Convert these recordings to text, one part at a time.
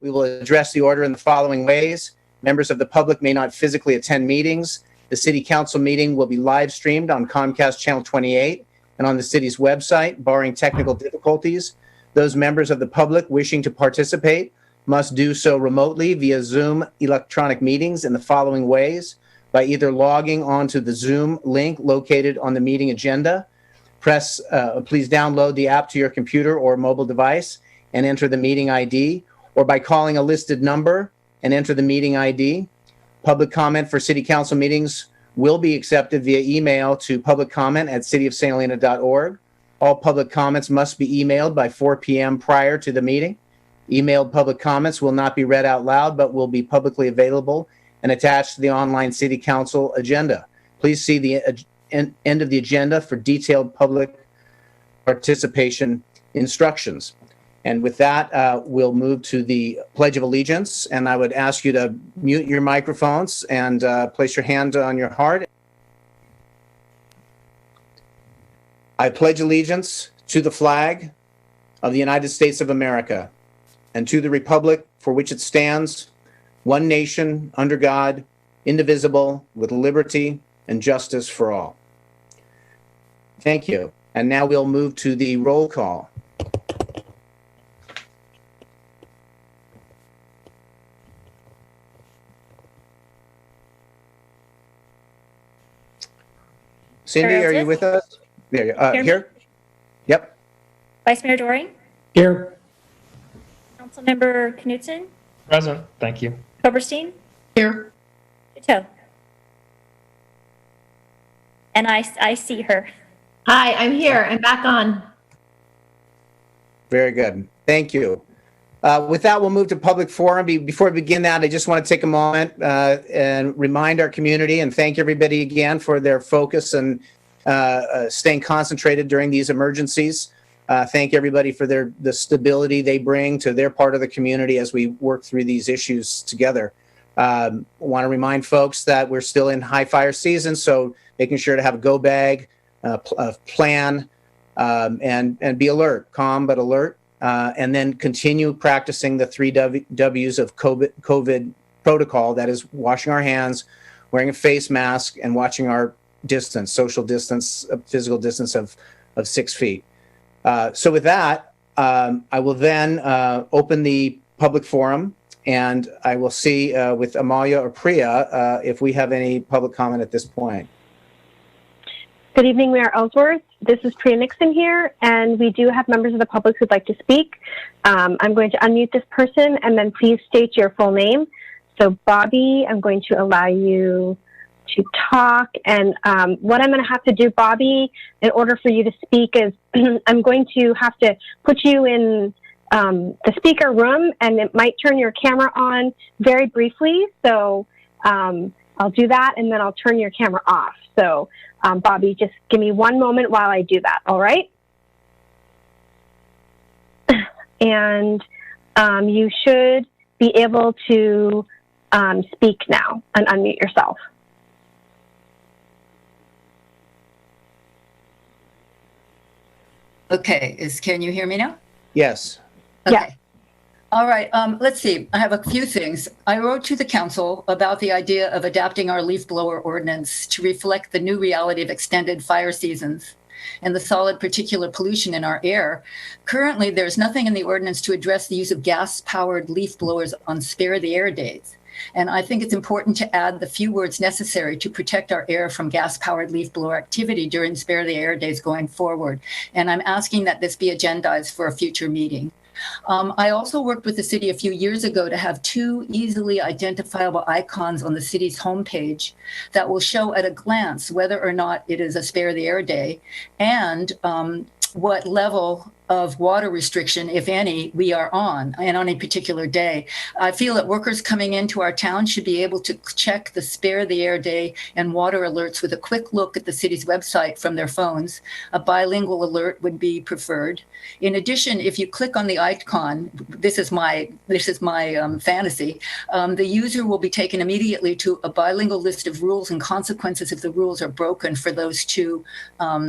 We will address the order in the following ways. Members of the public may not physically attend meetings. The City Council meeting will be live streamed on Comcast Channel 28 and on the city's website, barring technical difficulties. Those members of the public wishing to participate must do so remotely via Zoom electronic meetings in the following ways: by either logging onto the Zoom link located on the meeting agenda. Please download the app to your computer or mobile device and enter the meeting ID, or by calling a listed number and enter the meeting ID. Public comment for City Council meetings will be accepted via email to publiccomment@cityofsthelena.org. All public comments must be emailed by 4 p.m. prior to the meeting. Emailed public comments will not be read out loud, but will be publicly available and attached to the online City Council agenda. Please see the end of the agenda for detailed public participation instructions. And with that, we'll move to the Pledge of Allegiance. And I would ask you to mute your microphones and place your hand on your heart. I pledge allegiance to the flag of the United States of America and to the republic for which it stands, one nation, under God, indivisible, with liberty and justice for all. Thank you. And now we'll move to the roll call. Cindy, are you with us? There you are. Here? Yep. Vice Mayor Doring? Here. Councilmember Knutson? Present. Thank you. Koberstein? Here. Ditto. And I see her. Hi, I'm here. I'm back on. Very good. Thank you. With that, we'll move to public forum. Before we begin that, I just want to take a moment and remind our community and thank everybody again for their focus and staying concentrated during these emergencies. Thank everybody for the stability they bring to their part of the community as we work through these issues together. I want to remind folks that we're still in high fire season, so making sure to have a go bag, plan, and be alert, calm but alert. And then continue practicing the 3 W's of COVID protocol. That is washing our hands, wearing a face mask, and watching our distance, social distance, physical distance of 6 feet. So with that, I will then open the public forum, and I will see with Amalia or Priya if we have any public comment at this point. Good evening, Mayor Ellsworth. This is Priya Nixon here, and we do have members of the public who'd like to speak. I'm going to unmute this person, and then please state your full name. So, Bobby, I'm going to allow you to talk, and what I'm going to have to do, Bobby, in order for you to speak is I'm going to have to put you in the speaker room, and it might turn your camera on very briefly. So I'll do that, and then I'll turn your camera off. So, Bobby, just give me one moment while I do that, all right? And you should be able to speak now and unmute yourself. Okay, can you hear me now? Yes. Okay. Yeah. All right, let's see. I have a few things. I wrote to the council about the idea of adapting our leaf blower ordinance to reflect the new reality of extended fire seasons and the solid particulate pollution in our air. Currently, there's nothing in the ordinance to address the use of gas-powered leaf blowers on Spare the Air days. And I think it's important to add the few words necessary to protect our air from gas-powered leaf blower activity during Spare the Air days going forward. And I'm asking that this be agendized for a future meeting. I also worked with the city a few years ago to have 2 easily identifiable icons on the city's homepage that will show at a glance whether or not it is a Spare the Air day and what level of water restriction, if any, we are on, and on a particular day. I feel that workers coming into our town should be able to check the Spare the Air Day and water alerts with a quick look at the city's website from their phones. A bilingual alert would be preferred. In addition, if you click on the icon, this is my fantasy, the user will be taken immediately to a bilingual list of rules and consequences if the rules are broken for those 2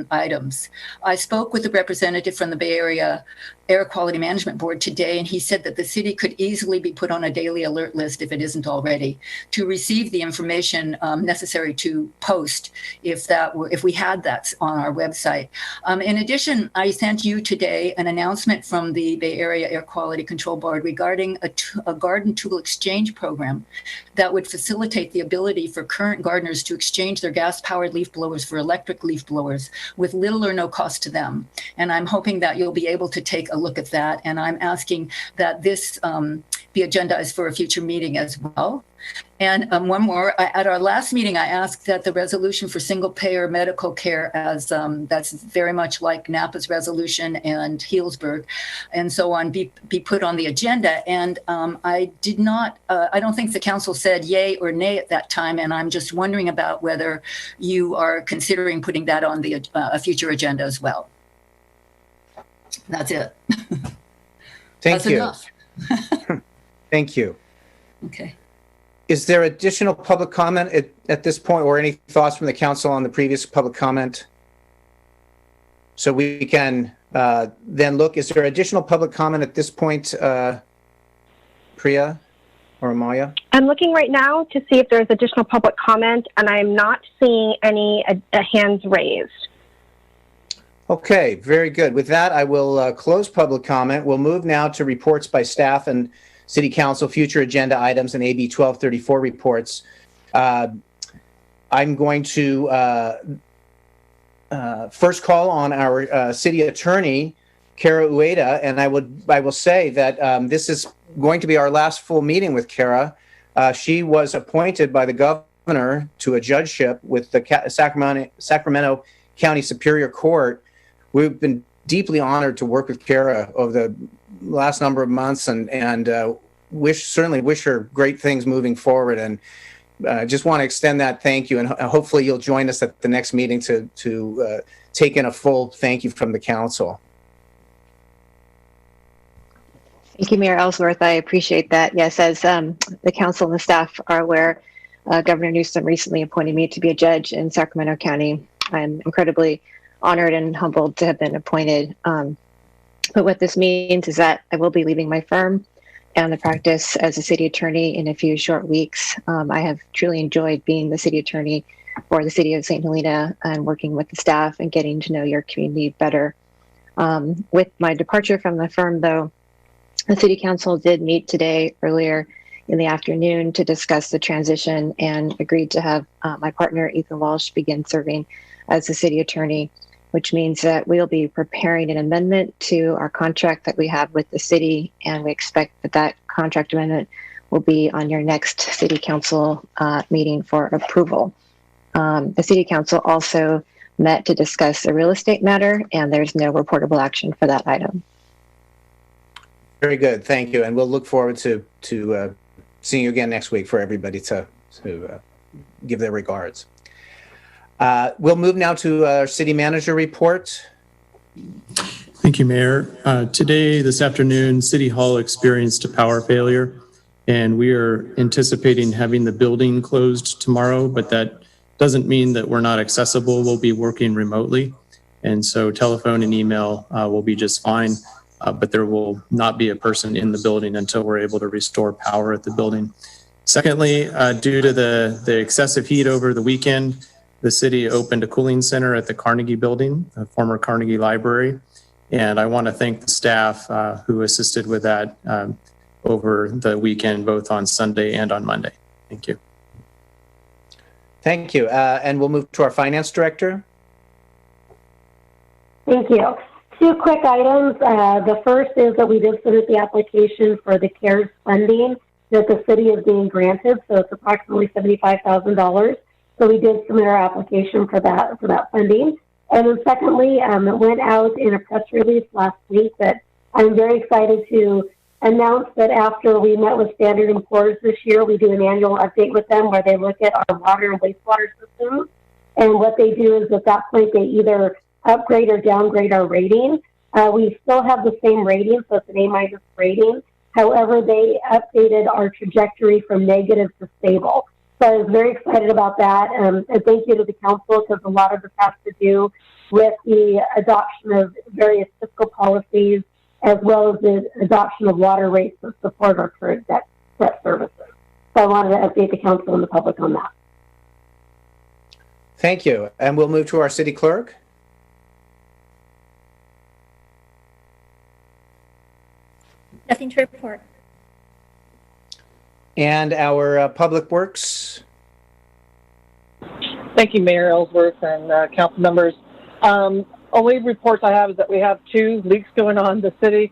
items. I spoke with a representative from the Bay Area Area Air Quality Management Board today, and he said that the city could easily be put on a daily alert list if it isn't already, to receive the information necessary to post if we had that on our website. In addition, I sent you today an announcement from the Bay Area Air Quality Control Board regarding a garden tool exchange program that would facilitate the ability for current gardeners to exchange their gas-powered leaf blowers for electric leaf blowers with little or no cost to them. And I'm hoping that you'll be able to take a look at that. And I'm asking that this be agendized for a future meeting as well. And one more, at our last meeting, I asked that the resolution for single payer medical care, as that's very much like Napa's resolution and Healdsburg and so on, be put on the agenda. And I did not, I don't think the council said yay or nay at that time. And I'm just wondering about whether you are considering putting that on the a future agenda as well. That's it. Thank That's you. enough. Thank you. Okay. Is there additional public comment at this point, or any thoughts from the council on the previous public comment? So we can then look, is there additional public comment at this point, Priya or Amaya? I'm looking right now to see if there's additional public comment, and I'm not seeing any hands raised. Okay, very good. With that, I will close public comment. We'll move now to reports by staff and City Council, future agenda items, and AB 1234 reports. I'm going to first call on our city attorney, Kara Ueda, and I will say that this is going to be our last full meeting with Kara. She was appointed by the governor to a judgeship with the Sacramento County Superior Court. We've been deeply honored to work with Kara over the last number of months, and certainly wish her great things moving forward. And just want to extend that thank you, and hopefully you'll join us at the next meeting to take in a full thank you from the council. Thank you, Mayor Ellsworth. I appreciate that. Yes, as the council and the staff are aware, Governor Newsom recently appointed me to be a judge in Sacramento County. I'm incredibly honored and humbled to have been appointed. But what this means is that I will be leaving my firm and the practice as a city attorney in a few short weeks. I have truly enjoyed being the city attorney for the city of St. Helena and working with the staff and getting to know your community better. With my departure from the firm, though, the city council did meet today earlier in the afternoon to discuss the transition and agreed to have my partner, Ethan Walsh, begin serving as the city attorney, which means that we'll be preparing an amendment to our contract that we have with the city, and we expect that contract amendment will be on your next city council meeting for approval. The city council also met to discuss a real estate matter, and there's no reportable action for that item. Very good, thank you, and we'll look forward to seeing you again next week for everybody to give their regards. We'll move now to our city manager report. Thank you, Mayor. Today, this afternoon, City Hall experienced a power failure, and we are anticipating having the building closed tomorrow, but that doesn't mean that we're not accessible. We'll be working remotely, and so telephone and email will be just fine, but there will not be a person in the building until we're able to restore power at the building. Secondly, due to the excessive heat over the weekend, the city opened a cooling center at the Carnegie building, a former Carnegie Library. And I want to thank the staff who assisted with that over the weekend, both on Sunday and on Monday. Thank you. Thank you. And we'll move to our finance director. Thank you. Two quick items. The first is that we did submit the application for the CARES funding that the city is being granted. So it's approximately $75,000. So we did submit our application for that funding. And then secondly, it went out in a press release last week that I'm very excited to announce that after we met with Standard & Poor's this year, we do an annual update with them where they look at our water and wastewater systems. And what they do is at that point, they either upgrade or downgrade our rating. We still have the same rating, so it's an A- rating. However, they updated our trajectory from negative to stable. So I was very excited about that. And thank you to the council, because a lot of this has to do with the adoption of various fiscal policies, as well as the adoption of water rates that support our current debt services. So I wanted to update the council and the public on that. Thank you. And we'll move to our city clerk. Nothing to report. And our public works. Thank you, Mayor Ellsworth and council members. Only reports I have is that we have 2 leaks going on in the city.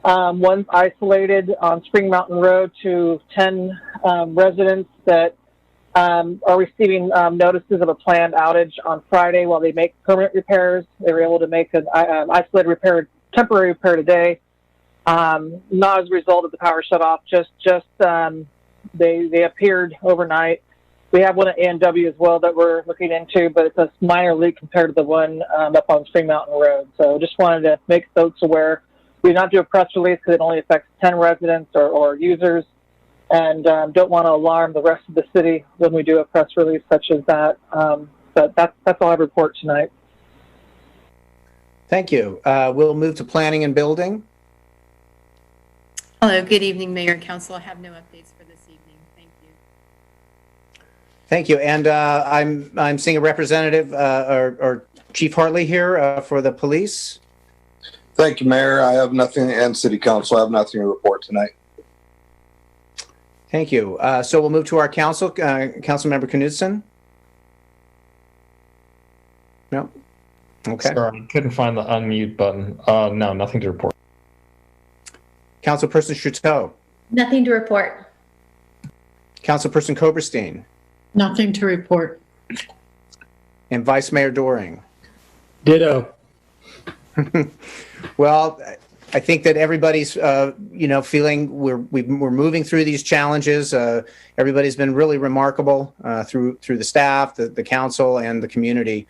One's isolated on Spring Mountain Road to 10 residents that are receiving notices of a planned outage on Friday while they make permanent repairs. They were able to make an isolated repair, temporary repair today. Not as a result of the power shut off, just they appeared overnight. We have one at AMENDED as well that we're looking into, but it's a minor leak compared to the one up on Spring Mountain Road. So just wanted to make folks aware. We did not do a press release because it only affects 10 residents or users, and don't want to alarm the rest of the city when we do a press release such as that. But that's all I report tonight. Thank you. We'll move to planning and building. Hello, good evening, Mayor and Council. I have no updates for this evening. Thank you. Thank you. And I'm seeing a representative or Chief Hartley here for the police. Thank you, Mayor. I have nothing, and City Council, I have nothing to report tonight. Thank you. So we'll move to our council. Councilmember Knudsen? No? Okay. Sorry, I couldn't find the unmute button. No, nothing to report. Councilperson Chateau? Nothing to report. Councilperson Koberstein? Nothing to report. And Vice Mayor Doring? Ditto. Well, I think that everybody's, feeling we're moving through these challenges. Everybody's been really remarkable through the staff, the council, and the community.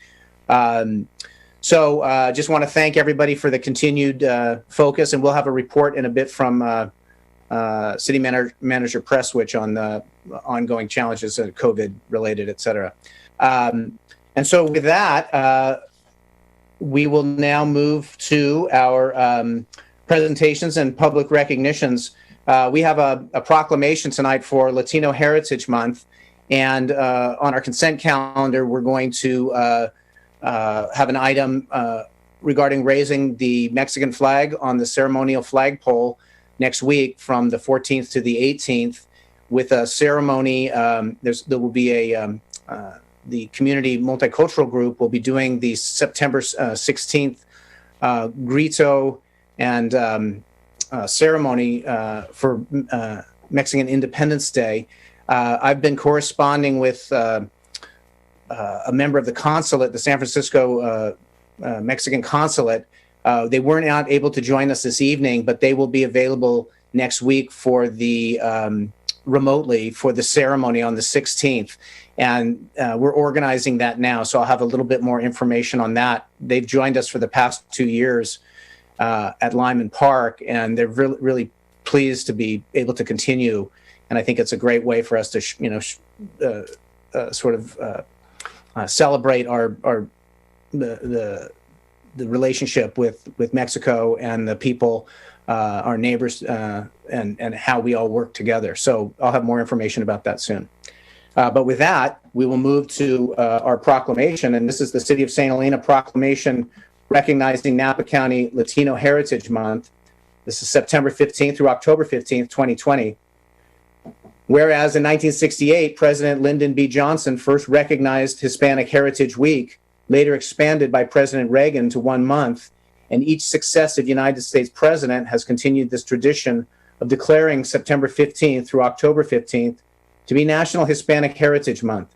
So just want to thank everybody for the continued focus, and we'll have a report in a bit from City Manager Presswich on the ongoing challenges, COVID related, et cetera. And so with that, we will now move to our presentations and public recognitions. We have a proclamation tonight for Latino Heritage Month, and on our consent calendar, we're going to have an item regarding raising the Mexican flag on the ceremonial flagpole next week from the 14th to the 18th with a ceremony. There will be the community multicultural group will be doing the September 16th grito and ceremony for Mexican Independence Day. I've been corresponding with a member of the consulate, the San Francisco Mexican consulate. They weren't out able to join us this evening, but they will be available next week for the remotely for the ceremony on the 16th. And we're organizing that now, so I'll have a little bit more information on that. They've joined us for the past 2 years at Lyman Park, and they're really pleased to be able to continue. And I think it's a great way for us to, celebrate the relationship with Mexico and the people, our neighbors, and how we all work together. So I'll have more information about that soon. But with that, we will move to our proclamation, and this is the City of St. Helena proclamation recognizing Napa County Latino Heritage Month. This is September 15th through October 15th, 2020. Whereas in 1968, President Lyndon B. Johnson first recognized Hispanic Heritage Week, later expanded by President Reagan to 1 month, and each successive United States president has continued this tradition of declaring September 15th through October 15th to be National Hispanic Heritage Month,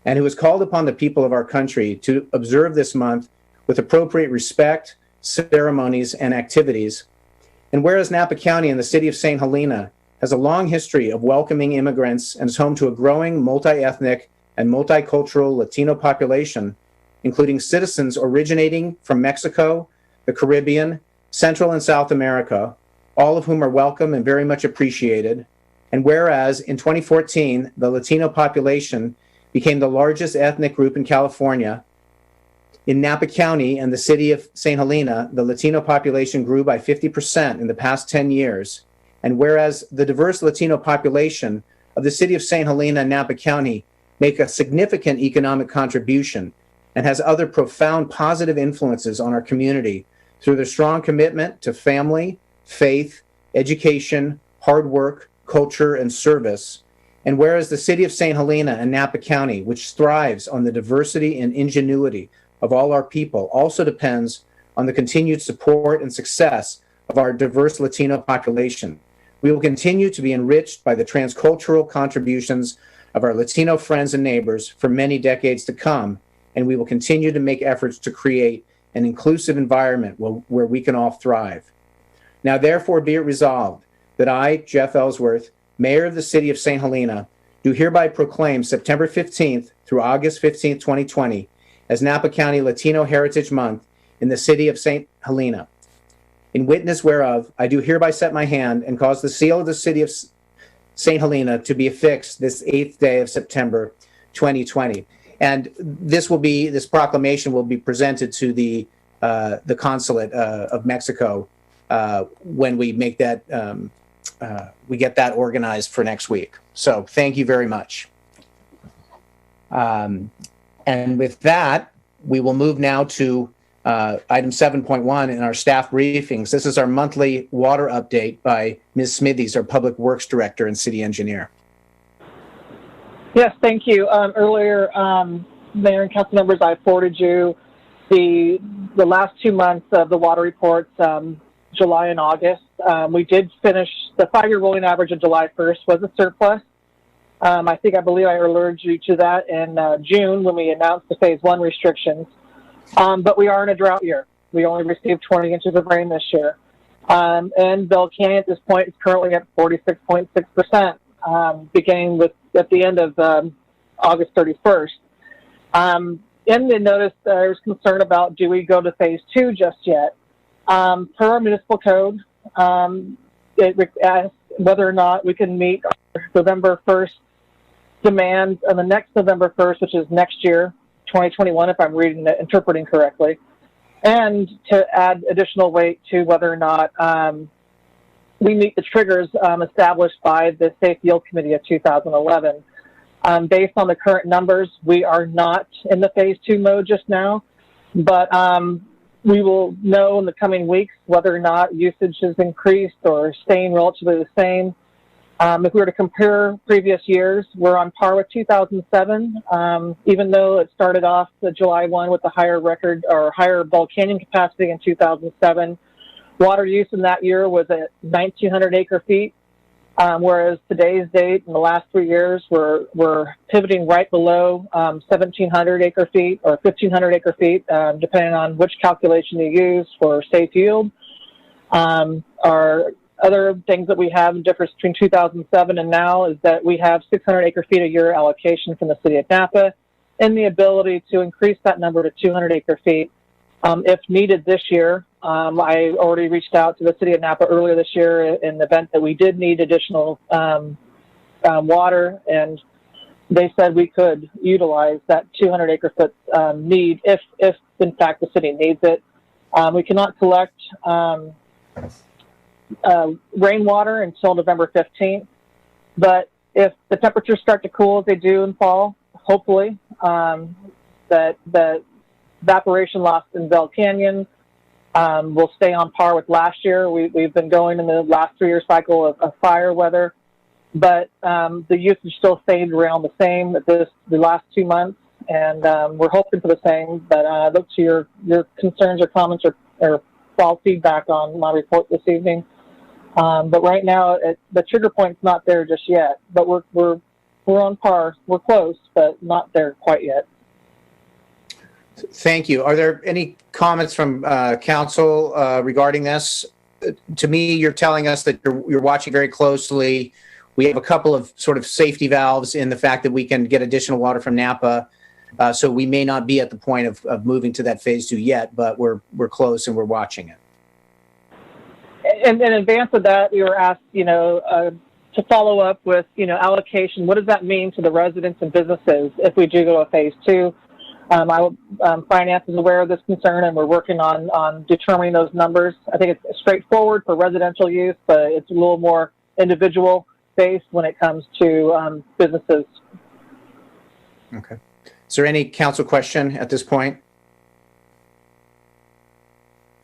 and who has called upon the people of our country to observe this month with appropriate respect, ceremonies, and activities. And whereas Napa County and the City of St. Helena has a long history of welcoming immigrants and is home to a growing multi-ethnic and multicultural Latino population, including citizens originating from Mexico, the Caribbean, Central and South America, all of whom are welcome and very much appreciated. And whereas in 2014, the Latino population became the largest ethnic group in California, In Napa County and the city of St. Helena, the Latino population grew by 50% in the past 10 years. And whereas the diverse Latino population of the city of St. Helena and Napa County make a significant economic contribution and has other profound positive influences on our community through their strong commitment to family, faith, education, hard work, culture, and service. And whereas the city of St. Helena and Napa County, which thrives on the diversity and ingenuity of all our people, also depends on the continued support and success of our diverse Latino population. We will continue to be enriched by the transcultural contributions of our Latino friends and neighbors for many decades to come, and we will continue to make efforts to create an inclusive environment where we can all thrive. Now, therefore, be it resolved that I, Jeff Ellsworth, Mayor of the City of St. Helena, do hereby proclaim September 15th through August 15th, 2020, as Napa County Latino Heritage Month in the City of St. Helena. In witness whereof, I do hereby set my hand and cause the seal of the City of St. Helena to be affixed this 8th day of September 2020. And this proclamation will be presented to the consulate of Mexico when we make that, we get that organized for next week. So thank you very much. And with that, we will move now to item 7.1 in our staff briefings. This is our monthly water update by Ms. Smithies, our Public Works Director and City Engineer. Yes, thank you. Earlier, Mayor and council members, I forwarded you the last 2 months of the water reports, July and August. We did finish the 5-year rolling average of July 1st was a surplus. I believe I alerted you to that in June when we announced the phase 1 restrictions. But we are in a drought year. We only received 20 inches of rain this year. And Bell Canyon at this point is currently at 46.6%, beginning with at the end of August 31st. In the notice, there's concern about, do we go to phase 2 just yet? Per our municipal code, it asks whether or not we can meet our November 1st demands on the next November 1st, which is next year, 2021, if I'm interpreting correctly, and to add additional weight to whether or not we meet the triggers established by the Safe Yield Committee of 2011. Based on the current numbers, we are not in the phase 2 mode just now, but we will know in the coming weeks whether or not usage has increased or staying relatively the same. If we were to compare previous years, we're on par with 2007, even though it started off the July 1 with a higher record or higher Bell Canyon capacity in 2007. Water use in that year was at 1,900 acre feet, whereas today's date in the last 3 years, we're pivoting right below 1,700 acre feet or 1,500 acre feet, depending on which calculation you use for safe yield. Our other things that we have, the difference between 2007 and now, is that we have 600 acre feet a year allocation from the city of Napa and the ability to increase that number to 200 acre feet if needed this year. I already reached out to the city of Napa earlier this year in the event that we did need additional water, and they said we could utilize that 200 acre foot need if in fact the city needs it. We cannot collect rainwater until November 15th, but if the temperatures start to cool as they do in fall, hopefully that the evaporation loss in Bell Canyon will stay on par with last year. We've been going in the last 3-year cycle of fire weather, but the usage still stayed around the same the last 2 months, and we're hoping for the same. But look to your concerns or comments or fall feedback on my report this evening. But right now, the trigger point's not there just yet. But we're on par. We're close, but not there quite yet. Thank you. Are there any comments from council regarding this? To me, you're telling us that you're watching very closely. We have a couple of sort of safety valves in the fact that we can get additional water from Napa. So we may not be at the point of moving to that phase 2 yet, but we're close and we're watching it. And in advance of that, we were asked, to follow up with, allocation. What does that mean to the residents and businesses if we do go to phase 2? Finance is aware of this concern, and we're working on determining those numbers. I think it's straightforward for residential use, but it's a little more individual based when it comes to businesses. Okay. Is there any council question at this point?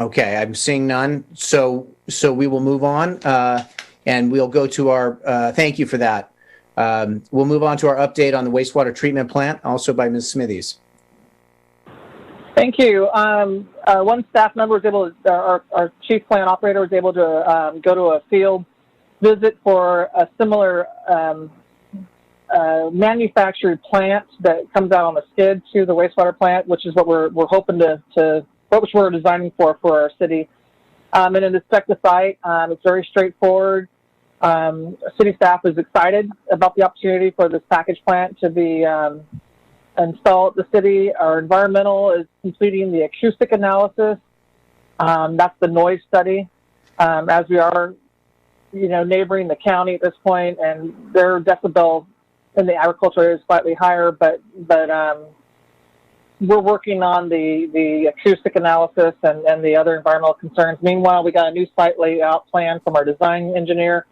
Okay, I'm seeing none. So we will move on, and we'll go to our, thank you for that. We'll move on to our update on the wastewater treatment plant, also by Ms. Smithies. Thank you. One staff member was able to, our chief plant operator was able to go to a field visit for a similar manufactured plant that comes out on a skid to the wastewater plant, which is what we're hoping what we're designing for our city. And in inspect the site, it's very straightforward. City staff is excited about the opportunity for this package plant to be installed at the city. Our environmental is completing the acoustic analysis. That's the noise study. As we are, neighboring the county at this point, and their decibel in the agriculture area is slightly higher, but we're working on the acoustic analysis and the other environmental concerns. Meanwhile, we got a new site layout plan from our design engineer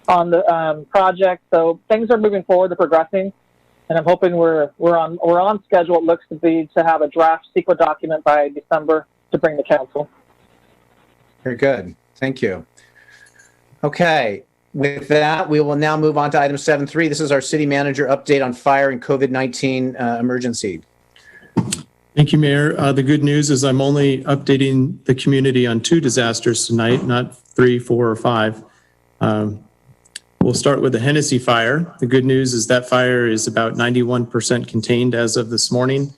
on the project. So things are moving forward, they're progressing, and I'm hoping we're on schedule. It looks to be to have a draft CEQA document by December to bring to council. Very good. Thank you. Okay. With that, we will now move on to item 7.3. This is our city manager update on fire and COVID-19 emergency. Thank you, Mayor. The good news is I'm only updating the community on 2 disasters tonight, not 3, 4, or 5. We'll start with the Hennessy fire. The good news is that fire is about 91% contained as of this morning.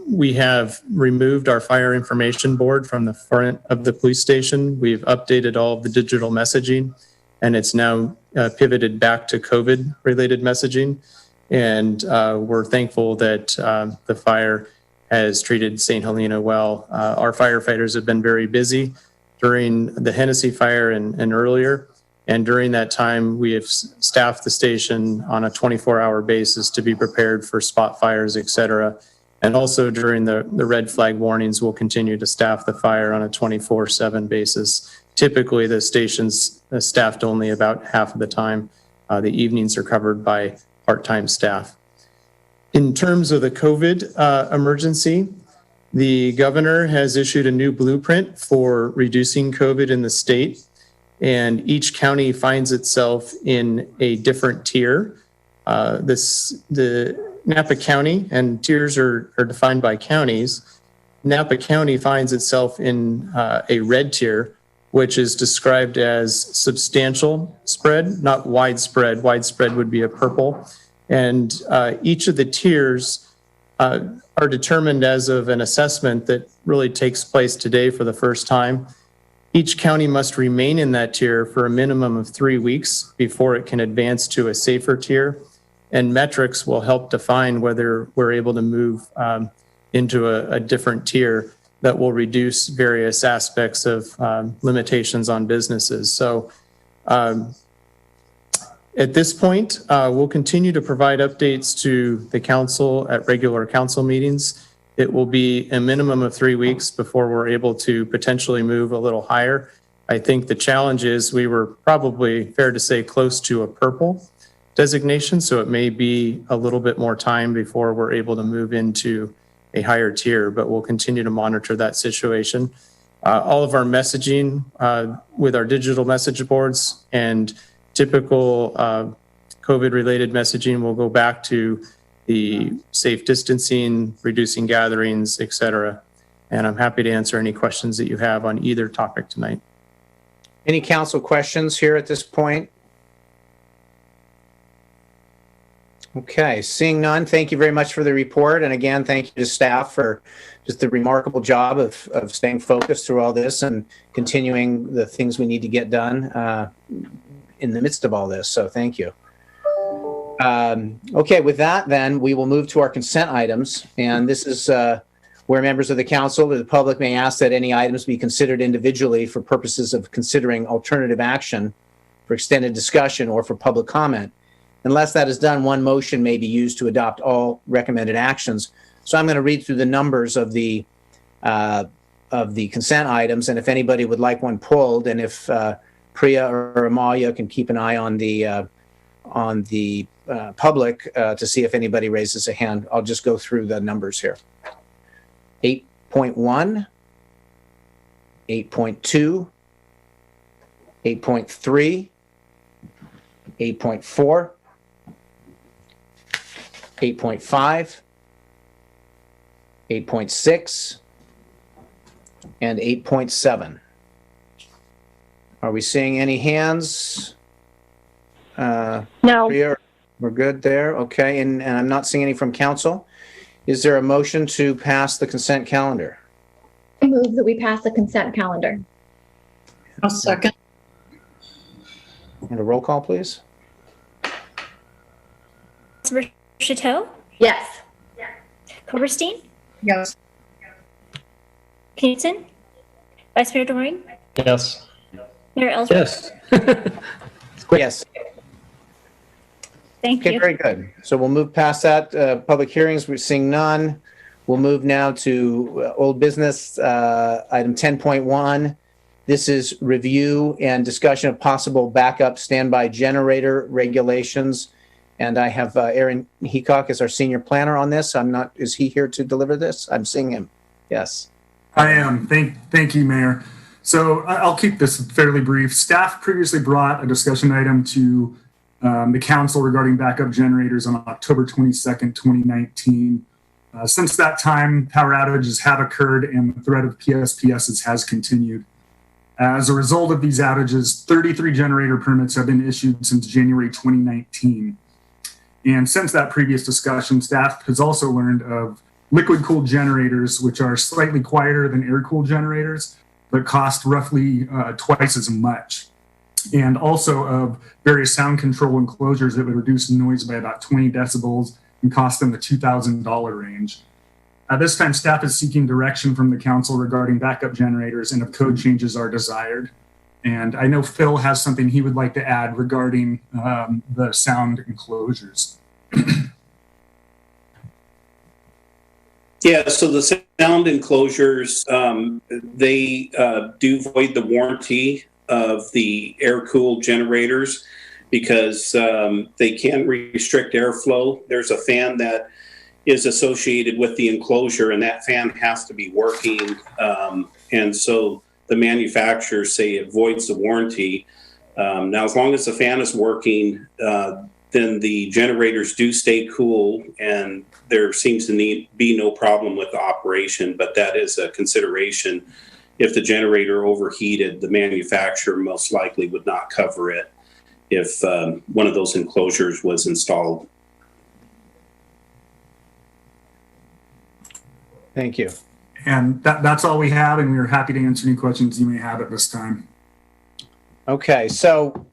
We have removed our fire information board from the front of the police station. We've updated all of the digital messaging, and it's now pivoted back to COVID-related messaging. And we're thankful that the fire has treated St. Helena well. Our firefighters have been very busy during the Hennessy fire and earlier. And during that time, we have staffed the station on a 24-hour basis to be prepared for spot fires, et cetera. And also during the red flag warnings, we'll continue to staff the fire on a 24/7 basis. Typically, the station's staffed only about half of the time. The evenings are covered by part-time staff. In terms of the COVID emergency, the governor has issued a new blueprint for reducing COVID in the state, and each county finds itself in a different tier. The Napa County, and tiers are defined by counties. Napa County finds itself in a red tier, which is described as substantial spread, not widespread. Widespread would be a purple. And each of the tiers are determined as of an assessment that really takes place today for the first time. Each county must remain in that tier for a minimum of 3 weeks before it can advance to a safer tier. And metrics will help define whether we're able to move into a different tier that will reduce various aspects of limitations on businesses. So at this point, we'll continue to provide updates to the council at regular council meetings. It will be a minimum of 3 weeks before we're able to potentially move a little higher. I think the challenge is we were probably, fair to say, close to a purple designation, so it may be a little bit more time before we're able to move into a higher tier, but we'll continue to monitor that situation. All of our messaging with our digital message boards and typical COVID-related messaging will go back to the safe distancing, reducing gatherings, et cetera. And I'm happy to answer any questions that you have on either topic tonight. Any council questions here at this point? Okay, seeing none, thank you very much for the report. And again, thank you to staff for just the remarkable job of staying focused through all this and continuing the things we need to get done in the midst of all this. So thank you. Okay, with that, then we will move to our consent items. And this is where members of the council or the public may ask that any items be considered individually for purposes of considering alternative action for extended discussion or for public comment. Unless that is done, one motion may be used to adopt all recommended actions. So I'm going to read through the numbers of the consent items, and if anybody would like one pulled, and if Priya or Amalia can keep an eye on the public to see if anybody raises a hand, I'll just go through the numbers here. 8.1, 8.2, 8.3, 8.4, 8.5, 8.6, and 8.7. Are we seeing any hands? No. We're good there. Okay, and I'm not seeing any from council. Is there a motion to pass the consent calendar? I move that we pass the consent calendar. I'll second. And a roll call, please. Councilmember Chateau? Yes. Koberstein? Yes. Knudsen? Vice Mayor Doring? Yes. Mayor Ellsworth? Yes. Yes. Thank Okay, you. very good. So we'll move past that. Public hearings, we're seeing none. We'll move now to old business, item 10.1. This is review and discussion of possible backup standby generator regulations. And I have Aaron Heacock as our senior planner on this. Is he here to deliver this? I'm seeing him. Yes. I am. Thank you, Mayor. So I'll keep this fairly brief. Staff previously brought a discussion item to the council regarding backup generators on October 22nd, 2019. Since that time, power outages have occurred and the threat of PSPSs has continued. As a result of these outages, 33 generator permits have been issued since January 2019. And since that previous discussion, staff has also learned of liquid-cooled generators, which are slightly quieter than air-cooled generators, but cost roughly twice as much. And also of various sound control enclosures that would reduce noise by about 20 decibels and cost in the $2,000 range. At this time, staff is seeking direction from the council regarding backup generators and if code changes are desired. And I know Phil has something he would like to add regarding the sound enclosures. Yeah, so the sound enclosures, they do void the warranty of the air-cooled generators because they can restrict airflow. There's a fan that is associated with the enclosure, and that fan has to be working. And so the manufacturers say it voids the warranty. Now, as long as the fan is working, then the generators do stay cool, and there seems to be no problem with the operation, but that is a consideration. If the generator overheated, the manufacturer most likely would not cover it if one of those enclosures was installed. Thank you. And that's all we have, and we're happy to answer any questions you may have at this time. Okay, so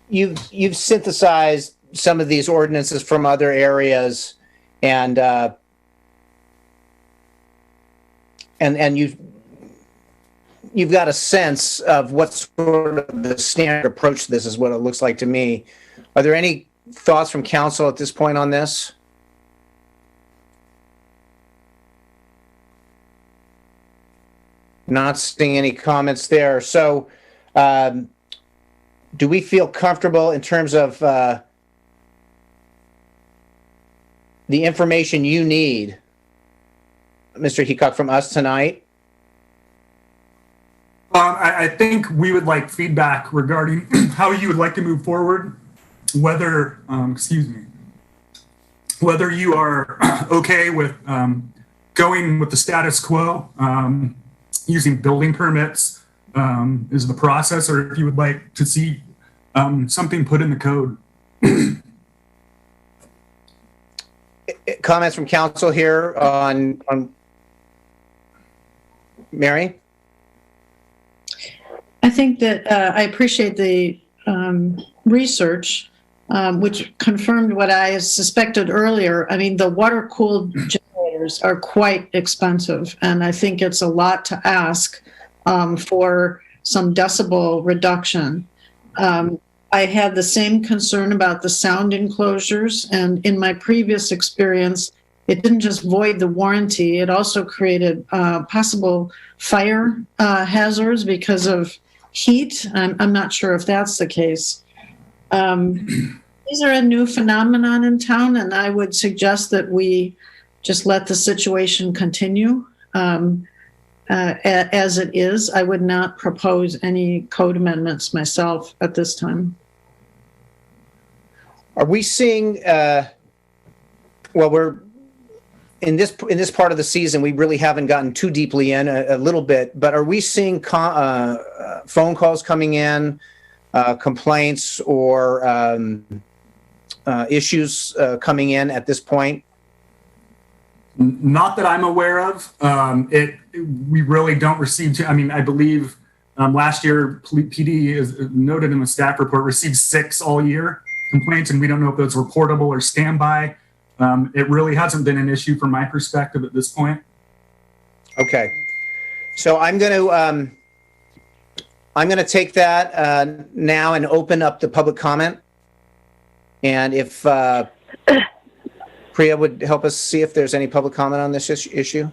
you've synthesized some of these ordinances from other areas, and you've got a sense of what sort of the standard approach to this is, what it looks like to me. Are there any thoughts from council at this point on this? Not seeing any comments there. So do we feel comfortable in terms of the information you need, Mr. Heacock, from us tonight? I think we would like feedback regarding how you would like to move forward, whether, whether you are okay with going with the status quo, using building permits is the process, or if you would like to see something put in the code. Comments from council here on Mary? I think that I appreciate the research, which confirmed what I suspected earlier. I mean, the water-cooled generators are quite expensive, and I think it's a lot to ask for some decibel reduction. I had the same concern about the sound enclosures, and in my previous experience, it didn't just void the warranty, it also created possible fire hazards because of heat. I'm not sure if that's the case. These are a new phenomenon in town, and I would suggest that we just let the situation continue as it is. I would not propose any code amendments myself at this time. Are we seeing, well, we're in this part of the season, we really haven't gotten too deeply in a little bit, but are we seeing phone calls coming in, complaints or issues coming in at this point? Not that I'm aware of. We really don't receive, I mean, I believe last year PD is noted in the staff report received 6 all year complaints, and we don't know if those reportable or standby. It really hasn't been an issue from my perspective at this point. Okay, so I'm going to take that now and open up the public comment. And if Priya would help us see if there's any public comment on this issue.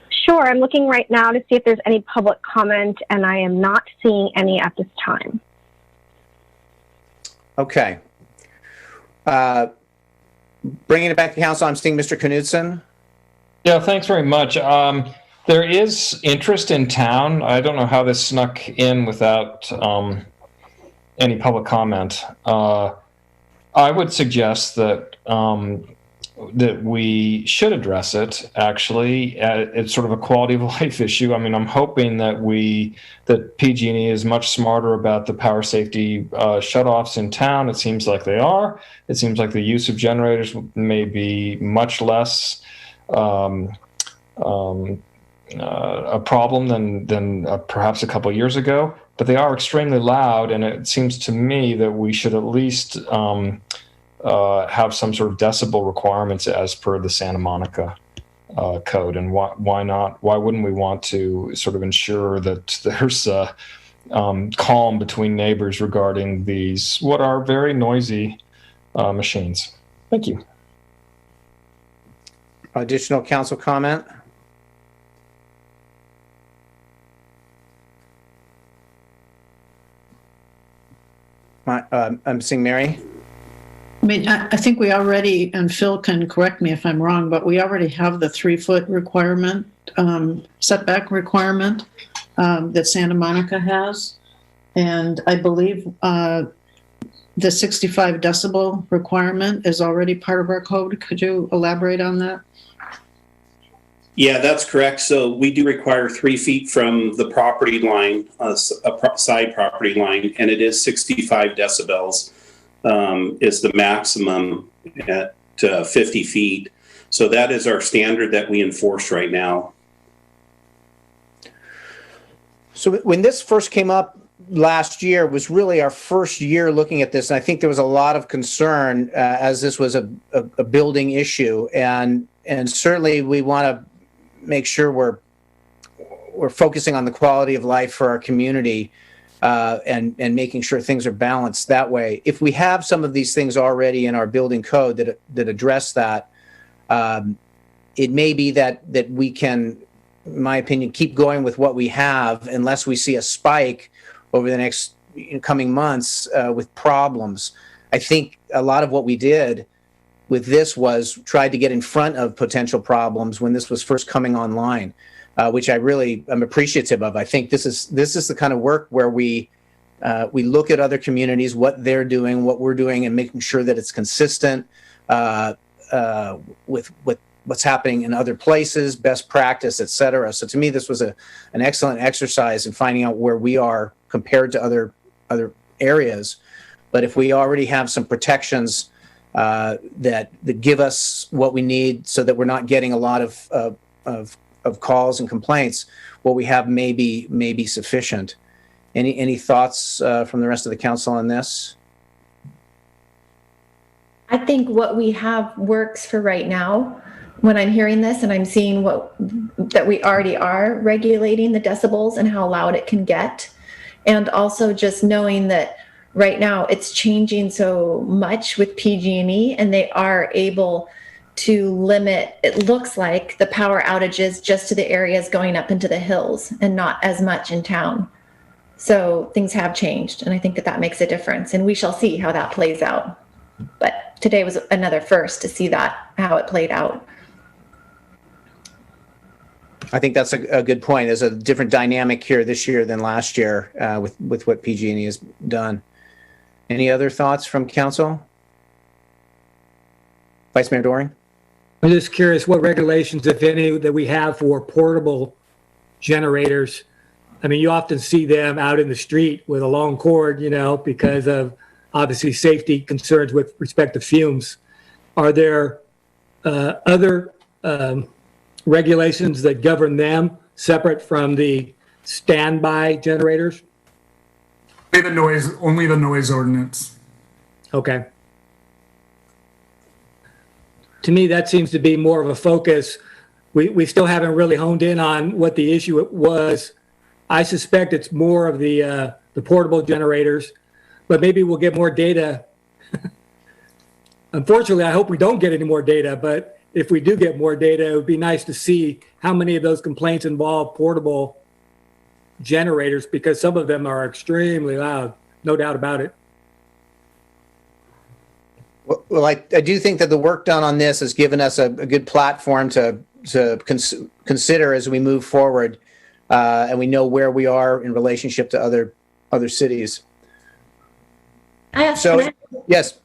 Sure, I'm looking right now to see if there's any public comment, and I am not seeing any at this time. Okay. Bringing it back to council, I'm seeing Mr. Knudsen. Yeah, thanks very much. There is interest in town. I don't know how this snuck in without any public comment. I would suggest that that we should address it. Actually, it's sort of a quality of life issue. I mean, I'm hoping that PG&E is much smarter about the power safety shutoffs in town. It seems like they are. It seems like the use of generators may be much less a problem than perhaps a couple of years ago. But they are extremely loud, and it seems to me that we should at least have some sort of decibel requirements as per the Santa Monica code. And why not? Why wouldn't we want to sort of ensure that there's calm between neighbors regarding these, what are very noisy machines? Thank you. Additional council comment? I'm seeing Mary. I mean, I think we already, and Phil can correct me if I'm wrong, but we already have the 3-foot requirement, setback requirement that Santa Monica has. And I believe the 65 decibel requirement is already part of our code. Could you elaborate on that? Yeah, that's correct. So we do require 3 feet from the property line, side property line, and it is 65 decibels is the maximum at 50 feet. So that is our standard that we enforce right now. So when this first came up last year was really our first year looking at this, and I think there was a lot of concern as this was a building issue, and certainly we want to make sure we're focusing on the quality of life for our community and making sure things are balanced that way. If we have some of these things already in our building code that address that, it may be that we can, in my opinion, keep going with what we have unless we see a spike over the next coming months with problems. I think a lot of what we did with this was tried to get in front of potential problems when this was first coming online, which I really am appreciative of. I think this is the kind of work where we look at other communities, what they're doing, what we're doing, and making sure that it's consistent with what's happening in other places, best practice, et cetera. So to me, this was an excellent exercise in finding out where we are compared to other areas. But if we already have some protections that give us what we need so that we're not getting a lot of calls and complaints, what we have may be sufficient. Any thoughts from the rest of the council on this? I think what we have works for right now. When I'm hearing this and I'm seeing that we already are regulating the decibels and how loud it can get, and also just knowing that right now it's changing so much with PG&E, and they are able to limit, it looks like, the power outages just to the areas going up into the hills and not as much in town. So things have changed, and I think that that makes a difference, and we shall see how that plays out. But today was another first to see that, how it played out. I think that's a good point. There's a different dynamic here this year than last year with what PG&E has done. Any other thoughts from council? Vice Mayor Doring? I'm just curious what regulations, if any, that we have for portable generators. I mean, you often see them out in the street with a long cord, you know, because of obviously safety concerns with respect to fumes. Are there other regulations that govern them separate from the standby generators? Only the noise ordinance. Okay. To me, that seems to be more of a focus. We still haven't really honed in on what the issue was. I suspect it's more of the portable generators, but maybe we'll get more data. Unfortunately, I hope we don't get any more data, but if we do get more data, it would be nice to see how many of those complaints involve portable generators, because some of them are extremely loud, no doubt about it. Well, I do think that the work done on this has given us a good platform to consider as we move forward, and we know where we are in relationship to other cities. Yes,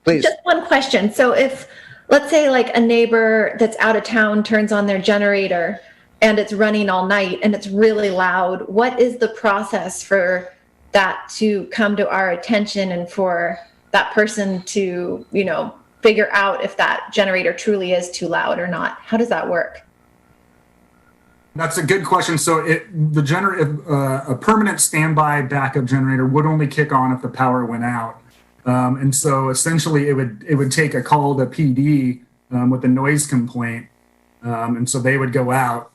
please. Just one question. So if, let's say, like a neighbor that's out of town turns on their generator and it's running all night and it's really loud, what is the process for that to come to our attention and for that person to, you know, figure out if that generator truly is too loud or not? How does that work? That's a good question. So a permanent standby backup generator would only kick on if the power went out. And so essentially it would take a call to PD with a noise complaint. And so they would go out,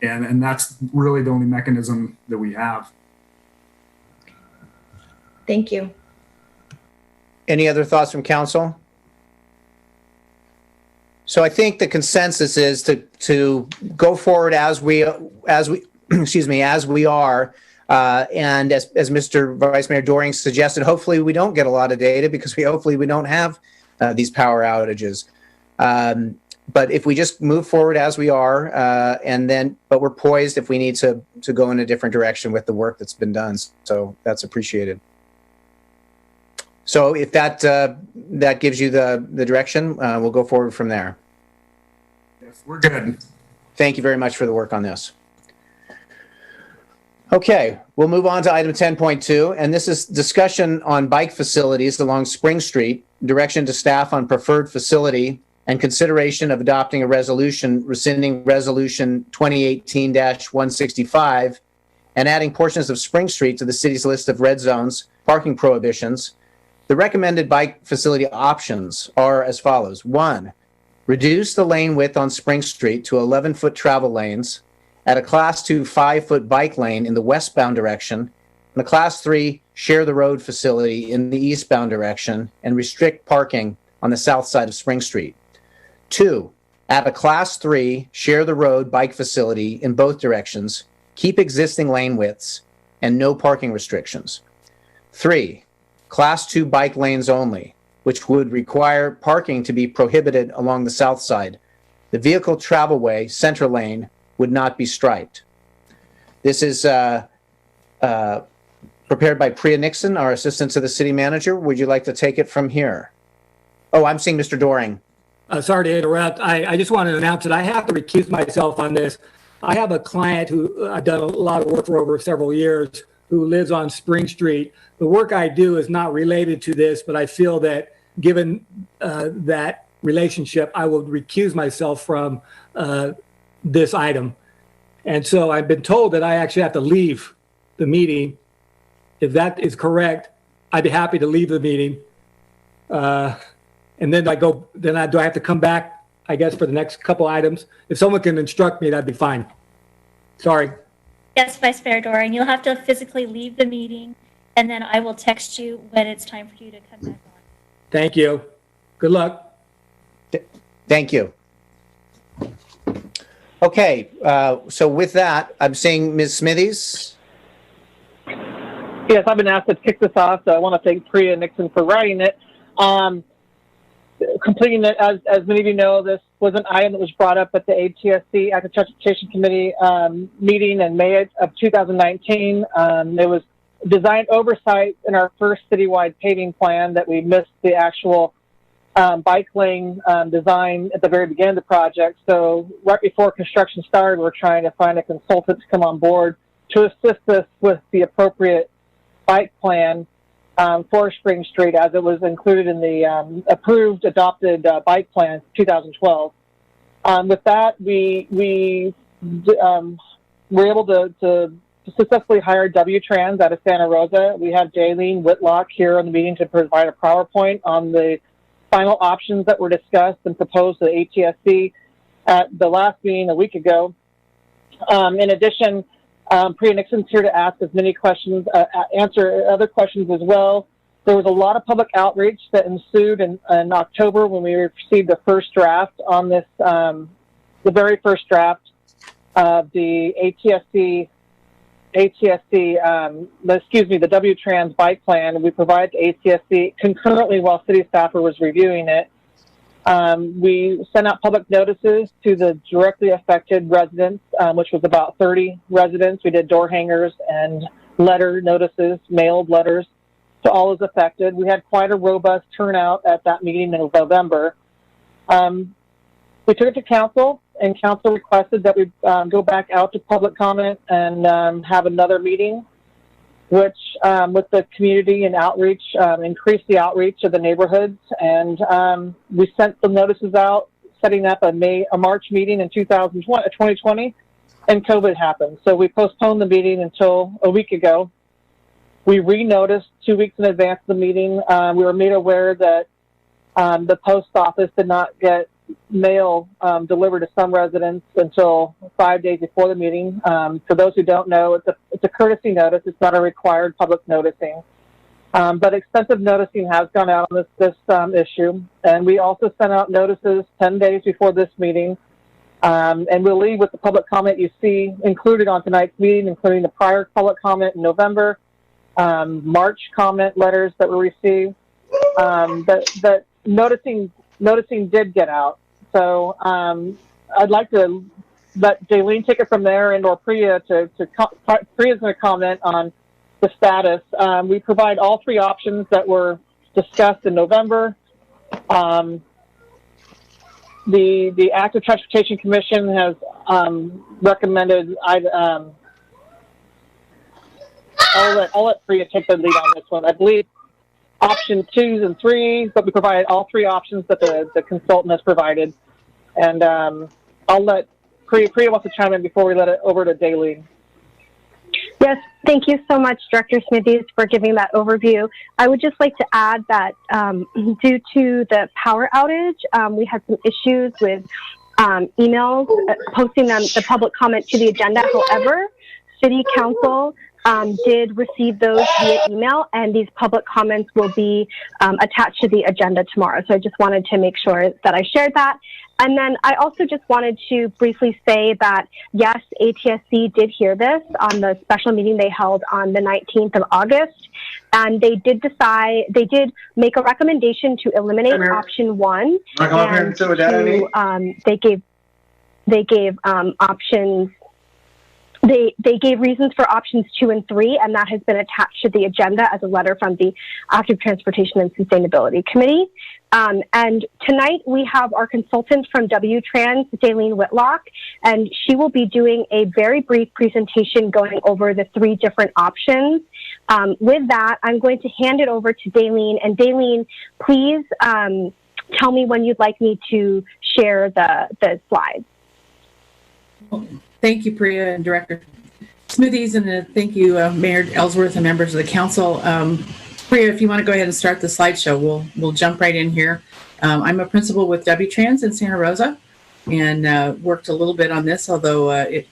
and that's really the only mechanism that we have. Thank you. Any other thoughts from council? So I think the consensus is to go forward as we excuse me, as we are, and as Mr. Vice Mayor Doring suggested, hopefully we don't get a lot of data because hopefully we don't have these power outages. But if we just move forward as we are, but we're poised if we need to go in a different direction with the work that's been done. So that's appreciated. So if that gives you the direction, we'll go forward from there. Yes, we're good. Thank you very much for the work on this. Okay, we'll move on to item 10.2, and this is discussion on bike facilities along Spring Street, direction to staff on preferred facility, and consideration of adopting a resolution rescinding Resolution 2018-165 and adding portions of Spring Street to the city's list of red zones, parking prohibitions. The recommended bike facility options are as follows. 1, reduce the lane width on Spring Street to 11-foot travel lanes, at a Class 2 5-foot bike lane in the westbound direction, and a Class 3 share the road facility in the eastbound direction, and restrict parking on the south side of Spring Street. 2, add a Class 3 share the road bike facility in both directions, keep existing lane widths, and no parking restrictions. 3, Class 2 bike lanes only, which would require parking to be prohibited along the south side. The vehicle travelway, center lane, would not be striped. This is prepared by Priya Nixon, our assistant to the city manager. Would you like to take it from here? Oh, I'm seeing Mr. Doring. Sorry to interrupt. I just wanted to announce that I have to recuse myself on this. I have a client who I've done a lot of work for over several years who lives on Spring Street. The work I do is not related to this, but I feel that given that relationship, I will recuse myself from this item. And so I've been told that I actually have to leave the meeting. If that is correct, I'd be happy to leave the meeting. And then do I have to come back, I guess, for the next couple items? If someone can instruct me, that'd be fine. Sorry. Yes, Vice Mayor Doring, you'll have to physically leave the meeting, and then I will text you when it's time for you to come back on. Thank you. Good luck. Thank you. Okay, so with that, I'm seeing Ms. Smithies. Yes, I've been asked to kick this off, so I want to thank Priya Nixon for writing it. Completing it, as many of you know, this was an item that was brought up at the ATSC, Active Transportation Committee meeting in May of 2019. There was design oversight in our first citywide paving plan that we missed the actual bike lane design at the very beginning of the project. So right before construction started, we're trying to find a consultant to come on board to assist us with the appropriate bike plan for Spring Street as it was included in the approved, adopted bike plan 2012. With that, we were able to successfully hire W-Trans out of Santa Rosa. We had Jaylene Whitlock here on the meeting to provide a PowerPoint on the final options that were discussed and proposed to the ATSC at the last meeting a week ago. In addition, Priya Nixon's here to ask as many questions, answer other questions as well. There was a lot of public outreach that ensued in October when we received the first draft on this, the very first draft of the the W-Trans bike plan. We provided to ATSC concurrently while city staffer was reviewing it. We sent out public notices to the directly affected residents, which was about 30 residents. We did door hangers and letter notices, mailed letters to all those affected. We had quite a robust turnout at that meeting in November. We took it to council, and council requested that we go back out to public comment and have another meeting, which with the community and outreach, increased the outreach of the neighborhoods. And we sent some notices out, setting up a March meeting in 2020, and COVID happened. So we postponed the meeting until a week ago. We re-noticed 2 weeks in advance of the meeting. We were made aware that the post office did not get mail delivered to some residents until 5 days before the meeting. For those who don't know, it's a courtesy notice. It's not a required public noticing. But extensive noticing has gone out on this issue. And we also sent out notices 10 days before this meeting. And we'll leave with the public comment you see included on tonight's meeting, including the prior public comment in November, March comment letters that were received. That noticing did get out. So I'd like to let Jaylene take it from there, and or Priya Priya's going to comment on the status. We provide all three options that were discussed in November. The Active Transportation Commission has recommended. I'll let Priya take the lead on this one. I believe option 2 and 3, but we provide all three options that the consultant has provided. And I'll let Priya wants to chime in before we let it over to Jaylene. Yes, thank you so much, Director Smithies, for giving that overview. I would just like to add that due to the power outage, we had some issues with emails, posting the public comment to the agenda. However, City Council did receive those via email, and these public comments will be attached to the agenda tomorrow. So I just wanted to make sure that I shared that. And then I also just wanted to briefly say that, yes, ATSC did hear this on the special meeting they held on the 19th of August. And they did make a recommendation to eliminate option 1. And they gave options. They gave reasons for options 2 and 3, and that has been attached to the agenda as a letter from the Active Transportation and Sustainability Committee. And tonight we have our consultant from W-Trans, Jaylene Whitlock, and she will be doing a very brief presentation going over the 3 different options. With that, I'm going to hand it over to Jaylene. And Jaylene, please tell me when you'd like me to share the slides. Thank you, Priya and Director Smithies, and thank you, Mayor Ellsworth and members of the council. Priya, if you want to go ahead and start the slideshow, we'll jump right in here. I'm a principal with W-Trans in Santa Rosa, and worked a little bit on this, although it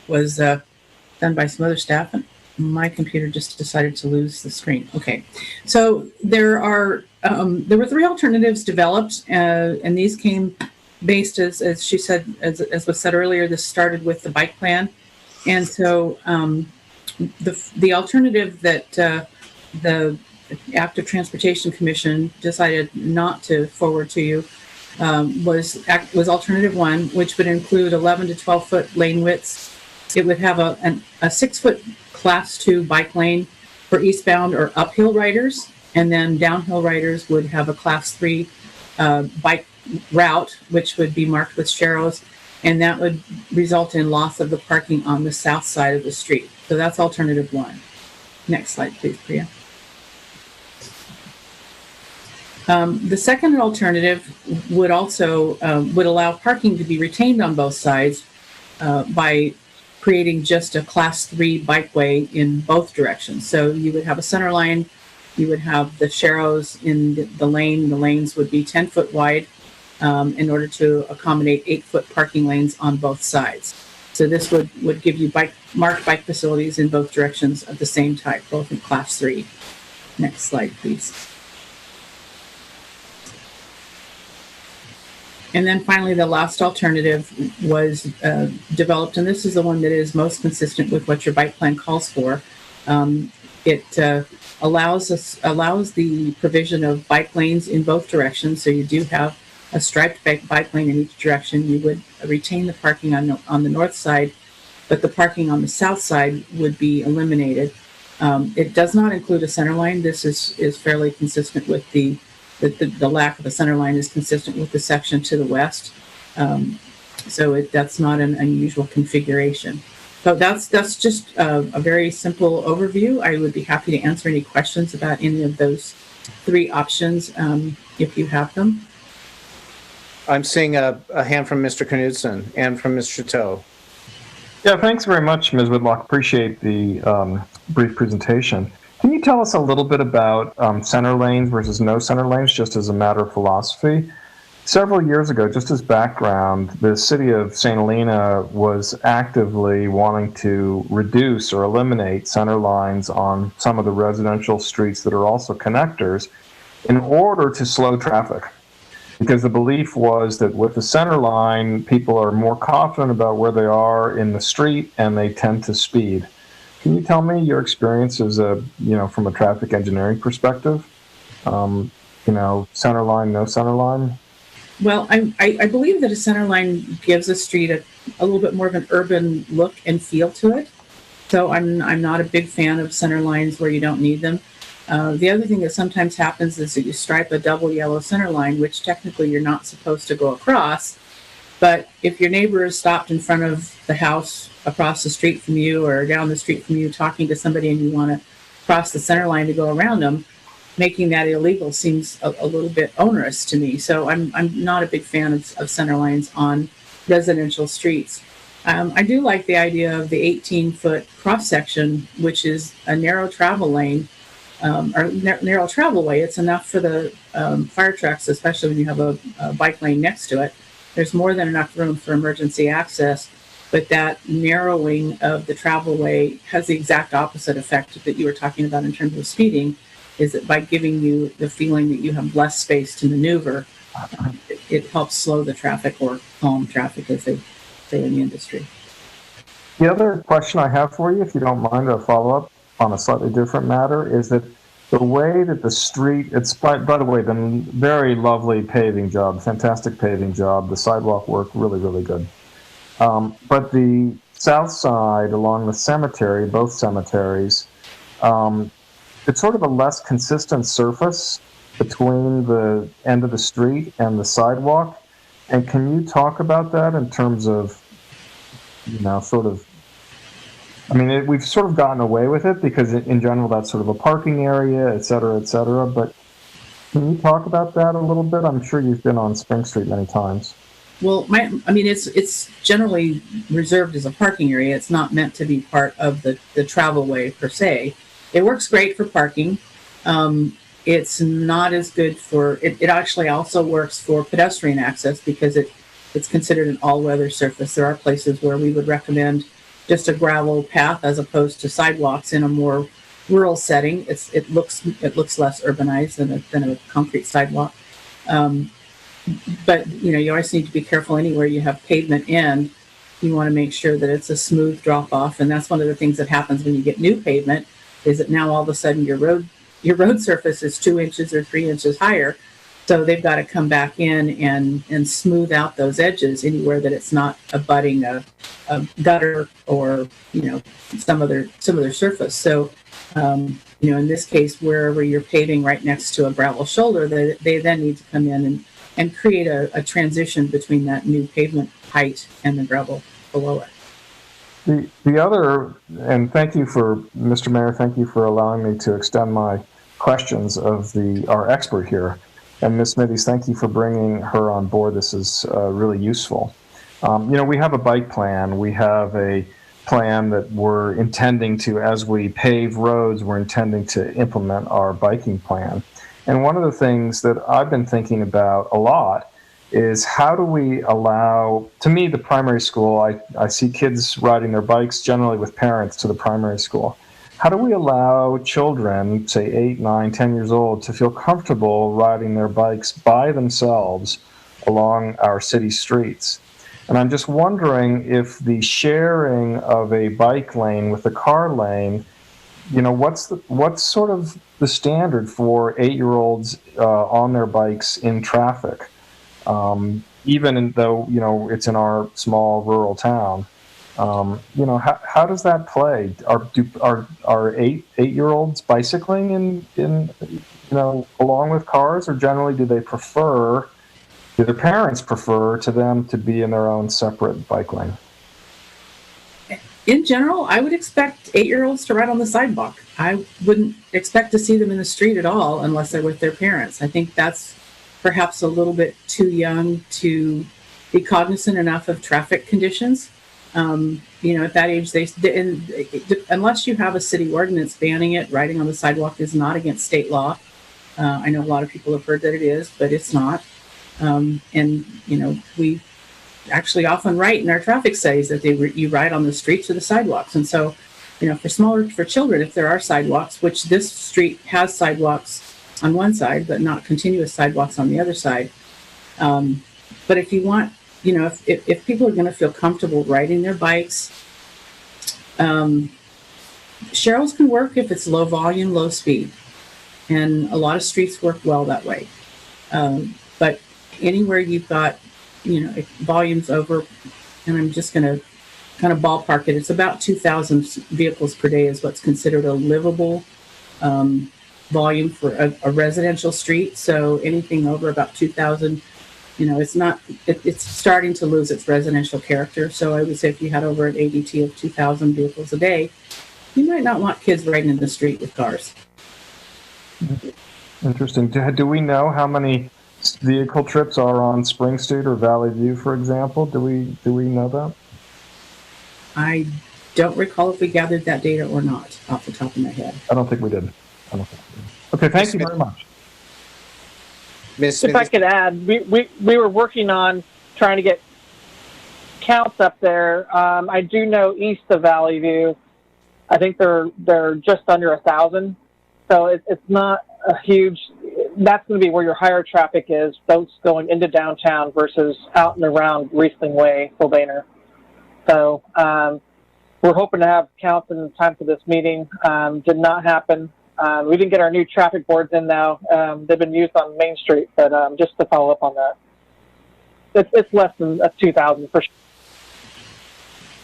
was done by some other staff, and my computer just decided to lose the screen. Okay, so there were 3 alternatives developed, and these came based, as she said, as was said earlier, this started with the bike plan. And so the alternative that the Active Transportation Commission decided not to forward to you was alternative 1, which would include 11 to 12 foot lane widths. It would have a 6-foot class 2 bike lane for eastbound or uphill riders, and then downhill riders would have a class 3 bike route, which would be marked with SHARROWS, and that would result in loss of the parking on the south side of the street. So that's alternative 1. Next slide, please, Priya. The second alternative would also would allow parking to be retained on both sides by creating just a class 3 bikeway in both directions. So you would have a center line, you would have the SHARROWS in the lane. The lanes would be 10 foot wide in order to accommodate 8-foot parking lanes on both sides. So this would give you marked bike facilities in both directions of the same type, both in class 3. Next slide, please. And then finally, the last alternative was developed, and this is the one that is most consistent with what your bike plan calls for. It allows the provision of bike lanes in both directions. So you do have a striped bike lane in each direction. You would retain the parking on the north side, but the parking on the south side would be eliminated. It does not include a center line. This is fairly consistent with the lack of a center line is consistent with the section to the west. So that's not an unusual configuration. So that's just a very simple overview. I would be happy to answer any questions about any of those 3 options if you have them. I'm seeing a hand from Mr. Knudsen and from Ms. Chateau. Yeah, thanks very much, Ms. Whitlock. Appreciate the brief presentation. Can you tell us a little bit about center lanes versus no center lanes, just as a matter of philosophy? Several years ago, just as background, the city of St. Helena was actively wanting to reduce or eliminate center lines on some of the residential streets that are also connectors in order to slow traffic. Because the belief was that with the center line, people are more confident about where they are in the street and they tend to speed. Can you tell me your experience as from a traffic engineering perspective? Center line, no center line? Well, I believe that a center line gives a street a little bit more of an urban look and feel to it. So I'm not a big fan of center lines where you don't need them. The other thing that sometimes happens is that you stripe a double yellow center line, which technically you're not supposed to go across. But if your neighbor is stopped in front of the house across the street from you or down the street from you talking to somebody and you want to cross the center line to go around them, making that illegal seems a little bit onerous to me. So I'm not a big fan of center lines on residential streets. I do like the idea of the 18-foot cross-section, which is a narrow travel lane, or narrow travel way. It's enough for the fire trucks, especially when you have a bike lane next to it. There's more than enough room for emergency access, but that narrowing of the travel way has the exact opposite effect that you were talking about in terms of speeding, is that by giving you the feeling that you have less space to maneuver, it helps slow the traffic or calm traffic, as they say in the industry. The other question I have for you, if you don't mind, a follow-up on a slightly different matter, is that the way that the street, it's by the way, the very lovely paving job, fantastic paving job, the sidewalk work, really, really good. But the south side along the cemetery, both cemeteries, it's sort of a less consistent surface between the end of the street and the sidewalk. And can you talk about that in terms of, we've sort of gotten away with it because in general that's sort of a parking area, et cetera, but can you talk about that a little bit? I'm sure you've been on Spring Street many times. Well, it's generally reserved as a parking area. It's not meant to be part of the travel way per se. It works great for parking. It's not as good for, it actually also works for pedestrian access because it's considered an all-weather surface. There are places where we would recommend just a gravel path as opposed to sidewalks in a more rural setting. It looks less urbanized than a concrete sidewalk. but you always need to be careful anywhere you have pavement in. You want to make sure that it's a smooth drop off, and that's one of the things that happens when you get new pavement, is that now all of a sudden your road surface is 2 inches or 3 inches higher. So they've got to come back in and smooth out those edges anywhere that it's not abutting a gutter or some other surface. So in this case, wherever you're paving right next to a gravel shoulder, they then need to come in and create a transition between that new pavement height and the gravel below it. The other, and thank you for, Mr. Mayor, thank you for allowing me to extend my questions of our expert here. And Ms. Smithies, thank you for bringing her on board. This is really useful. We have a bike plan. We have a plan that we're intending to, as we pave roads, we're intending to implement our biking plan. And one of the things that I've been thinking about a lot is how do we allow, to me, the primary school, I see kids riding their bikes generally with parents to the primary school. How do we allow children, say 8, 9, 10 years old, to feel comfortable riding their bikes by themselves along our city streets? And I'm just wondering if the sharing of a bike lane with a car lane, what's sort of the standard for 8-year-olds on their bikes in traffic, even though it's in our small rural town. How does that play? Are 8-year-olds bicycling in along with cars, or generally do their parents prefer to them to be in their own separate bike lane? In general, I would expect 8-year-olds to ride on the sidewalk. I wouldn't expect to see them in the street at all unless they're with their parents. I think that's perhaps a little bit too young to be cognizant enough of traffic conditions. At that age, unless you have a city ordinance banning it, riding on the sidewalk is not against state law. I know a lot of people have heard that it is, but it's not. We actually often write in our traffic studies that you ride on the streets or the sidewalks. And so, for children, if there are sidewalks, which this street has sidewalks on one side, but not continuous sidewalks on the other side. But if you want, if people are going to feel comfortable riding their bikes, SHARROWS can work if it's low volume, low speed. And a lot of streets work well that way. But anywhere you've got, volumes over, and I'm just going to kind of ballpark it, it's about 2,000 vehicles per day is what's considered a livable volume for a residential street. So anything over about 2,000, it's starting to lose its residential character. So I would say if you had over an ADT of 2,000 vehicles a day, you might not want kids riding in the street with cars. Interesting. Do we know how many vehicle trips are on Spring Street or Valley View, for example? Do we know that? I don't recall if we gathered that data or not off the top of my head. I don't think we did. Okay, thank you very much. If I could add, we were working on trying to get counts up there. I do know east of Valley View, I think they're just under 1,000. So it's not a huge. That's going to be where your higher traffic is, boats going into downtown versus out and around Riesling Way, Sylvaner. So we're hoping to have counts in time for this meeting. Did not happen. We didn't get our new traffic boards in now. They've been used on Main Street, but just to follow up on that, it's less than 2,000 for sure.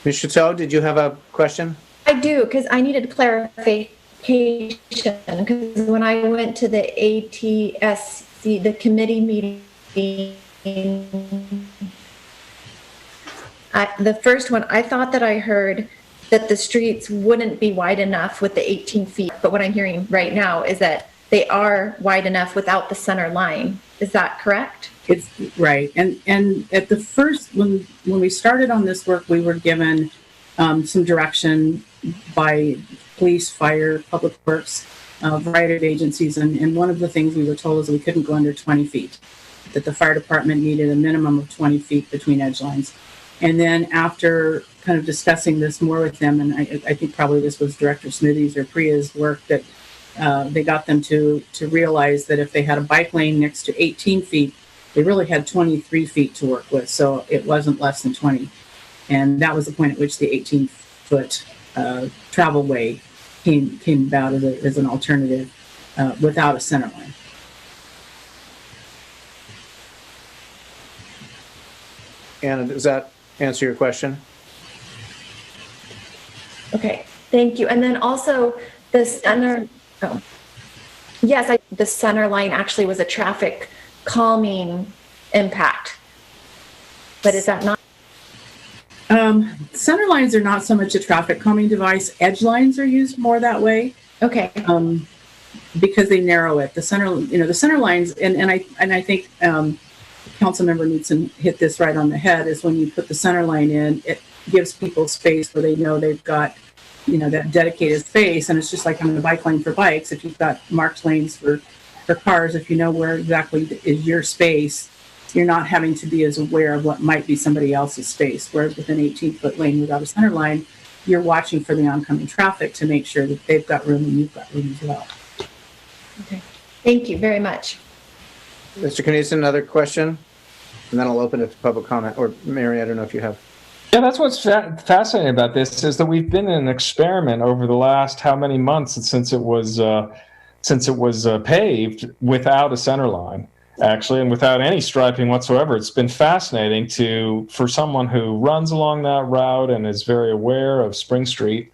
Ms. Chateau, did you have a question? I do, because I needed clarification. Because when I went to the ATSC, the committee meeting, the first one, I thought that I heard that the streets wouldn't be wide enough with the 18 feet. But what I'm hearing right now is that they are wide enough without the center line. Is that correct? It's right. And at the first, when we started on this work, we were given some direction by police, fire, public works, a variety of agencies. And one of the things we were told is we couldn't go under 20 feet, that the fire department needed a minimum of 20 feet between edge lines. And then after kind of discussing this more with them, and I think probably this was Director Smithies or Priya's work, that they got them to realize that if they had a bike lane next to 18 feet, they really had 23 feet to work with, so it wasn't less than 20. And that was the point at which the 18-foot travel way came about as an alternative without a center line. Anna, does that answer your question? Okay, thank you. And then also the center, yes, the center line actually was a traffic calming impact. But is that not? Center lines are not so much a traffic calming device. Edge lines are used more that way. Okay. Because they narrow it. The center lines, and I think Councilmember Knudsen hit this right on the head, is when you put the center line in, it gives people space where they know they've got, that dedicated space. And it's just like on the bike lane for bikes. If you've got marked lanes for cars, if you know where exactly is your space, you're not having to be as aware of what might be somebody else's space. Whereas with an 18-foot lane without a center line, you're watching for the oncoming traffic to make sure that they've got room and you've got room as well. Okay. Thank you very much. Mr. Knudsen, another question? And then I'll open it to public comment. Or Mary, I don't know if you have. Yeah, that's what's fascinating about this, is that we've been in an experiment over the last how many months since it was paved without a center line, actually, and without any striping whatsoever. It's been fascinating for someone who runs along that route and is very aware of Spring Street.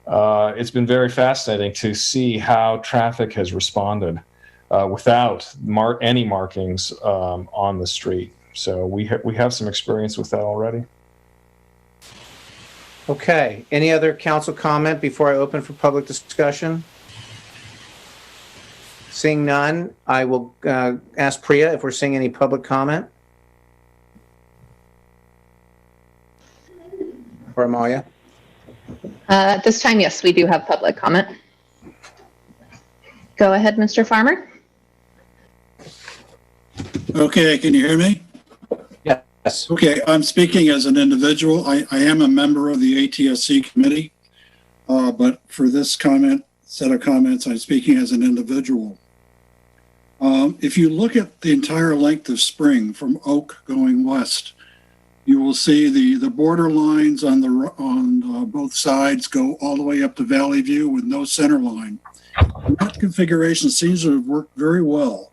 It's been very fascinating to see how traffic has responded without any markings on the street. So we have some experience with that already. Okay. Any other council comment before I open for public discussion? Seeing none, I will ask Priya if we're seeing any public comment. Or Amalia? At this time, yes, we do have public comment. Go ahead, Mr. Farmer. Okay, can you hear me? Yes. Okay, I'm speaking as an individual. I am a member of the ATSC committee, but for this set of comments, I'm speaking as an individual. If you look at the entire length of Spring from Oak going west, you will see the border lines on both sides go all the way up to Valley View with no center line. And that configuration seems to have worked very well,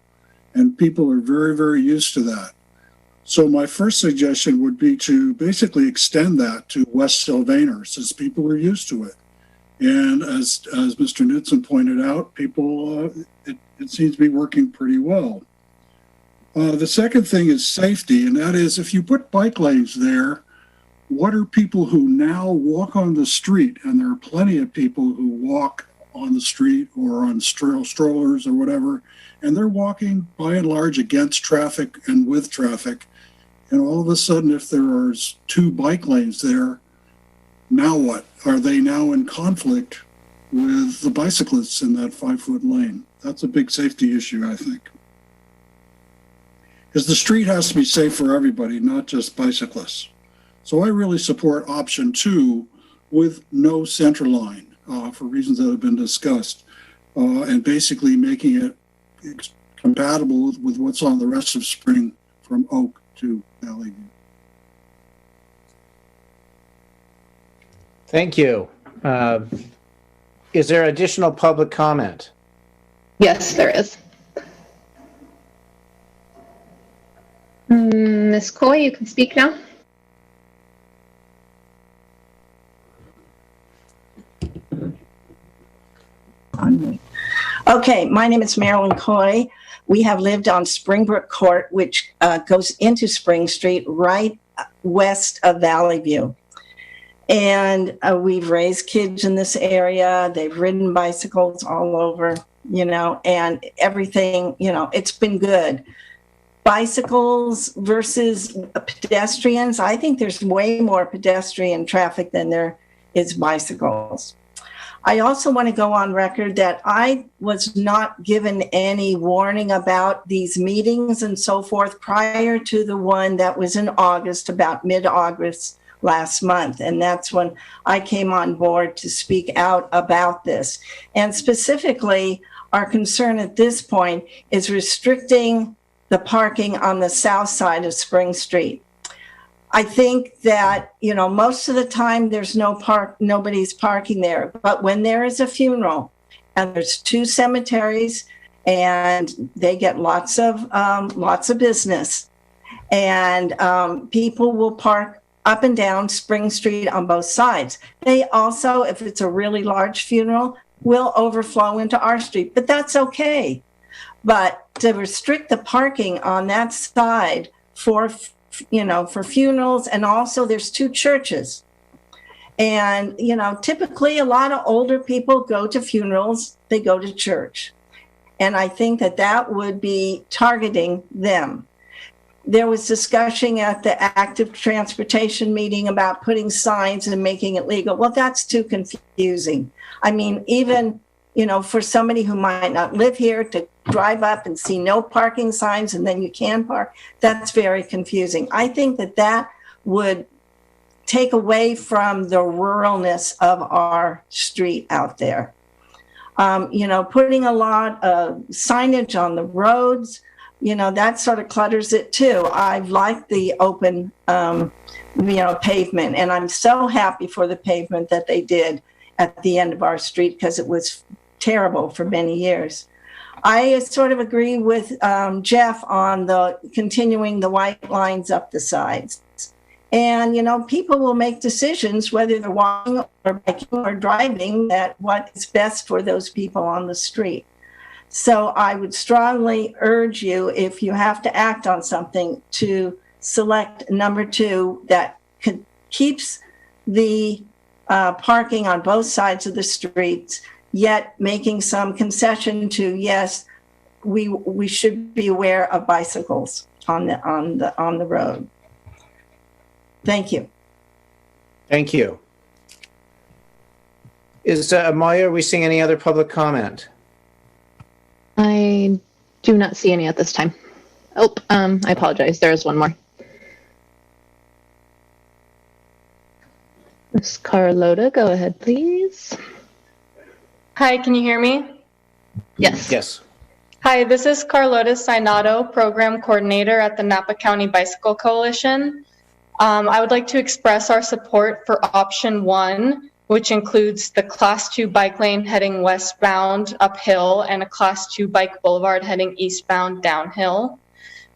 and people are very, very used to that. So my first suggestion would be to basically extend that to West Sylvaner, since people are used to it. And as Mr. Knudsen pointed out, people, it seems to be working pretty well. The second thing is safety, and that is, if you put bike lanes there, what are people who now walk on the street? And there are plenty of people who walk on the street or on strollers or whatever, and they're walking by and large against traffic and with traffic. And all of a sudden, if there are 2 bike lanes there, now what? Are they now in conflict with the bicyclists in that 5-foot lane? That's a big safety issue, I think. Because the street has to be safe for everybody, not just bicyclists. So I really support option 2 with no center line for reasons that have been discussed, and basically making it compatible with what's on the rest of Spring from Oak to Valley View. Thank you. Is there additional public comment? Yes, there is. Ms. Coy, you can speak now. Okay, my name is Marilyn Coy. We have lived on Springbrook Court, which goes into Spring Street, right west of Valley View. And we've raised kids in this area. They've ridden bicycles all over, and everything, it's been good. Bicycles versus pedestrians, I think there's way more pedestrian traffic than there is bicycles. I also want to go on record that I was not given any warning about these meetings and so forth prior to the one that was in August, about mid-August last month. And that's when I came on board to speak out about this. And specifically, our concern at this point is restricting the parking on the south side of Spring Street. I think that, you know, most of the time there's nobody's parking there. But when there is a funeral and there's 2 cemeteries and they get lots of business, and people will park up and down Spring Street on both sides. They also, if it's a really large funeral, will overflow into our street, but that's okay. But to restrict the parking on that side for funerals, and also there's 2 churches. And, you know, typically a lot of older people go to funerals, they go to church. And I think that that would be targeting them. There was discussion at the active transportation meeting about putting signs and making it legal. Well, that's too confusing. I mean, even, you know, for somebody who might not live here to drive up and see no parking signs and then you can park, that's very confusing. I think that that would take away from the ruralness of our street out there. You know, putting a lot of signage on the roads, you know, that sort of clutters it too. I like the open, pavement, and I'm so happy for the pavement that they did at the end of our street because it was terrible for many years. I sort of agree with Jeff on the continuing the white lines up the sides. And, you know, people will make decisions, whether they're walking or biking or driving, that what is best for those people on the street. So I would strongly urge you, if you have to act on something, to select number 2 that keeps the parking on both sides of the streets, yet making some concession to, yes, we should be aware of bicycles on the road. Thank you. Thank you. Is Maya, are we seeing any other public comment? I do not see any at this time. Oh, I apologize. There is one more. Ms. Carlota, go ahead, please. Hi, can you hear me? Yes. Yes. Hi, this is Carlota Sainato, Program Coordinator at the Napa County Bicycle Coalition. I would like to express our support for option 1, which includes the Class 2 bike lane heading westbound uphill and a Class 2 bike boulevard heading eastbound downhill.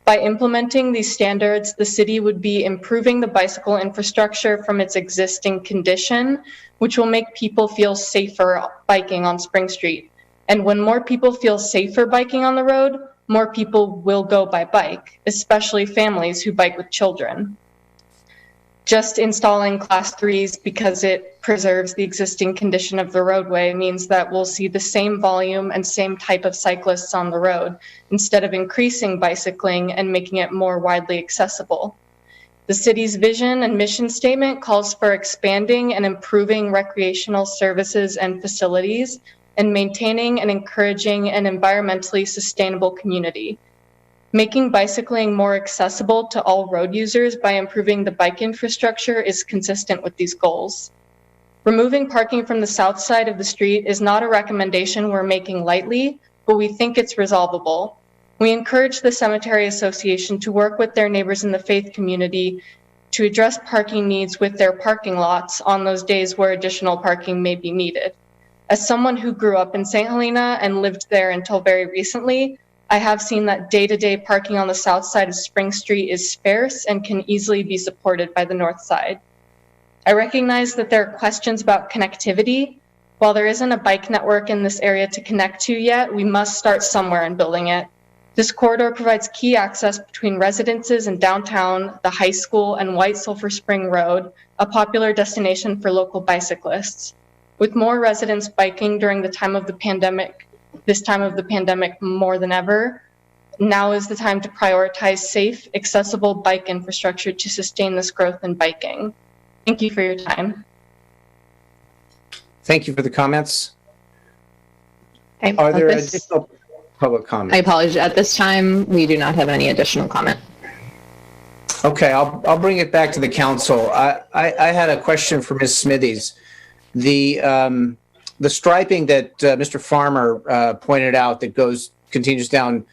By implementing these standards, the city would be improving the bicycle infrastructure from its existing condition, which will make people feel safer biking on Spring Street. And when more people feel safer biking on the road, more people will go by bike, especially families who bike with children. Just installing Class 3s because it preserves the existing condition of the roadway means that we'll see the same volume and same type of cyclists on the road, instead of increasing bicycling and making it more widely accessible. The city's vision and mission statement calls for expanding and improving recreational services and facilities and maintaining and encouraging an environmentally sustainable community. Making bicycling more accessible to all road users by improving the bike infrastructure is consistent with these goals. Removing parking from the south side of the street is not a recommendation we're making lightly, but we think it's resolvable. We encourage the Cemetery Association to work with their neighbors in the faith community to address parking needs with their parking lots on those days where additional parking may be needed. As someone who grew up in St. Helena and lived there until very recently, I have seen that day-to-day parking on the south side of Spring Street is sparse and can easily be supported by the north side. I recognize that there are questions about connectivity. While there isn't a bike network in this area to connect to yet, we must start somewhere in building it. This corridor provides key access between residences in downtown, the high school, and White Sulphur Spring Road, a popular destination for local bicyclists. With more residents biking during the time of the pandemic, this time of the pandemic more than ever, now is the time to prioritize safe, accessible bike infrastructure to sustain this growth in biking. Thank you for your time. Thank you for the comments. Okay, Are there additional public comments? I apologize. At this time, we do not have any additional comment. Okay, I'll bring it back to the council. I had a question for Ms. Smithies. The striping that Mr. Farmer pointed out that continues down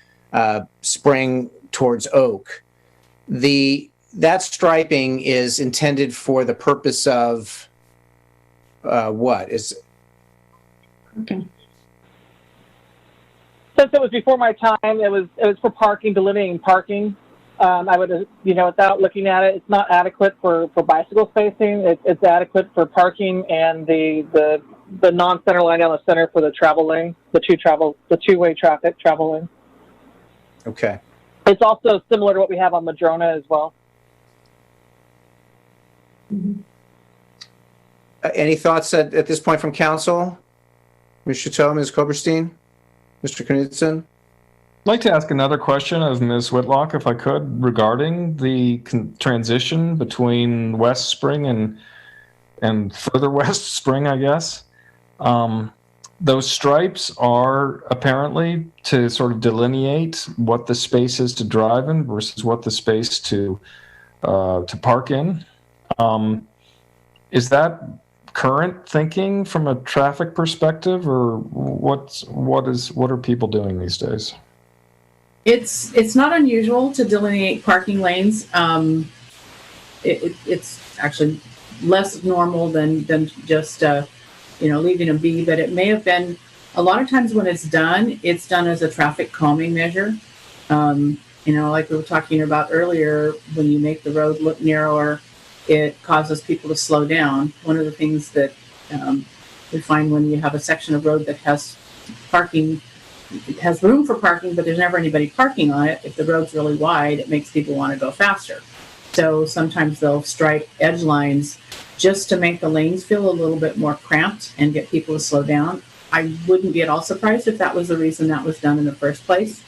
Spring towards Oak. That striping is intended for the purpose of what? Okay. Since it was before my time, it was for parking, delineating parking. I would, without looking at it, it's not adequate for bicycle spacing. It's adequate for parking and the non-center line down the center for the travel lane, the two-way traffic travel lane. Okay. It's also similar to what we have on Madrona as well. Mm-hmm. Any thoughts at this point from council? Ms. Chateau, Ms. Koberstein, Mr. Knudsen? I'd like to ask another question of Ms. Whitlock, if I could, regarding the transition between West Spring and further West Spring, I guess. Those stripes are apparently to sort of delineate what the space is to drive in versus what the space to park in. Is that current thinking from a traffic perspective, or what are people doing these days? It's not unusual to delineate parking lanes. It's actually less normal than just leaving a B, but it may have been a lot of times when it's done as a traffic calming measure. Like we were talking about earlier, when you make the road look narrower, it causes people to slow down. One of the things that we find when you have a section of road that has parking, it has room for parking, but there's never anybody parking on it. If the road's really wide, it makes people want to go faster. So sometimes they'll stripe edge lines just to make the lanes feel a little bit more cramped and get people to slow down. I wouldn't be at all surprised if that was the reason that was done in the first place.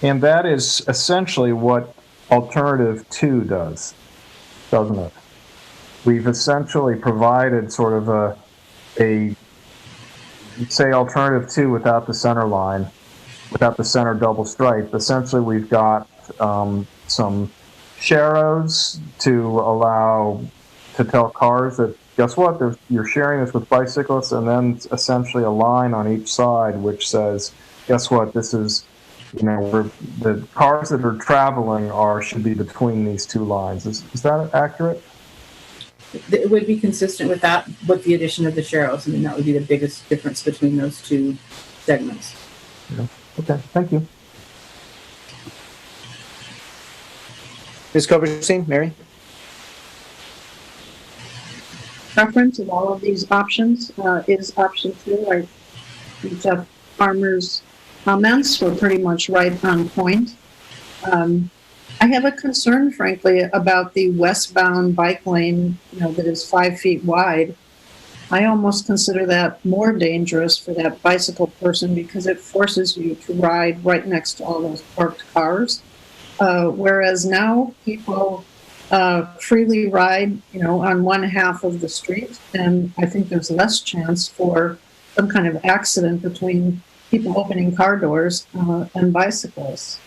And that is essentially what Alternative 2 does, doesn't it? We've essentially provided sort of a say Alternative 2 without the center line, without the center double stripe. Essentially, we've got some SHARROWS to allow to tell cars that, guess what, you're sharing this with bicyclists, and then essentially a line on each side which says, guess what, this is, the cars that are traveling should be between these two lines. Is that accurate? It would be consistent with that, with the addition of the SHARROWS. I mean, that would be the biggest difference between those two segments. Yeah. Okay, thank you. Ms. Koberstein, Mary? Preference of all of these options is option 2. I think Jeff Farmer's comments were pretty much right on point. I have a concern, frankly, about the westbound bike lane, that is 5 feet wide. I almost consider that more dangerous for that bicycle person because it forces you to ride right next to all those parked cars. Whereas now people freely ride, on one half of the street, and I think there's less chance for some kind of accident between people opening car doors and bicyclists.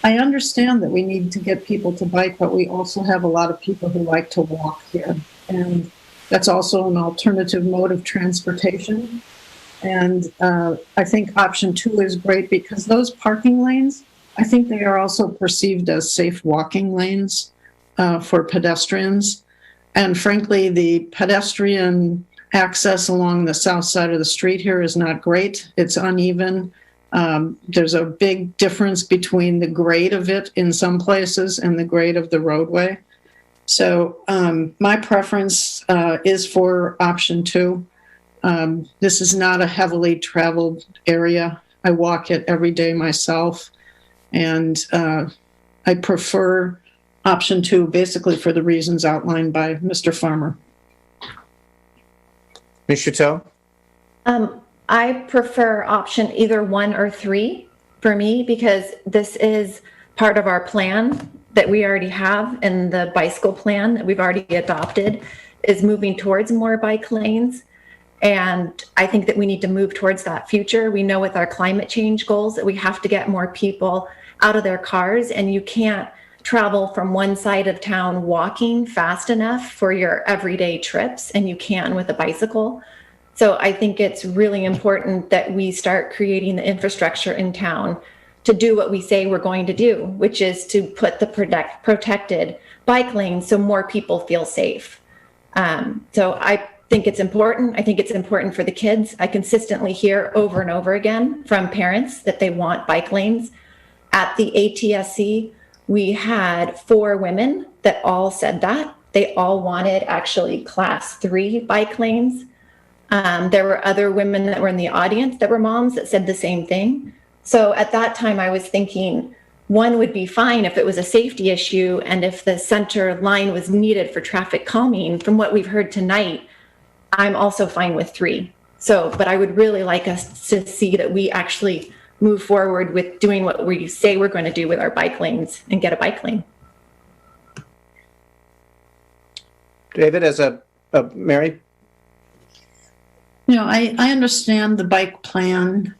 I understand that we need to get people to bike, but we also have a lot of people who like to walk here, and that's also an alternative mode of transportation. And I think option 2 is great because those parking lanes, I think they are also perceived as safe walking lanes for pedestrians. And frankly, the pedestrian access along the south side of the street here is not great. It's uneven. There's a big difference between the grade of it in some places and the grade of the roadway. So my preference is for option 2. This is not a heavily traveled area. I walk it every day myself. And I prefer option 2 basically for the reasons outlined by Mr. Farmer. Ms. Chateau? I prefer option either 1 or 3 for me because this is part of our plan that we already have, and the bicycle plan that we've already adopted is moving towards more bike lanes. And I think that we need to move towards that future. We know with our climate change goals that we have to get more people out of their cars, and you can't travel from one side of town walking fast enough for your everyday trips, and you can with a bicycle. So I think it's really important that we start creating the infrastructure in town to do what we say we're going to do, which is to put the protected bike lanes so more people feel safe. So I think it's important. I think it's important for the kids. I consistently hear over and over again from parents that they want bike lanes. At the ATSC, we had 4 women that all said that. They all wanted actually class 3 bike lanes. There were other women that were in the audience that were moms that said the same thing. So at that time I was thinking 1 would be fine if it was a safety issue and if the center line was needed for traffic calming. From what we've heard tonight, I'm also fine with 3. So, but I would really like us to see that we actually move forward with doing what we say we're going to do with our bike lanes and get a bike lane. David, as a Mary? You know, I understand the bike plan.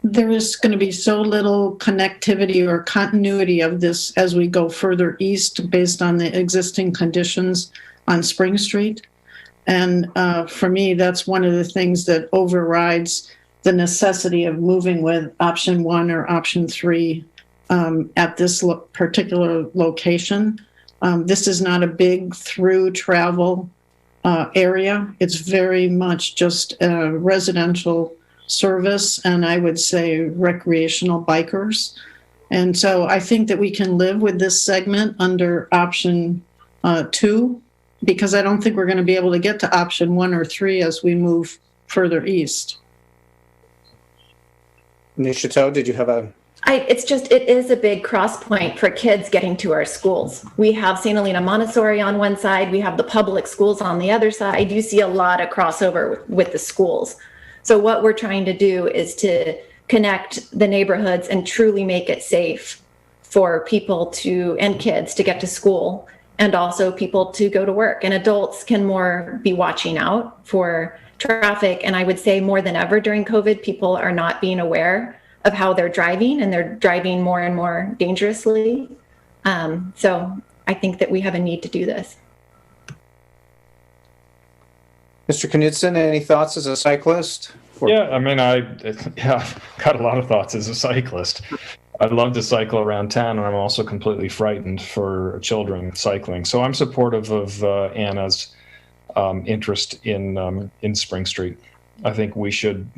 There is going to be so little connectivity or continuity of this as we go further east based on the existing conditions on Spring Street. And for me, that's one of the things that overrides the necessity of moving with option 1 or option 3 at this particular location. This is not a big through travel area. It's very much just a residential service, and I would say recreational bikers. And so I think that we can live with this segment under option 2, because I don't think we're going to be able to get to option 1 or 3 as we move further east. Ms. Chateau, did you have a... It is a big cross point for kids getting to our schools. We have St. Helena Montessori on one side, we have the public schools on the other side. You see a lot of crossover with the schools. So what we're trying to do is to connect the neighborhoods and truly make it safe for people and kids to get to school, and also people to go to work. And adults can more be watching out for traffic. And I would say more than ever during COVID, people are not being aware of how they're driving, and they're driving more and more dangerously. So I think that we have a need to do this. Mr. Knudsen, any thoughts as a cyclist? Yeah, I mean, I've got a lot of thoughts as a cyclist. I love to cycle around town, and I'm also completely frightened for children cycling. So I'm supportive of Anna's interest in Spring Street. I think we should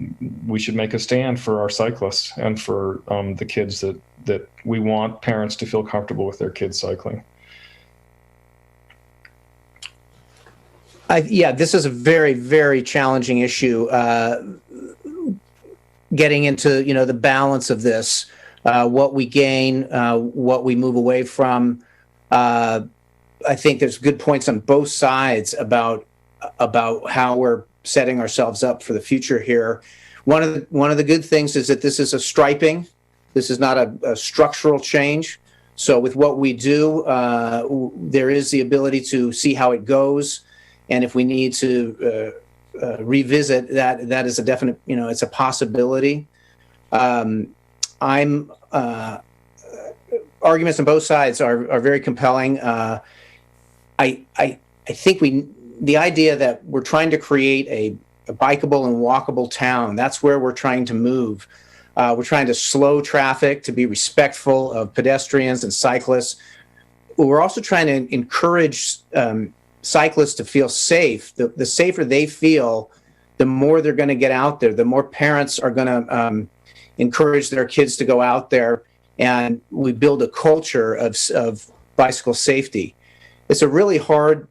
make a stand for our cyclists and for the kids that we want parents to feel comfortable with their kids cycling. Yeah, this is a very, very challenging issue. Getting into the balance of this, what we gain, what we move away from. I think there's good points on both sides about how we're setting ourselves up for the future here. One of the good things is that this is a striping. This is not a structural change. So with what we do, there is the ability to see how it goes. And if we need to revisit that, that is a definite, it's a possibility. Arguments on both sides are very compelling. I think the idea that we're trying to create a bikeable and walkable town, that's where we're trying to move. We're trying to slow traffic, to be respectful of pedestrians and cyclists. We're also trying to encourage cyclists to feel safe. The safer they feel, the more they're going to get out there, the more parents are going to encourage their kids to go out there, and we build a culture of bicycle safety. It's a really hard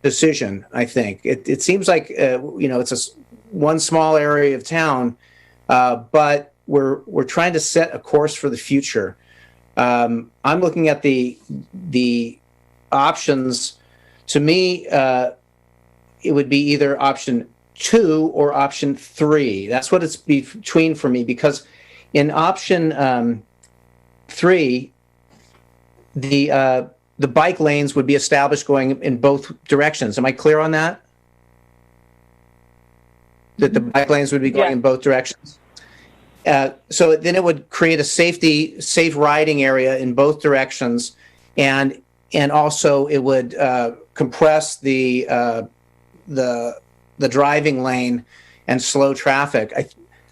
decision, I think. It seems like it's one small area of town, but we're trying to set a course for the future. I'm looking at the options. To me, it would be either option 2 or option 3. That's what it's between for me, because in option 3, the bike lanes would be established going in both directions. Am I clear on that? That the bike lanes would be going in both directions? So then it would create a safe riding area in both directions, and also it would compress the driving lane and slow traffic.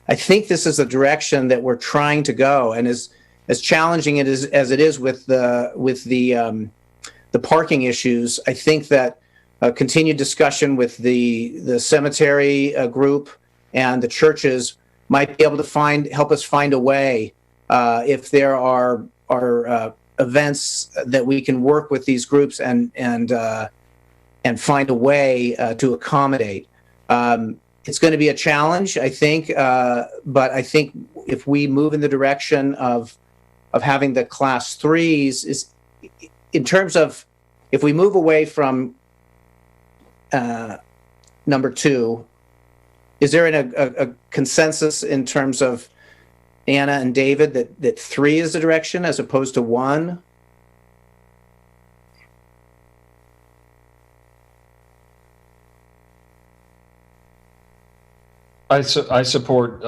I think this is the direction that we're trying to go, and as challenging it is as it is with the parking issues, I think that continued discussion with the cemetery group and the churches might be able to help us find a way if there are events that we can work with these groups and find a way to accommodate. It's going to be a challenge, I think, but I think if we move in the direction of having the class 3s, is in terms of if we move away from number 2, is there a consensus in terms of Anna and David that 3 is the direction as opposed to 1? I support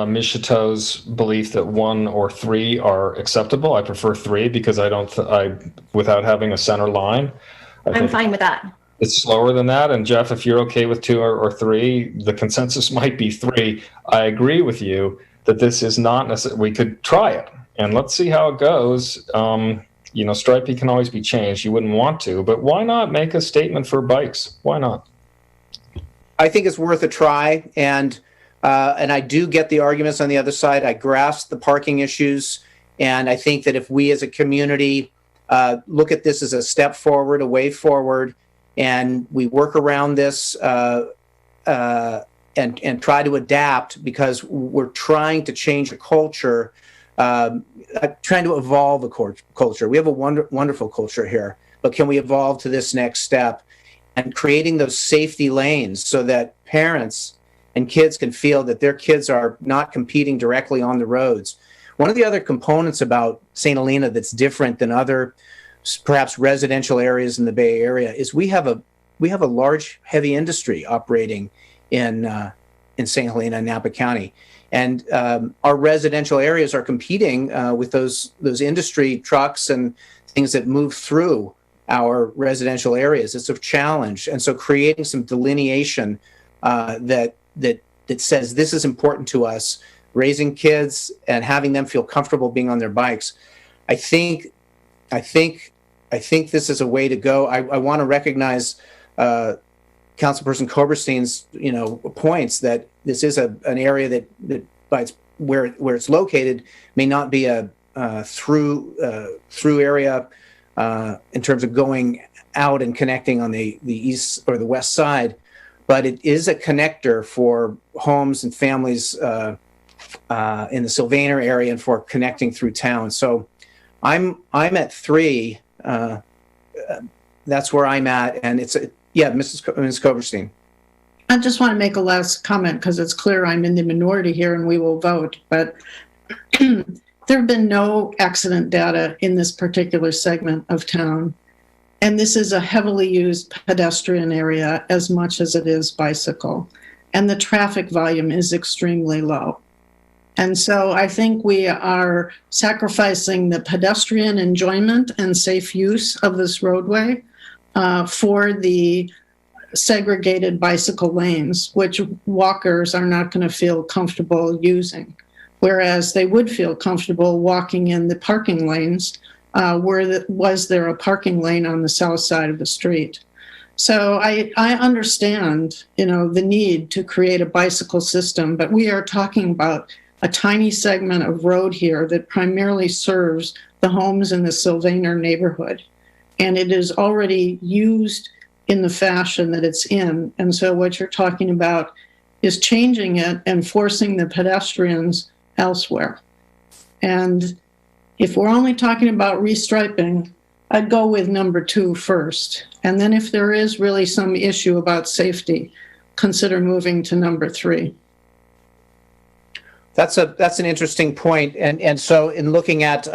Ms. Chateau's belief that 1 or 3 are acceptable. I prefer 3 because without having a center line. I'm fine with that. It's slower than that. And Jeff, if you're okay with 2 or 3, the consensus might be 3. I agree with you that this is not necessary. We could try it and let's see how it goes. Stripey can always be changed. You wouldn't want to, but why not make a statement for bikes? Why not? I think it's worth a try, and I do get the arguments on the other side. I grasp the parking issues, and I think that if we as a community look at this as a step forward, a way forward, and we work around this and try to adapt because we're trying to change a culture, trying to evolve a culture. We have a wonderful culture here, but can we evolve to this next step? And creating those safety lanes so that parents and kids can feel that their kids are not competing directly on the roads. One of the other components about St. Helena that's different than other perhaps residential areas in the Bay Area is we have a large heavy industry operating in St. Helena and Napa County. And our residential areas are competing with those industry trucks and things that move through our residential areas. It's a challenge. And so creating some delineation that says this is important to us, raising kids and having them feel comfortable being on their bikes. I think this is a way to go. I want to recognize Councilperson Koberstein's points that this is an area that by where it's located may not be a through area in terms of going out and connecting on the east or the west side, but it is a connector for homes and families in the Sylvaner area and for connecting through town. So I'm at 3. That's where I'm at, and it's Ms. Koberstein. I just want to make a last comment because it's clear I'm in the minority here and we will vote, but there have been no accident data in this particular segment of town. And this is a heavily used pedestrian area as much as it is bicycle. And the traffic volume is extremely low. And so I think we are sacrificing the pedestrian enjoyment and safe use of this roadway for the segregated bicycle lanes, which walkers are not going to feel comfortable using. Whereas they would feel comfortable walking in the parking lanes was there a parking lane on the south side of the street. So I understand, the need to create a bicycle system, but we are talking about a tiny segment of road here that primarily serves the homes in the Sylvaner neighborhood. And it is already used in the fashion that it's in. And so what you're talking about is changing it and forcing the pedestrians elsewhere. And if we're only talking about restriping, I'd go with number 2 first. And then if there is really some issue about safety, consider moving to number 3. That's an interesting point. And so in looking at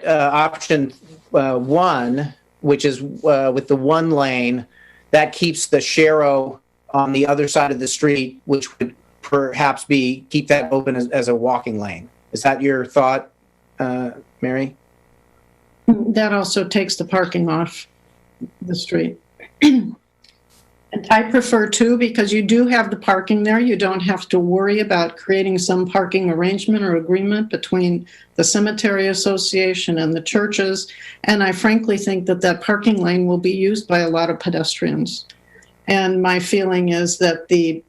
option 1, which is with the 1 lane, that keeps the Sharrow on the other side of the street, which would perhaps keep that open as a walking lane. Is that your thought, Mary? That also takes the parking off the street. I prefer 2 because you do have the parking there. You don't have to worry about creating some parking arrangement or agreement between the cemetery association and the churches. And I frankly think that that parking lane will be used by a lot of pedestrians. And my feeling is that the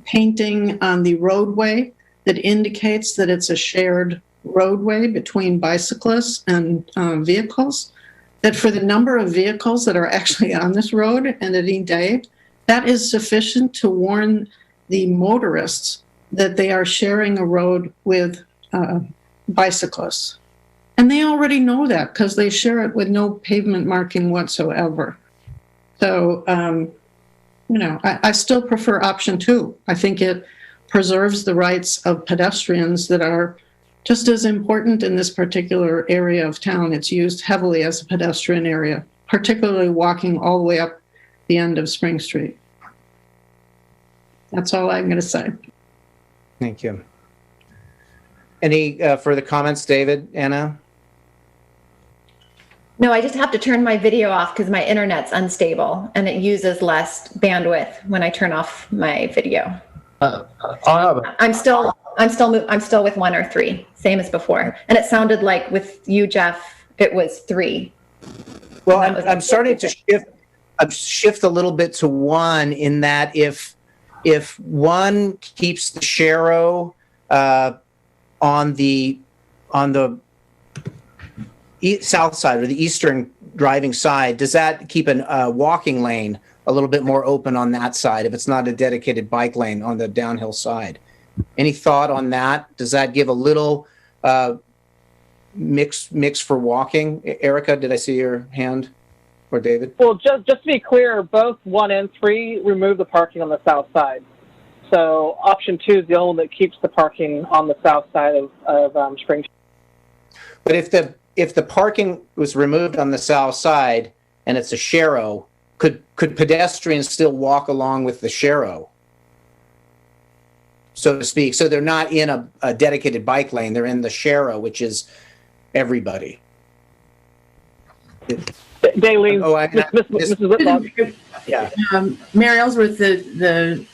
painting on the roadway that indicates that it's a shared roadway between bicyclists and vehicles, that for the number of vehicles that are actually on this road and any day, that is sufficient to warn the motorists that they are sharing a road with bicyclists. And they already know that because they share it with no pavement marking whatsoever. So, I still prefer option 2. I think it preserves the rights of pedestrians that are just as important in this particular area of town. It's used heavily as a pedestrian area, particularly walking all the way up the end of Spring Street. That's all I'm going to say. Thank you. Any further comments, David, Anna? No, I just have to turn my video off because my internet's unstable and it uses less bandwidth when I turn off my video. I'm still with 1 or 3, same as before. And it sounded like with you, Jeff, it was 3. Well, I'm starting to shift a little bit to 1 in that if 1 keeps the SHARROW on the south side or the eastern driving side, does that keep a walking lane a little bit more open on that side if it's not a dedicated bike lane on the downhill side? Any thought on that? Does that give a little mix for walking? Erica, did I see your hand? Or David? Well, just to be clear, both 1 and 3 remove the parking on the south side. So option 2 is the only one that keeps the parking on the south side of Spring Street. But if the parking was removed on the south side and it's a SHARROW, could pedestrians still walk along with the SHARROW, so to speak? So they're not in a dedicated bike lane; they're in the SHARROW, which is everybody. Daily, Mrs. Whitlock. Yeah. Mayor Ellsworth, the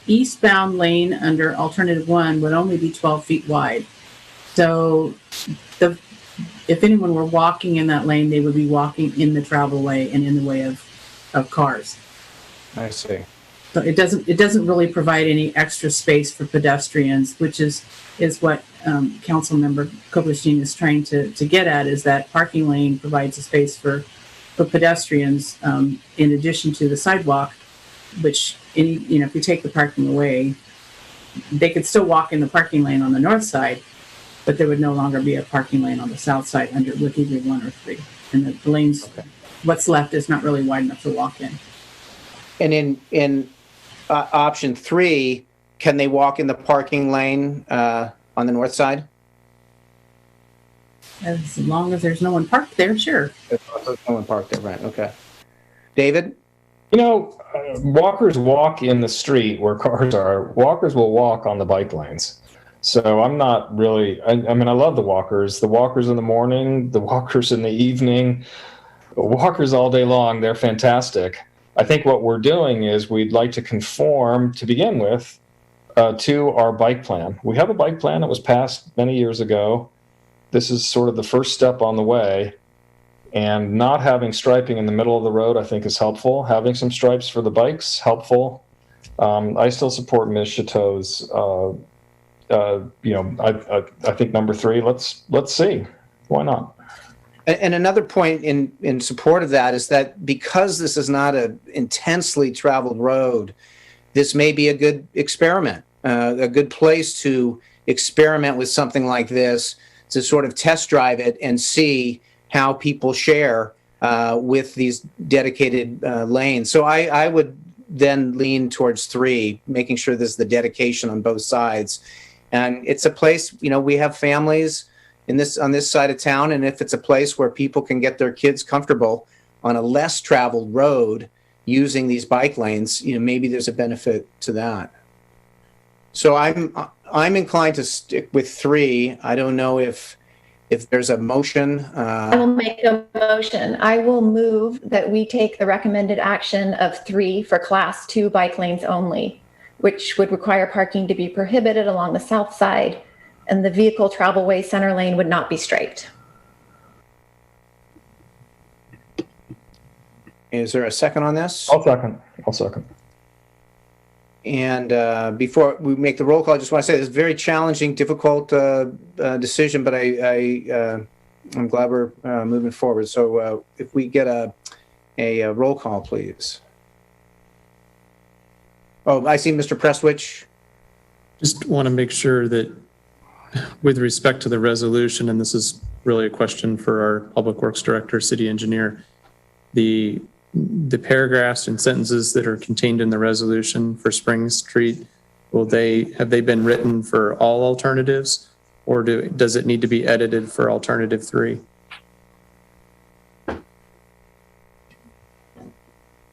eastbound lane under alternative 1 would only be 12 feet wide. So if anyone were walking in that lane, they would be walking in the travel way and in the way of cars. I see. So it doesn't really provide any extra space for pedestrians, which is what Councilmember Kopelstein is trying to get at, is that parking lane provides a space for pedestrians in addition to the sidewalk, which if you take the parking away, they could still walk in the parking lane on the north side, but there would no longer be a parking lane on the south side with either 1 or 3. And the lanes, what's left is not really wide enough to walk in. And in option 3, can they walk in the parking lane on the north side? As long as there's no one parked there, sure. There's no one parked there, right? Okay. David? Walkers walk in the street where cars are. Walkers will walk on the bike lanes. So I'm not really, I love the walkers in the morning, the walkers in the evening, walkers all day long. They're fantastic. I think what we're doing is we'd like to conform to begin with to our bike plan. We have a bike plan that was passed many years ago. This is sort of the first step on the way. And not having striping in the middle of the road, I think, is helpful. Having some stripes for the bikes, helpful. I still support Ms. Chateau's. I think number 3. Let's see. Why not? And another point in support of that is that because this is not an intensely traveled road, this may be a good experiment, a good place to experiment with something like this, to sort of test drive it and see how people share with these dedicated lanes. So I would then lean towards 3, making sure there's the dedication on both sides. And it's a place, we have families on this side of town, and if it's a place where people can get their kids comfortable on a less traveled road using these bike lanes, maybe there's a benefit to that. So I'm inclined to stick with 3. I don't know if if there's a motion. I will make a motion. I will move that we take the recommended action of 3 for Class 2 bike lanes only, which would require parking to be prohibited along the south side, and the vehicle travelway center lane would not be striped. Is there a second on this? I'll second. And before we make the roll call, I just want to say this is a very challenging, difficult decision, but I'm glad we're moving forward. So if we get a roll call, please. Oh, I see Mr. Prestwich. Just want to make sure that with respect to the resolution, and this is really a question for our Public Works Director, City Engineer, the paragraphs and sentences that are contained in the resolution for Spring Street, have they been written for all alternatives, or does it need to be edited for alternative 3?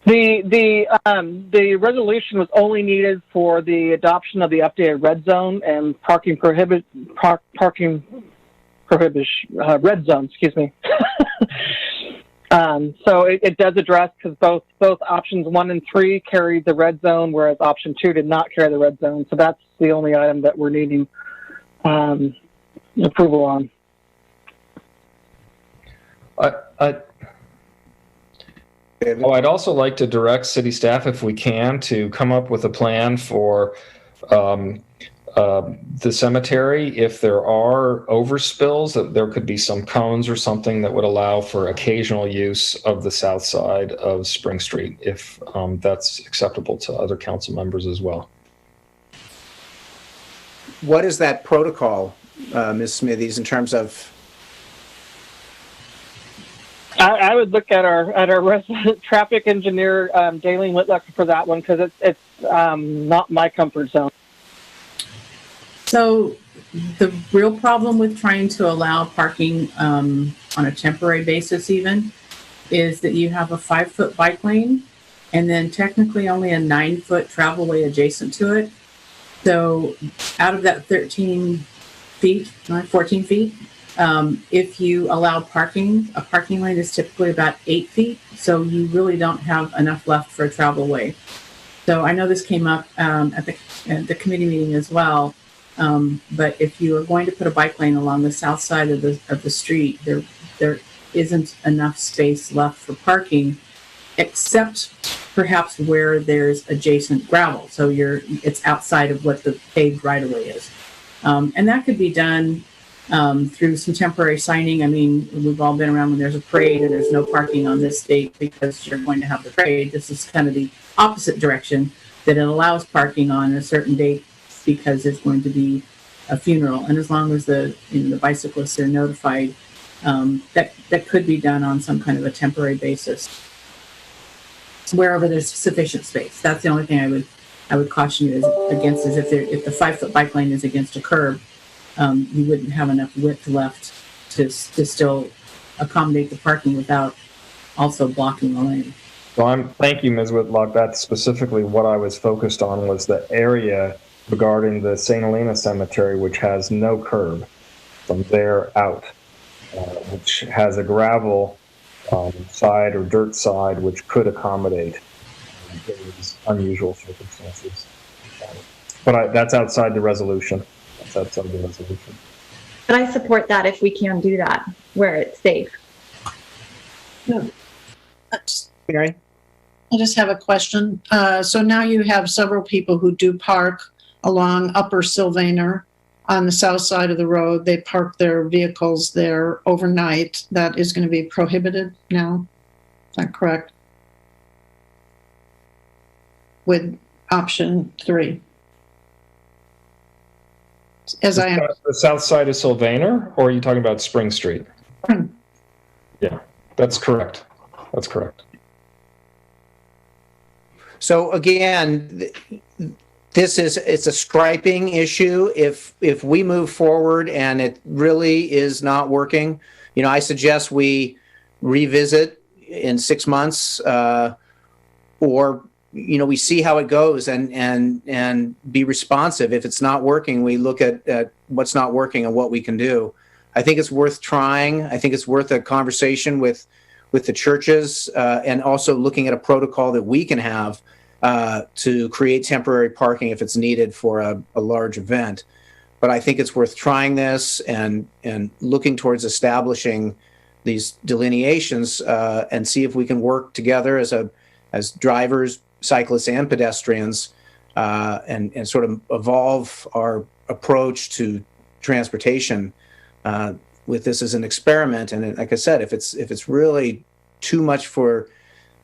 The resolution was only needed for the adoption of the updated red zone and parking prohibition red zone. Excuse me. So it does address, because both options 1 and 3 carried the red zone, whereas option 2 did not carry the red zone. So that's the only item that we're needing approval on. I'd also like to direct city staff, if we can, to come up with a plan for the cemetery. If there are overspills, that there could be some cones or something that would allow for occasional use of the south side of Spring Street, if that's acceptable to other council members as well. What is that protocol, Ms. Smithies, in terms of? I would look at our resident traffic engineer, Daleen Whitlock, for that one, because it's not my comfort zone. So the real problem with trying to allow parking on a temporary basis even is that you have a 5-foot bike lane and then technically only a 9-foot travel way adjacent to it. So out of that 14 feet, if you allow parking, a parking lane is typically about 8 feet. So you really don't have enough left for a travel way. So I know this came up at the committee meeting as well. But if you are going to put a bike lane along the south side of the street, there isn't enough space left for parking, except perhaps where there's adjacent gravel. So it's outside of what the paved right of way is. And that could be done through some temporary signing. I mean, we've all been around when there's a parade and there's no parking on this date because you're going to have the parade. This is kind of the opposite direction, that it allows parking on a certain date because there's going to be a funeral. And as long as the bicyclists are notified, that could be done on some kind of a temporary basis, wherever there's sufficient space. That's the only thing I would caution you against is if the 5-foot bike lane is against a curb, you wouldn't have enough width left to still accommodate the parking without also blocking the lane. So thank you, Ms. Whitlock. That's specifically what I was focused on, was the area regarding the St. Helena Cemetery, which has no curb from there out, which has a gravel side or dirt side, which could accommodate these unusual circumstances. But that's outside the resolution. But I support that if we can do that, where it's safe. No. Mary? I just have a question. So now you have several people who do park along Upper Sylvaner on the south side of the road. They park their vehicles there overnight. That is going to be prohibited now. Is that correct? With option 3. The south side of Sylvaner, or are you talking about Spring Street? Yeah, that's correct. That's correct. So again, it's a striping issue. If we move forward and it really is not working, I suggest we revisit in 6 months, or we see how it goes and be responsive. If it's not working, we look at what's not working and what we can do. I think it's worth trying. I think it's worth a conversation with the churches and also looking at a protocol that we can have to create temporary parking if it's needed for a large event. But I think it's worth trying this and looking towards establishing these delineations and see if we can work together as drivers, cyclists, and pedestrians and sort of evolve our approach to transportation with this as an experiment. And like I said, if it's really too much for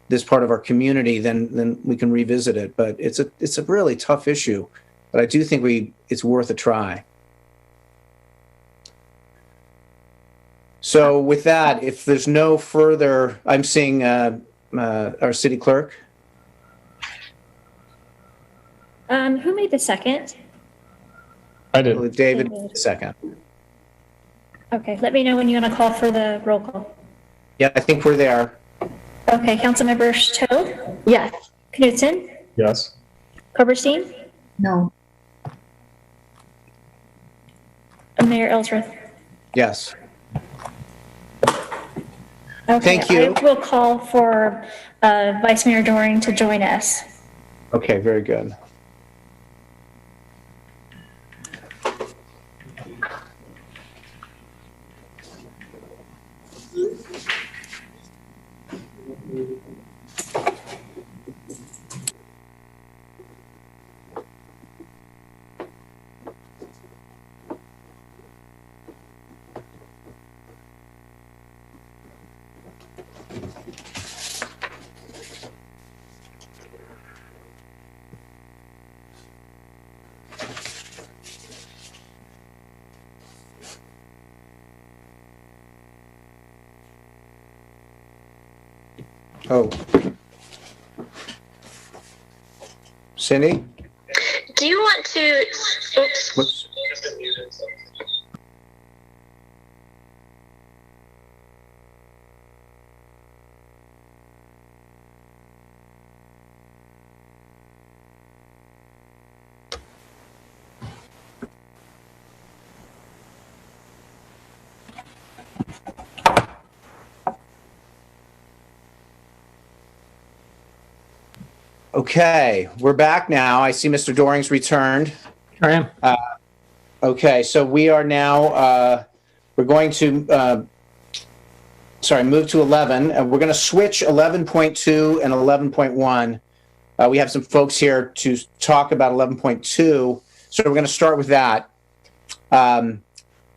this part of our community, then we can revisit it. But it's a really tough issue. But I do think it's worth a try. So with that, if there's no further, I'm seeing our city clerk. Who made the second? I did. David, second. Okay, let me know when you want to call for the roll call. Yeah, I think we're there. Okay, Councilmember Toad? Yes. Knudsen? Yes. Koberstein? No. Mayor Ellsworth? Yes. Okay, Thank you. I will call for Vice Mayor Doring to join us. Okay, very good. Oh. Cindy? Do you want to, oops. Whoops. Okay, we're back now. I see Mr. Doring's returned. I am. Okay, so we are now, we're going to, move to 11, and we're going to switch 11.2 and 11.1. We have some folks here to talk about 11.2, so we're going to start with that. And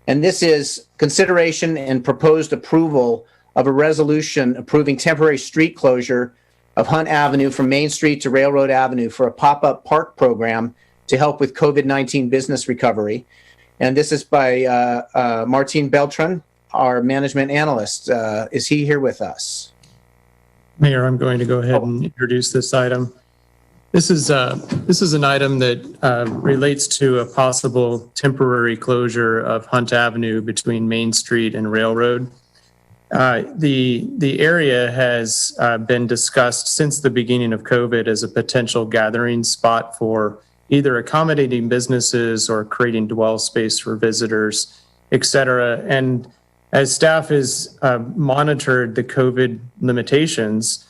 this is consideration and proposed approval of a resolution approving temporary street closure of Hunt Avenue from Main Street to Railroad Avenue for a pop-up park program to help with COVID-19 business recovery. And this is by Martin Beltran, our management analyst. Is he here with us? Mayor, I'm going to go ahead and introduce this item. This is an item that relates to a possible temporary closure of Hunt Avenue between Main Street and Railroad. The area has been discussed since the beginning of COVID as a potential gathering spot for either accommodating businesses or creating dwell space for visitors, et cetera. And as staff has monitored the COVID limitations,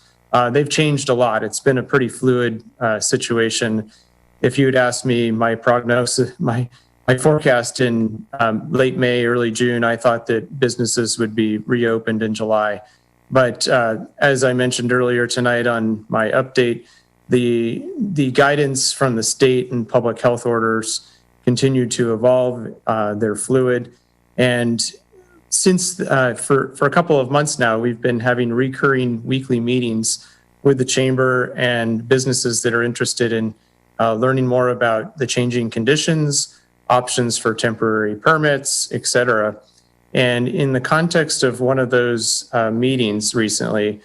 they've changed a lot. It's been a pretty fluid situation. If you had asked me my prognosis, my forecast in late May, early June, I thought that businesses would be reopened in July. But as I mentioned earlier tonight on my update, the guidance from the state and public health orders continue to evolve. They're fluid. And since for a couple of months now, we've been having recurring weekly meetings with the chamber and businesses that are interested in learning more about the changing conditions, options for temporary permits, et cetera. And in the context of one of those meetings recently,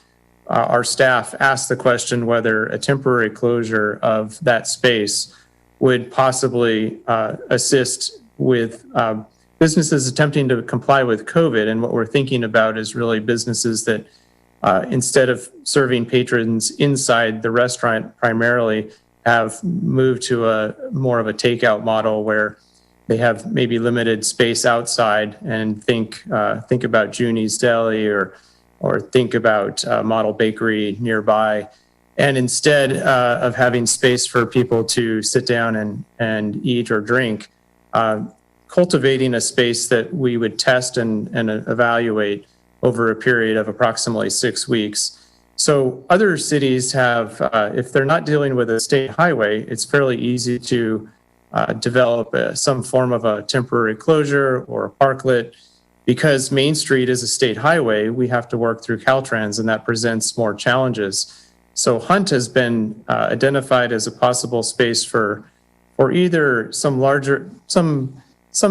our staff asked the question whether a temporary closure of that space would possibly assist with businesses attempting to comply with COVID. And what we're thinking about is really businesses that instead of serving patrons inside the restaurant primarily, have moved to a more of a takeout model where they have maybe limited space outside, and think about Junie's Deli or think about Model Bakery nearby. And instead of having space for people to sit down and eat or drink, cultivating a space that we would test and evaluate over a period of approximately 6 weeks. So other cities have, if they're not dealing with a state highway, it's fairly easy to develop some form of a temporary closure or a parklet. Because Main Street is a state highway, we have to work through Caltrans, and that presents more challenges. So Hunt has been identified as a possible space for either some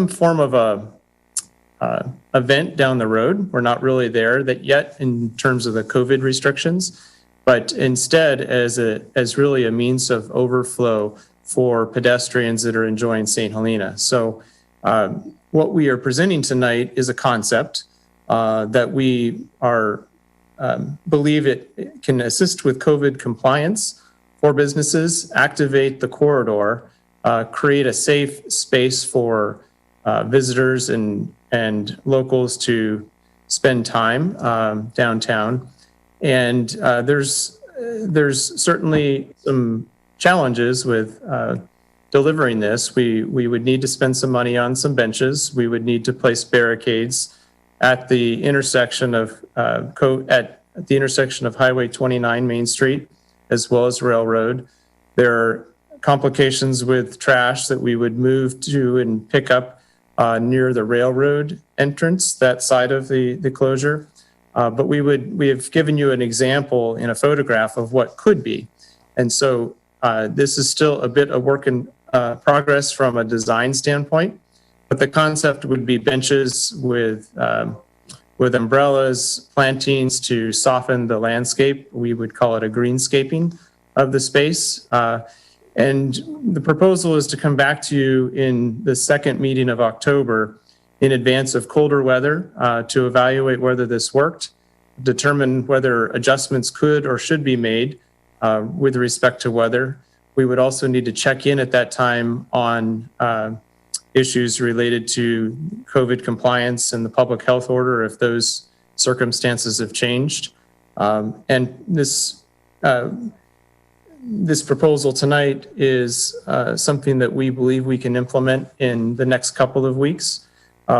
form of a event down the road. We're not really there that yet in terms of the COVID restrictions, but instead as really a means of overflow for pedestrians that are enjoying St. Helena. So what we are presenting tonight is a concept that we are believe it can assist with COVID compliance for businesses, activate the corridor, create a safe space for visitors and locals to spend time downtown. And there's certainly some challenges with delivering this. We would need to spend some money on some benches. We would need to place barricades at the intersection of Highway 29 Main Street, as well as Railroad. There are complications with trash that we would move to and pick up near the railroad entrance, that side of the closure. But we have given you an example in a photograph of what could be. And so this is still a bit of work in progress from a design standpoint, but the concept would be benches with umbrellas, plantings to soften the landscape. We would call it a greenscaping of the space. And the proposal is to come back to you in the second meeting of October in advance of colder weather to evaluate whether this worked, determine whether adjustments could or should be made with respect to weather. We would also need to check in at that time on issues related to COVID compliance and the public health order if those circumstances have changed. And this proposal tonight is something that we believe we can implement in the next couple of weeks.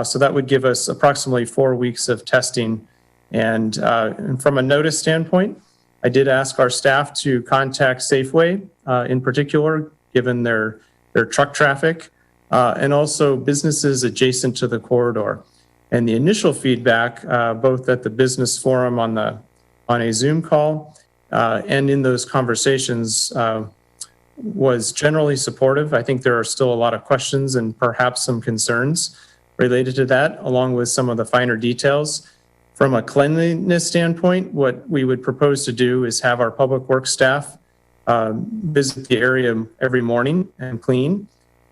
So that would give us approximately 4 weeks of testing. And from a notice standpoint, I did ask our staff to contact Safeway in particular, given their truck traffic, and also businesses adjacent to the corridor. And the initial feedback, both at the business forum on a Zoom call and in those conversations, was generally supportive. I think there are still a lot of questions and perhaps some concerns related to that, along with some of the finer details. From a cleanliness standpoint, what we would propose to do is have our public works staff visit the area every morning and clean,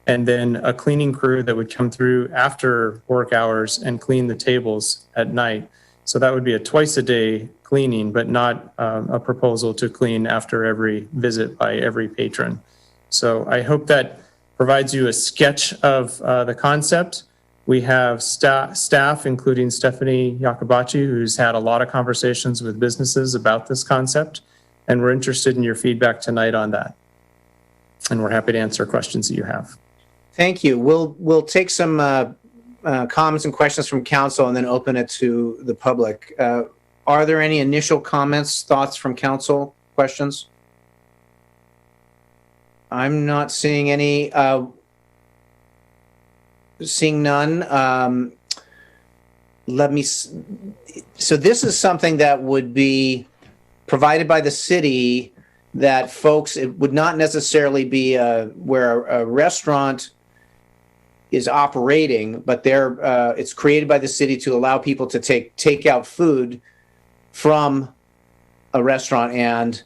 and then a cleaning crew that would come through after work hours and clean the tables at night. So that would be a twice a day cleaning, but not a proposal to clean after every visit by every patron. So I hope that provides you a sketch of the concept. We have staff, including Stephanie Yacobachi, who's had a lot of conversations with businesses about this concept, and we're interested in your feedback tonight on that. And we're happy to answer questions that you have. Thank you. We'll take some comments and questions from council and then open it to the public. Are there any initial comments, thoughts from council, questions? I'm not seeing any. Seeing none. So this is something that would be provided by the city that folks, it would not necessarily be where a restaurant is operating, but it's created by the city to allow people to take out food from a restaurant and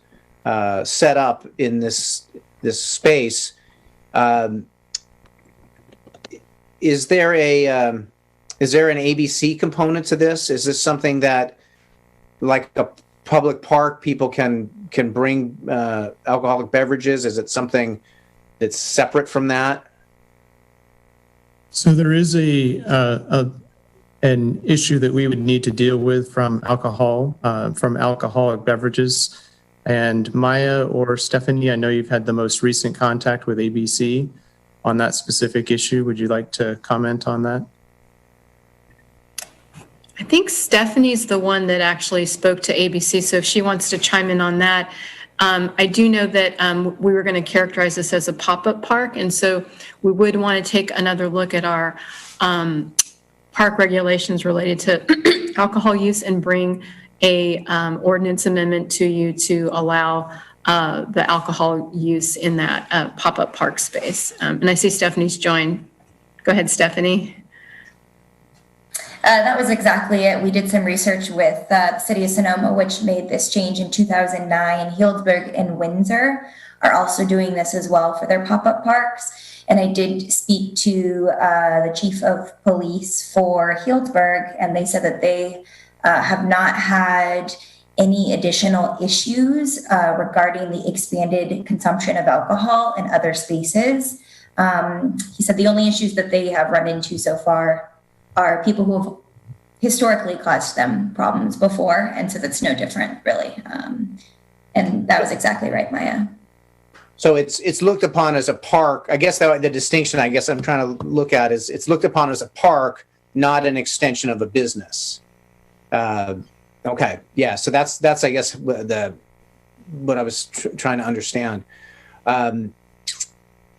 set up in this space. Is there an ABC component to this? Is this something that, like a public park, people can bring alcoholic beverages? Is it something that's separate from that? So there is an issue that we would need to deal with from alcoholic beverages. And Maya or Stephanie, I know you've had the most recent contact with ABC on that specific issue. Would you like to comment on that? I think Stephanie's the one that actually spoke to ABC, so if she wants to chime in on that. I do know that we were going to characterize this as a pop-up park, and so we would want to take another look at our park regulations related to alcohol use and bring a ordinance amendment to you to allow the alcohol use in that pop-up park space. And I see Stephanie's joined. Go ahead, Stephanie. That was exactly it. We did some research with the City of Sonoma, which made this change in 2009. Healdsburg and Windsor are also doing this as well for their pop-up parks. And I did speak to the chief of police for Healdsburg, and they said that they have not had any additional issues regarding the expanded consumption of alcohol in other spaces. He said the only issues that they have run into so far are people who have historically caused them problems before, and so that's no different, really. And that was exactly right, Maya. So it's looked upon as a park. I guess the distinction I guess I'm trying to look at is it's looked upon as a park, not an extension of a business. Okay, yeah. So that's I guess what I was trying to understand. And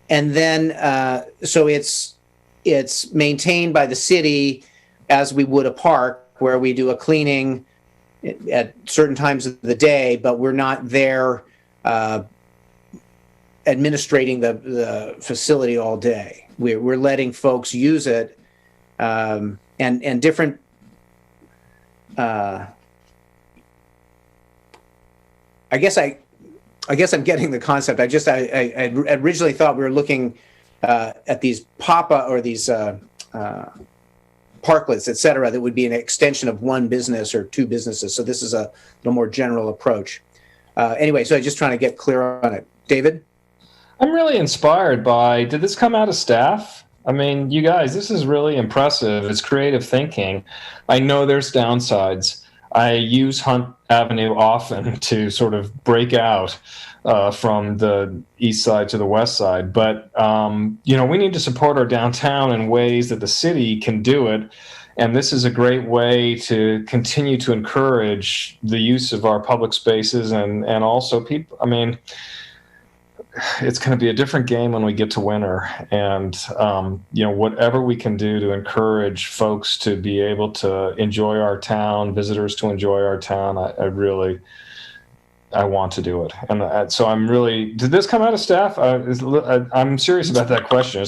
then so it's maintained by the city as we would a park, where we do a cleaning at certain times of the day, but we're not there administrating the facility all day. We're letting folks use it, and different. I guess I'm getting the concept. I originally thought we were looking at these pop-up or these parklets, et cetera, that would be an extension of one business or two businesses. So this is a little more general approach. Anyway, so I'm just trying to get clear on it. David? I'm really inspired by, did this come out of staff? I mean, you guys, this is really impressive. It's creative thinking. I know there's downsides. I use Hunt Avenue often to sort of break out from the east side to the west side. But, we need to support our downtown in ways that the city can do it. And this is a great way to continue to encourage the use of our public spaces and also people. I mean, it's going to be a different game when we get to winter. And, whatever we can do to encourage folks to be able to enjoy our town, visitors to enjoy our town, I want to do it. And so I'm really, did this come out of staff? I'm serious about that question.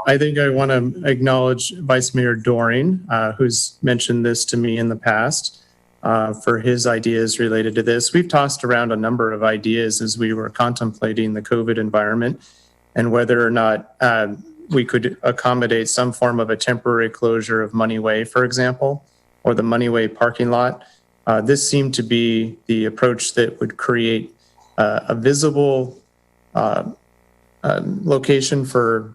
I think I want to acknowledge Vice Mayor Doring, who's mentioned this to me in the past, for his ideas related to this. We've tossed around a number of ideas as we were contemplating the COVID environment and whether or not we could accommodate some form of a temporary closure of Money Way, for example, or the Money Way parking lot. This seemed to be the approach that would create a visible location for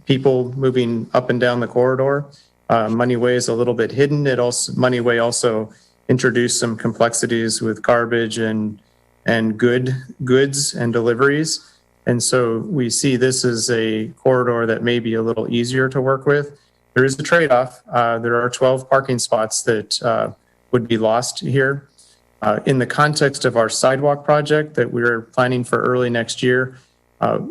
people moving up and down the corridor. Money Way is a little bit hidden. Money Way also introduced some complexities with garbage and goods and deliveries. And so we see this as a corridor that may be a little easier to work with. There is a trade-off. There are 12 parking spots that would be lost here. In the context of our sidewalk project that we're planning for early next year,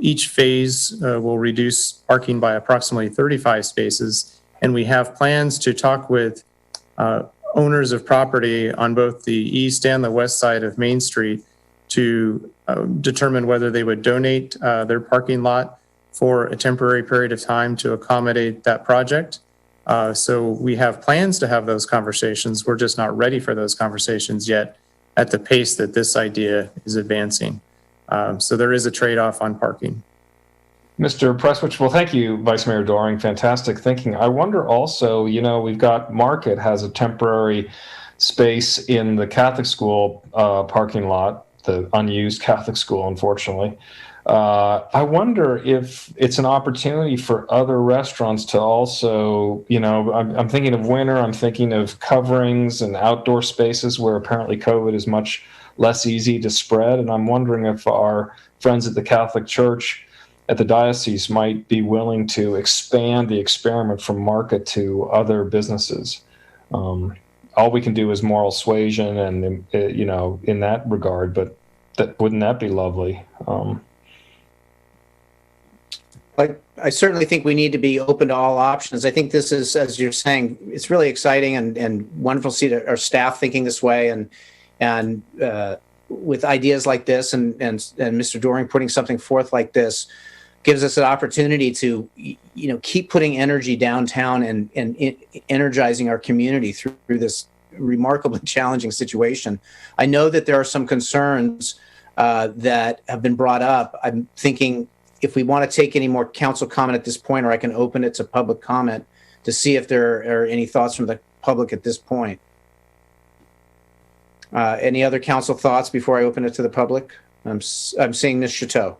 each phase will reduce parking by approximately 35 spaces. And we have plans to talk with owners of property on both the east and the west side of Main Street to determine whether they would donate their parking lot for a temporary period of time to accommodate that project. So we have plans to have those conversations. We're just not ready for those conversations yet at the pace that this idea is advancing. So there is a trade-off on parking. Mr. Presswich, well, thank you, Vice Mayor Doring. Fantastic thinking. I wonder also, we've got Market has a temporary space in the Catholic school parking lot, the unused Catholic school, unfortunately. I wonder if it's an opportunity for other restaurants to also, I'm thinking of winter, I'm thinking of coverings and outdoor spaces where apparently COVID is much less easy to spread. And I'm wondering if our friends at the Catholic Church at the diocese might be willing to expand the experiment from market to other businesses. All we can do is moral suasion and, in that regard, but wouldn't that be lovely? I certainly think we need to be open to all options. I think this is, as you're saying, it's really exciting and wonderful to see our staff thinking this way, and with ideas like this, and Mr. Doring putting something forth like this gives us an opportunity to, keep putting energy downtown and energizing our community through this remarkably challenging situation. I know that there are some concerns that have been brought up. I'm thinking, if we want to take any more council comment at this point, or I can open it to public comment to see if there are any thoughts from the public at this point. Any other council thoughts before I open it to the public? I'm seeing Ms. Chateau.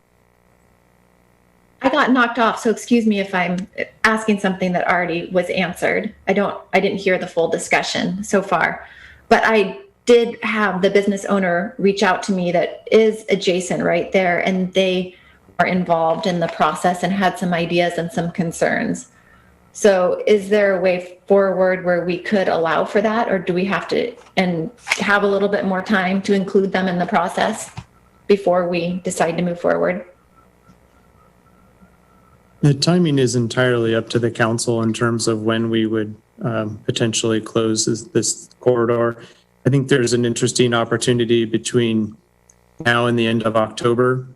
I got knocked off, so excuse me if I'm asking something that already was answered. I didn't hear the full discussion so far, but I did have the business owner reach out to me that is adjacent right there, and they are involved in the process and had some ideas and some concerns. So is there a way forward where we could allow for that, or do we have to and have a little bit more time to include them in the process before we decide to move forward? The timing is entirely up to the council in terms of when we would potentially close this corridor. I think there's an interesting opportunity between now and the end of October,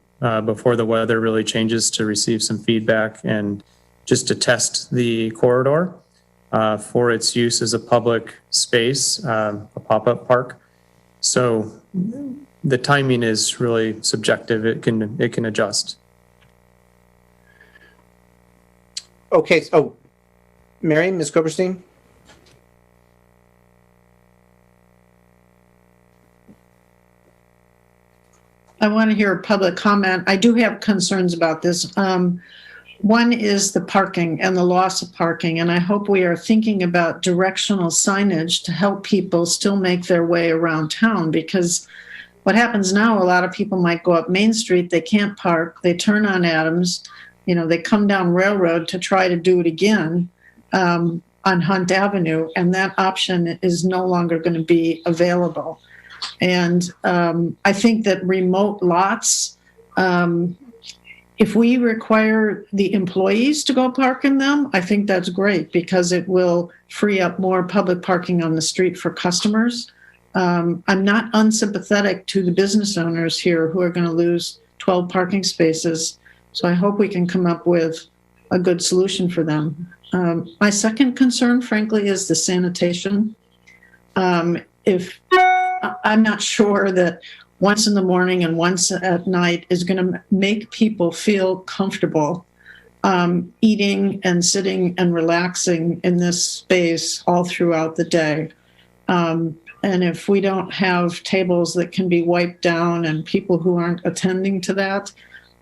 before the weather really changes, to receive some feedback and just to test the corridor for its use as a public space, a pop-up park. So the timing is really subjective. It can adjust. Okay. Oh, Mary, Ms. Koberstein? I want to hear a public comment. I do have concerns about this. One is the parking and the loss of parking, and I hope we are thinking about directional signage to help people still make their way around town, because what happens now, a lot of people might go up Main Street, they can't park, they turn on Adams, they come down Railroad to try to do it again on Hunt Avenue, and that option is no longer going to be available. And I think that remote lots, if we require the employees to go park in them, I think that's great, because it will free up more public parking on the street for customers. I'm not unsympathetic to the business owners here who are going to lose 12 parking spaces. So I hope we can come up with a good solution for them. My second concern, frankly, is the sanitation. If I'm not sure that once in the morning and once at night is going to make people feel comfortable eating and sitting and relaxing in this space all throughout the day. And if we don't have tables that can be wiped down and people who aren't attending to that,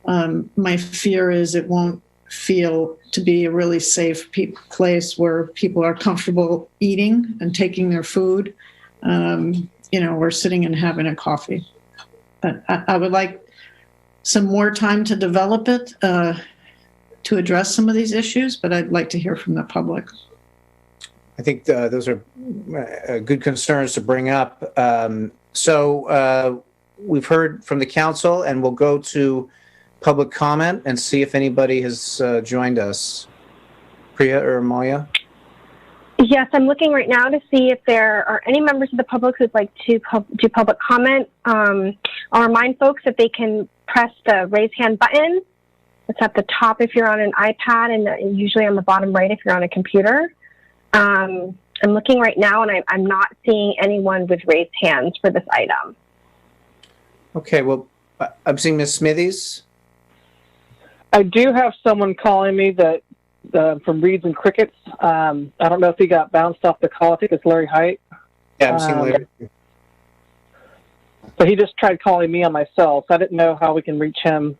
my fear is it won't feel to be a really safe place where people are comfortable eating and taking their food. We're sitting and having a coffee. But I would like some more time to develop it, to address some of these issues, but I'd like to hear from the public. I think those are good concerns to bring up. So we've heard from the council, and we'll go to public comment and see if anybody has joined us. Priya or Maya? Yes, I'm looking right now to see if there are any members of the public who'd like to do public comment. I'll remind folks that they can press the raise hand button. It's at the top if you're on an iPad, and usually on the bottom right if you're on a computer. I'm looking right now, and I'm not seeing anyone with raised hands for this item. Okay, well, I'm seeing Ms. Smithies. I do have someone calling me that from Reeds and Crickets. I don't know if he got bounced off the call. I think it's Larry Height. Yeah, I'm seeing Larry. So he just tried calling me on my cell, so I didn't know how we can reach him.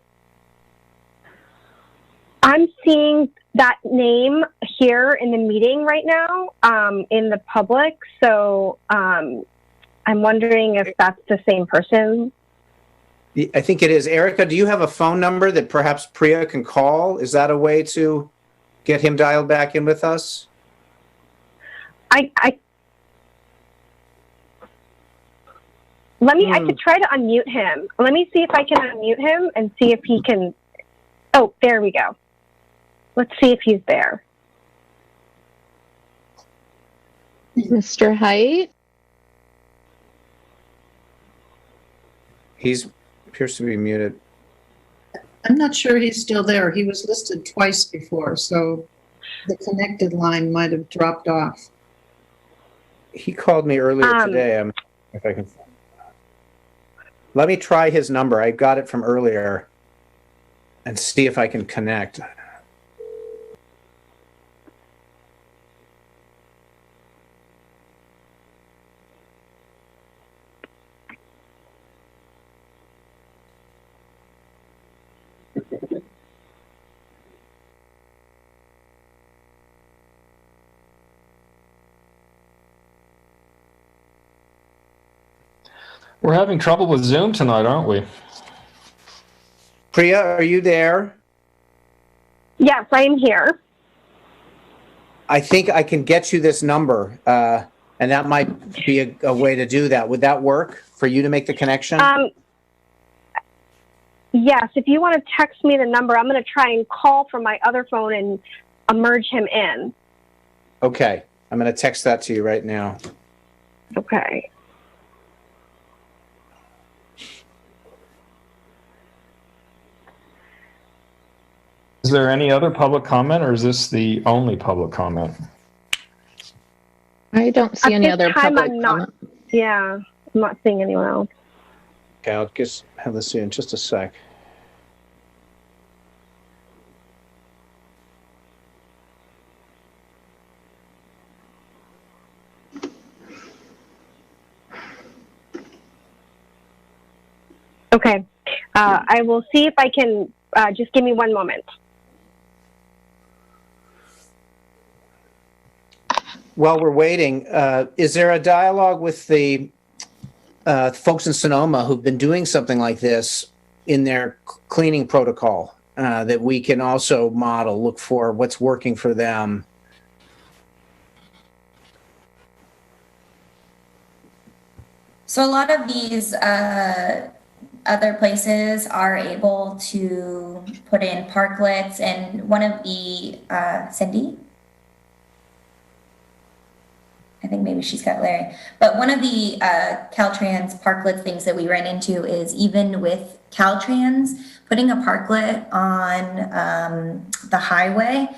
I'm seeing that name here in the meeting right now, in the public. So I'm wondering if that's the same person. I think it is. Erica, do you have a phone number that perhaps Priya can call? Is that a way to get him dialed back in with us? I could try to unmute him. Let me see if I can unmute him and see if he can. Oh, there we go. Let's see if he's there. Mr. Height? He appears to be muted. I'm not sure he's still there. He was listed twice before, so the connected line might have dropped off. He called me earlier today. If I can. Let me try his number. I got it from earlier and see if I can connect. We're having trouble with Zoom tonight, aren't we? Priya, are you there? Yes, I am here. I think I can get you this number, and that might be a way to do that. Would that work for you to make the connection? Yes, if you want to text me the number, I'm going to try and call from my other phone and merge him in. Okay, I'm going to text that to you right now. Okay. Is there any other public comment, or is this the only public comment? I don't see any other public comment. Yeah, I'm not seeing anyone else. Okay, I'll just have this in just a sec. Okay. I will see if I can, just give me one moment. While we're waiting, is there a dialogue with the folks in Sonoma who've been doing something like this in their cleaning protocol that we can also model, look for what's working for them? So a lot of these other places are able to put in parklets, and one of the, Cindy? I think maybe she's got Larry. But one of the Caltrans parklet things that we ran into is even with Caltrans, putting a parklet on the highway,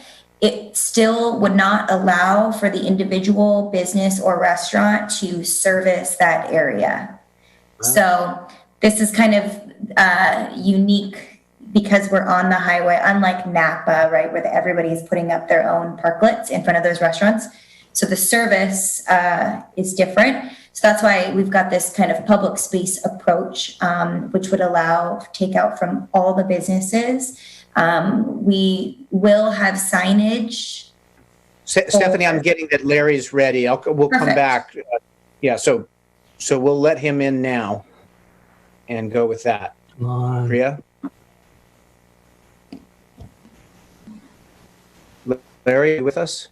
it still would not allow for the individual business or restaurant to service that area. Wow. So this is kind of unique because we're on the highway, unlike Napa, right, where everybody's putting up their own parklets in front of those restaurants. So the service is different. So that's why we've got this kind of public space approach, which would allow takeout from all the businesses. We will have signage. Stephanie, I'm getting that Larry's ready. We'll come back. Yeah, so we'll let him in now and go with that. Priya? Larry, with us?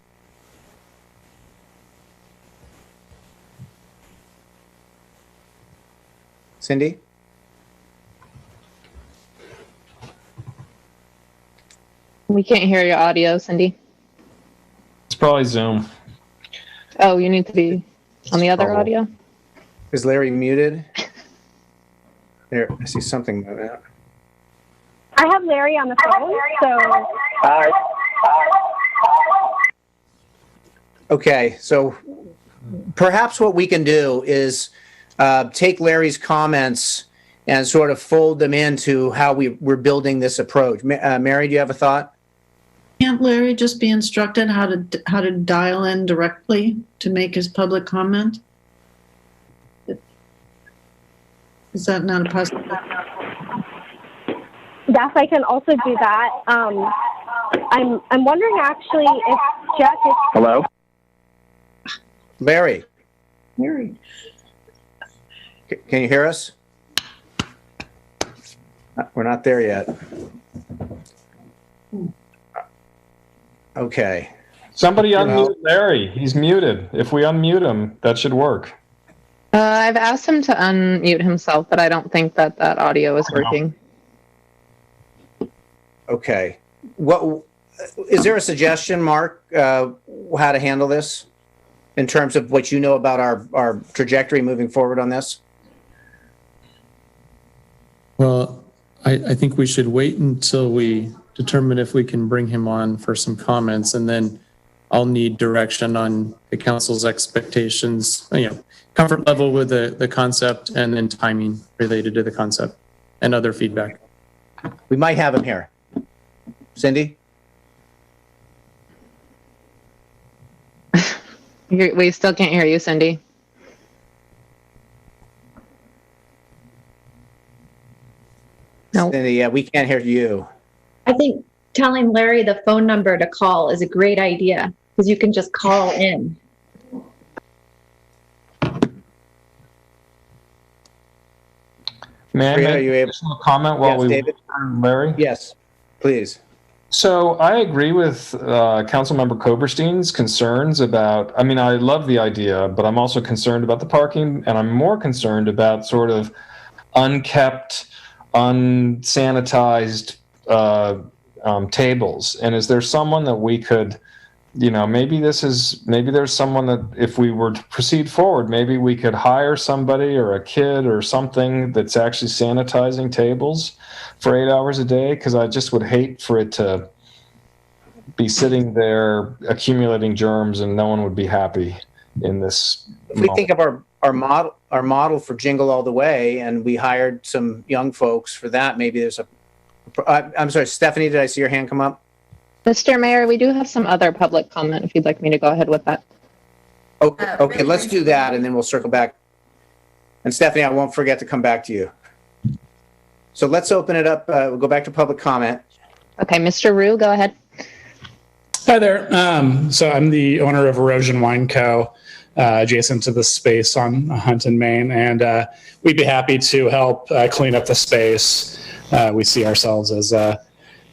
Cindy? We can't hear your audio, Cindy. It's probably Zoom. Oh, you need to be on the other audio? Is Larry muted? There, I see something like that. I have Larry on the phone, so... Okay, so perhaps what we can do is take Larry's comments and sort of fold them into how we're building this approach. Mary, do you have a thought? Can't Larry just be instructed how to dial in directly to make his public comment? Is that not a possibility? Yes, I can also do that. I'm wondering actually if Jack is. Hello? Larry, Larry. can you hear us? We're not there yet. Okay. Somebody unmute Larry. He's muted. If we unmute him, that should work. I've asked him to unmute himself, but I don't think that audio is working. Okay. What is there a suggestion, Mark, how to handle this in terms of what you know about our trajectory moving forward on this? Well, I think we should wait until we determine if we can bring him on for some comments, and then I'll need direction on the council's expectations, comfort level with the concept, and then timing related to the concept and other feedback. We might have him here. Cindy? We still can't hear you, Cindy. No. Cindy, yeah, we can't hear you. I think telling Larry the phone number to call is a great idea because you can just call in. May I Priya, make are you able a comment while we David? Larry? Yes, please. So I agree with Councilmember Koberstein's concerns about, I love the idea, but I'm also concerned about the parking, and I'm more concerned about sort of unkept, unsanitized tables. And is there someone that we could, maybe there's someone that if we were to proceed forward, maybe we could hire somebody or a kid or something that's actually sanitizing tables for 8 hours a day, because I just would hate for it to be sitting there accumulating germs and no one would be happy in this If we think of our model for Jingle All the Way, and we hired some young folks for that, maybe there's I'm sorry, Stephanie, did I see your hand come up? Mr. Mayor, we do have some other public comment if you'd like me to go ahead with that. Okay, let's do that, and then we'll circle back. And Stephanie, I won't forget to come back to you. So let's open it up. We'll go back to public comment. Okay, Mr. Rue, go ahead. Hi there. So I'm the owner of Erosion Wine Co., adjacent to the space on Hunt and Main, and we'd be happy to help clean up the space. We see ourselves as,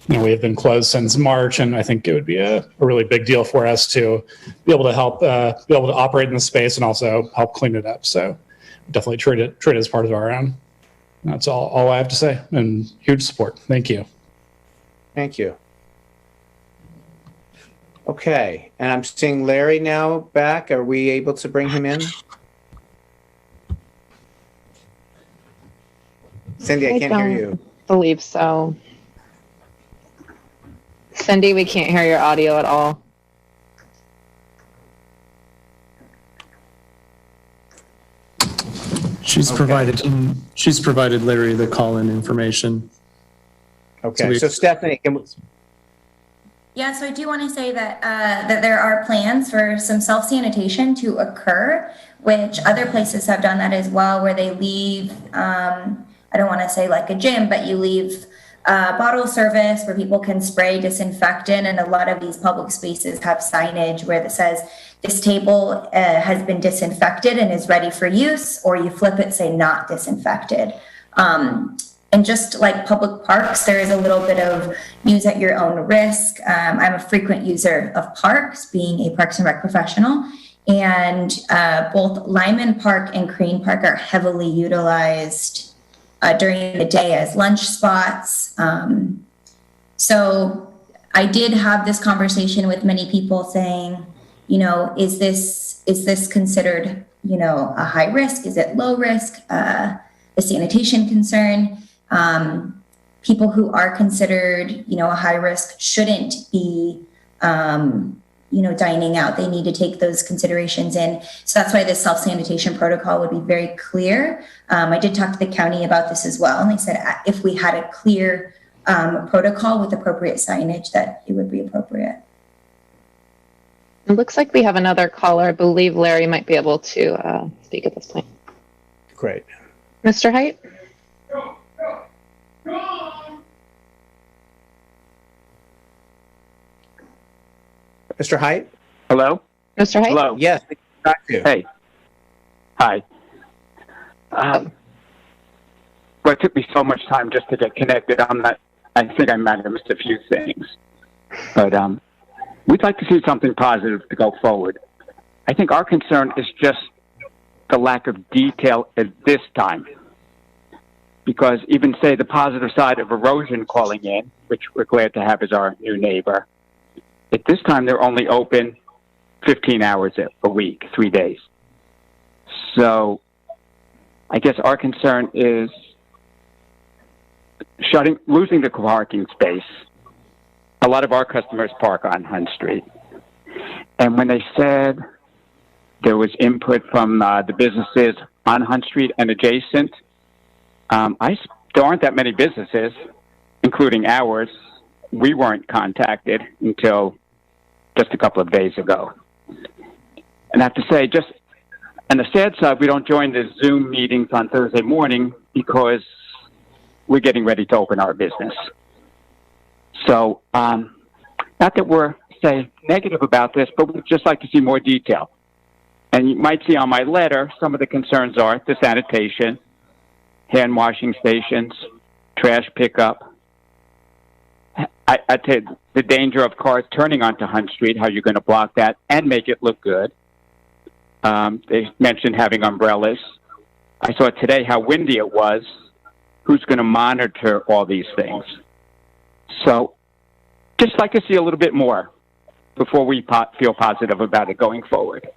we have been closed since March, and I think it would be a really big deal for us to be able to help, be able to operate in the space and also help clean it up. So definitely treat it as part of our own. That's all I have to say, and huge support. Thank you. Thank you. Okay, and I'm seeing Larry now back. Are we able to bring him in? Cindy, I can't hear you. Believe so. Cindy, we can't hear your audio at all. She's provided Larry the call-in information. Okay, so Stephanie, Yeah, so I do want to say that that there are plans for some self-sanitation to occur, which other places have done that as well, where they leave, I don't want to say like a gym, but you leave bottle service where people can spray disinfectant, and a lot of these public spaces have signage where it says this table has been disinfected and is ready for use, or you flip it, say not disinfected. And just like public parks, there is a little bit of use at your own risk. I'm a frequent user of parks, being a Parks and Rec professional, and both Lyman Park and Crane Park are heavily utilized during the day as lunch spots. So I did have this conversation with many people saying, is this considered, a high risk? Is it low risk? A sanitation concern? People who are considered, a high risk shouldn't be, dining out. They need to take those considerations in. So that's why this self-sanitation protocol would be very clear. I did talk to the county about this as well, and they said if we had a clear protocol with appropriate signage, that it would be appropriate. It looks like we have another caller. I believe Larry might be able to speak at this point. Great. Mr. Height? Mr. Height? Hello? Mr. Height? Hello? Yes. Hey. Hi. Well, it took me so much time just to get connected. I think I might have missed a few things. But we'd like to see something positive to go forward. I think our concern is just the lack of detail at this time. Because even, say, the positive side of erosion calling in, which we're glad to have as our new neighbor, at this time they're only open 15 hours a week, 3 days. So I guess our concern is losing the parking space. A lot of our customers park on Hunt Street. And when they said there was input from the businesses on Hunt Street and adjacent, there aren't that many businesses, including ours. We weren't contacted until just a couple of days ago. And I have to say, just on the sad side, we don't join the Zoom meetings on Thursday morning because we're getting ready to open our business. So, not that we're, say, negative about this, but we'd just like to see more detail. And you might see on my letter, some of the concerns are the sanitation, hand washing stations, trash pickup. I'd say the danger of cars turning onto Hunt Street, how you're going to block that and make it look good. They mentioned having umbrellas. I saw today how windy it was. Who's going to monitor all these things? So just like to see a little bit more before we feel positive about it going forward.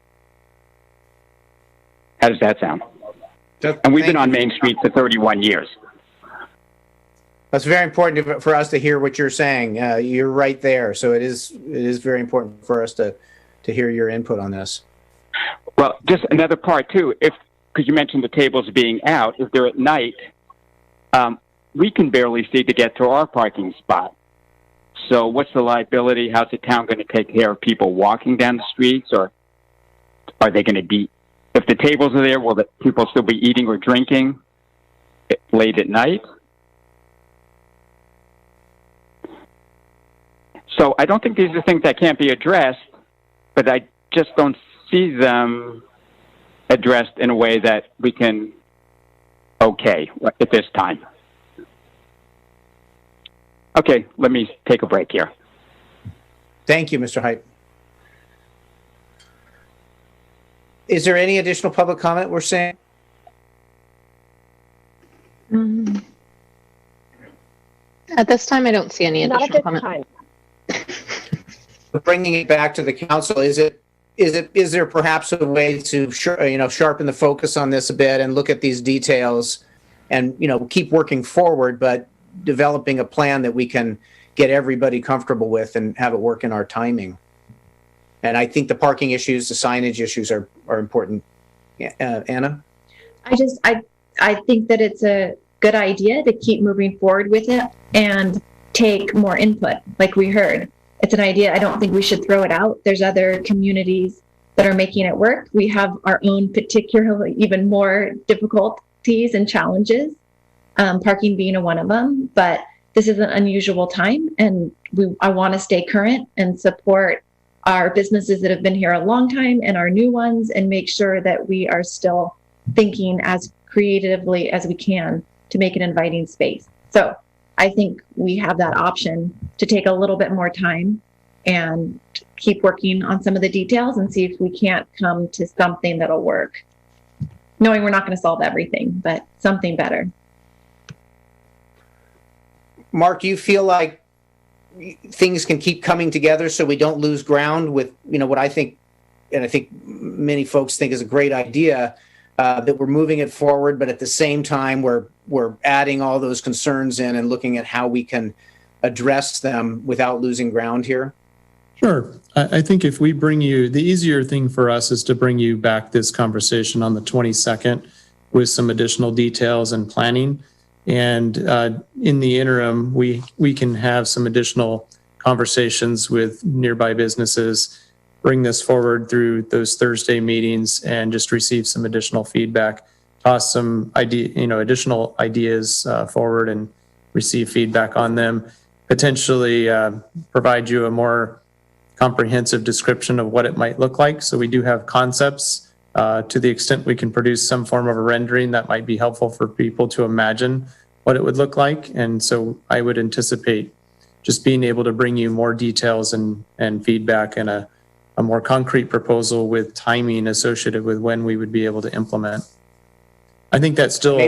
How does that sound? And we've been on Main Street for 31 years. That's very important for us to hear what you're saying. You're right there. So it is very important for us to hear your input on this. Well, just another part too, because you mentioned the tables being out, if they're at night, we can barely see to get to our parking spot. So what's the liability? How's the town going to take care of people walking down the streets? Or are they going to be, if the tables are there, will the people still be eating or drinking late at night? So I don't think these are things that can't be addressed, but I just don't see them addressed in a way that we can okay at this time. Okay, let me take a break here. Thank you, Mr. Height. Is there any additional public comment we're saying? At this time, I don't see any Not additional at this comment. time. Bringing it back to the council, is there perhaps a way to sharpen the focus on this a bit and look at these details and keep working forward, but developing a plan that we can get everybody comfortable with and have it work in our timing? And I think the parking issues, the signage issues are important. Anna? I think that it's a good idea to keep moving forward with it and take more input, like we heard. It's an idea. I don't think we should throw it out. There's other communities that are making it work. We have our own particularly even more difficulties and challenges, parking being one of them. But this is an unusual time, and I want to stay current and support our businesses that have been here a long time and our new ones, and make sure that we are still thinking as creatively as we can to make an inviting space. So I think we have that option to take a little bit more time and keep working on some of the details and see if we can't come to something that'll work. Knowing we're not going to solve everything, but something better. Mark, do you feel like things can keep coming together so we don't lose ground with, what I think, and I think many folks think is a great idea, that we're moving it forward, but at the same time, we're adding all those concerns in and looking at how we can address them without losing ground here? Sure. I think if we bring you, the easier thing for us is to bring you back this conversation on the 22nd with some additional details and planning. And in the interim, we can have some additional conversations with nearby businesses, bring this forward through those Thursday meetings and just receive some additional feedback, toss some additional ideas forward and receive feedback on them, potentially provide you a more comprehensive description of what it might look like. So we do have concepts. To the extent we can produce some form of a rendering that might be helpful for people to imagine what it would look like. And so I would anticipate just being able to bring you more details and feedback and a more concrete proposal with timing associated with when we would be able to implement. I think that still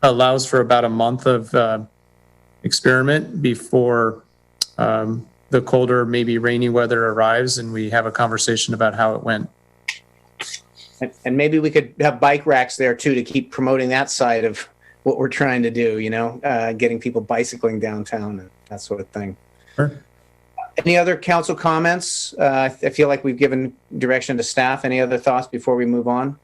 allows for about a month of experiment before the colder, maybe rainy weather arrives and we have a conversation about how it went. And maybe we could have bike racks there too to keep promoting that side of what we're trying to do, you know, getting people bicycling downtown and that sort of thing. Sure. Any other council comments? I feel like we've given direction to staff. Any other thoughts before we move on?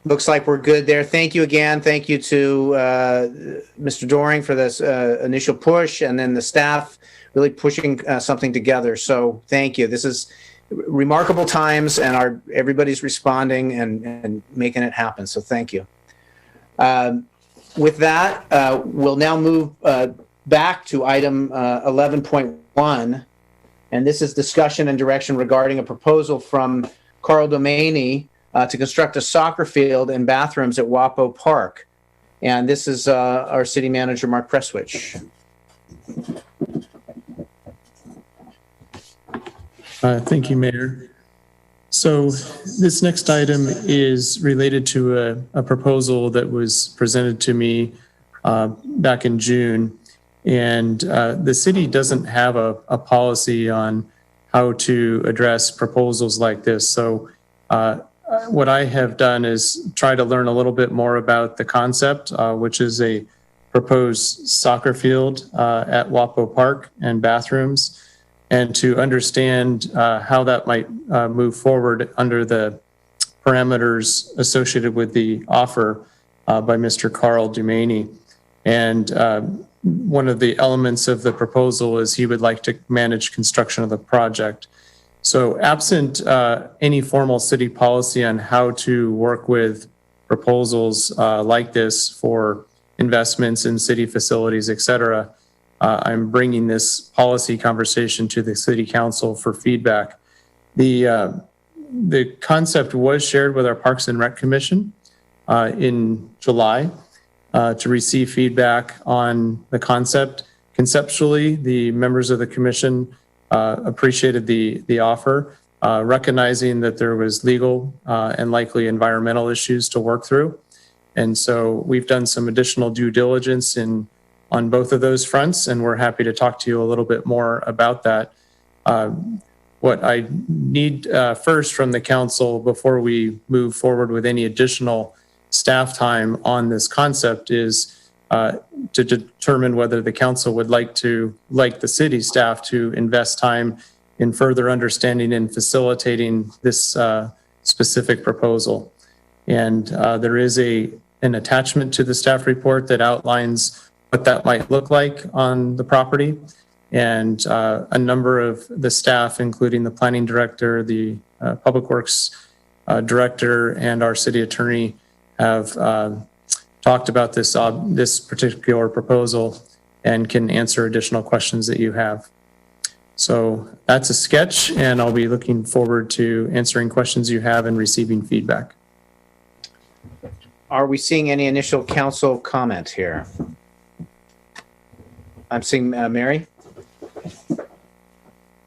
Looks like we're good there. Thank you again. Thank you to Mr. Doring for this initial push, and then the staff really pushing something together. So thank you. This is remarkable times, and everybody's responding and making it happen. So thank you. With that, we'll now move back to item 11.1, and this is discussion and direction regarding a proposal from Carl Domaney to construct a soccer field and bathrooms at Wapo Park. And this is our city manager, Mark Presswich. Thank you, Mayor. So this next item is related to a proposal that was presented to me back in June. And the city doesn't have a policy on how to address proposals like this. So what I have done is try to learn a little bit more about the concept, which is a proposed soccer field at Wapo Park and bathrooms, and to understand how that might move forward under the parameters associated with the offer by Mr. Carl Domaney. And one of the elements of the proposal is he would like to manage construction of the project. So absent any formal city policy on how to work with proposals like this for investments in city facilities, et cetera, I'm bringing this policy conversation to the City Council for feedback. The concept was shared with our Parks and Rec Commission in July to receive feedback on the concept. Conceptually, the members of the commission appreciated the offer, recognizing that there was legal and likely environmental issues to work through. And so we've done some additional due diligence on both of those fronts, and we're happy to talk to you a little bit more about that. What I need first from the council before we move forward with any additional staff time on this concept is to determine whether the council would like the city staff to invest time in further understanding and facilitating this specific proposal. And there is an attachment to the staff report that outlines what that might look like on the property. And a number of the staff, including the planning director, the public works director, and our city attorney have talked about this particular proposal and can answer additional questions that you have. So that's a sketch, and I'll be looking forward to answering questions you have and receiving feedback. Are we seeing any initial council comment here? I'm seeing Mary.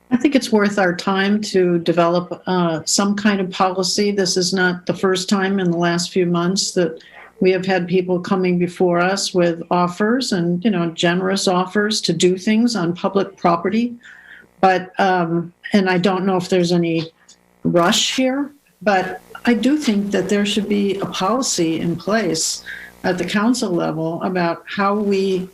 I think it's worth our time to develop some kind of policy. This is not the first time in the last few months that we have had people coming before us with offers and, generous offers to do things on public property. But, and I don't know if there's any rush here, but I do think that there should be a policy in place at the council level about how we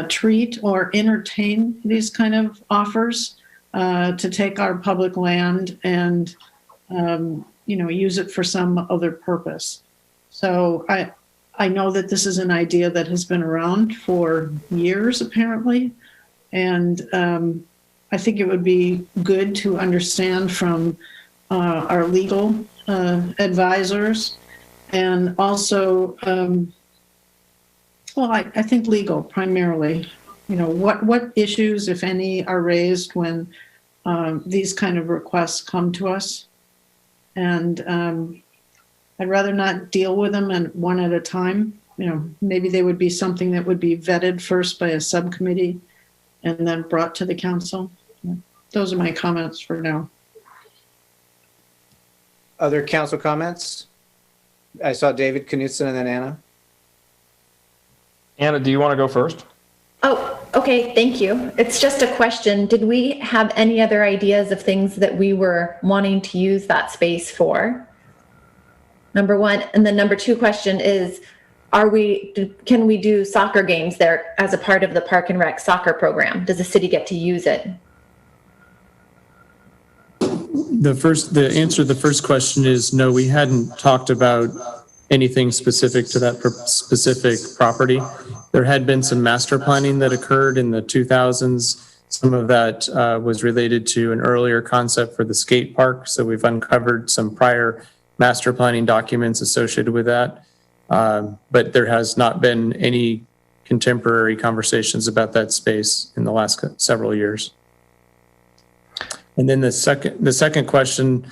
treat or entertain these kind of offers to take our public land and, use it for some other purpose. So I know that this is an idea that has been around for years, apparently. And I think it would be good to understand from our legal advisors and also, I think legal primarily, what issues, if any, are raised when these kind of requests come to us. And I'd rather not deal with them one at a time. Maybe they would be something that would be vetted first by a subcommittee and then brought to the council. Those are my comments for now. Other council comments? I saw David Knutson and then Anna. Anna, do you want to go first? Oh, okay, thank you. It's just a question. Did we have any other ideas of things that we were wanting to use that space for? Number one. And then number two question is, can we do soccer games there as a part of the Park and Rec soccer program? Does the city get to use it? The answer to the first question is no, we hadn't talked about anything specific to that specific property. There had been some master planning that occurred in the 2000s. Some of that was related to an earlier concept for the skate park. So we've uncovered some prior master planning documents associated with that. But there has not been any contemporary conversations about that space in the last several years. And then the second question,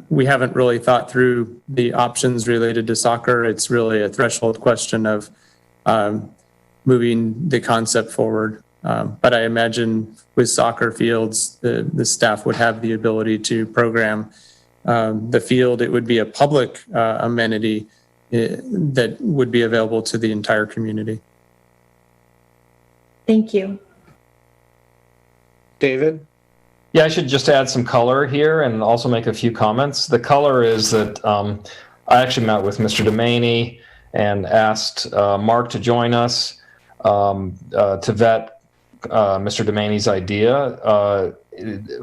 we haven't really thought through the options related to soccer. It's really a threshold question of moving the concept forward. But I imagine with soccer fields, the staff would have the ability to program the field. It would be a public amenity that would be available to the entire community. Thank you. David? Yeah, I should just add some color here and also make a few comments. The color is that I actually met with Mr. Demaney and asked Mark to join us to vet Mr. Demaney's idea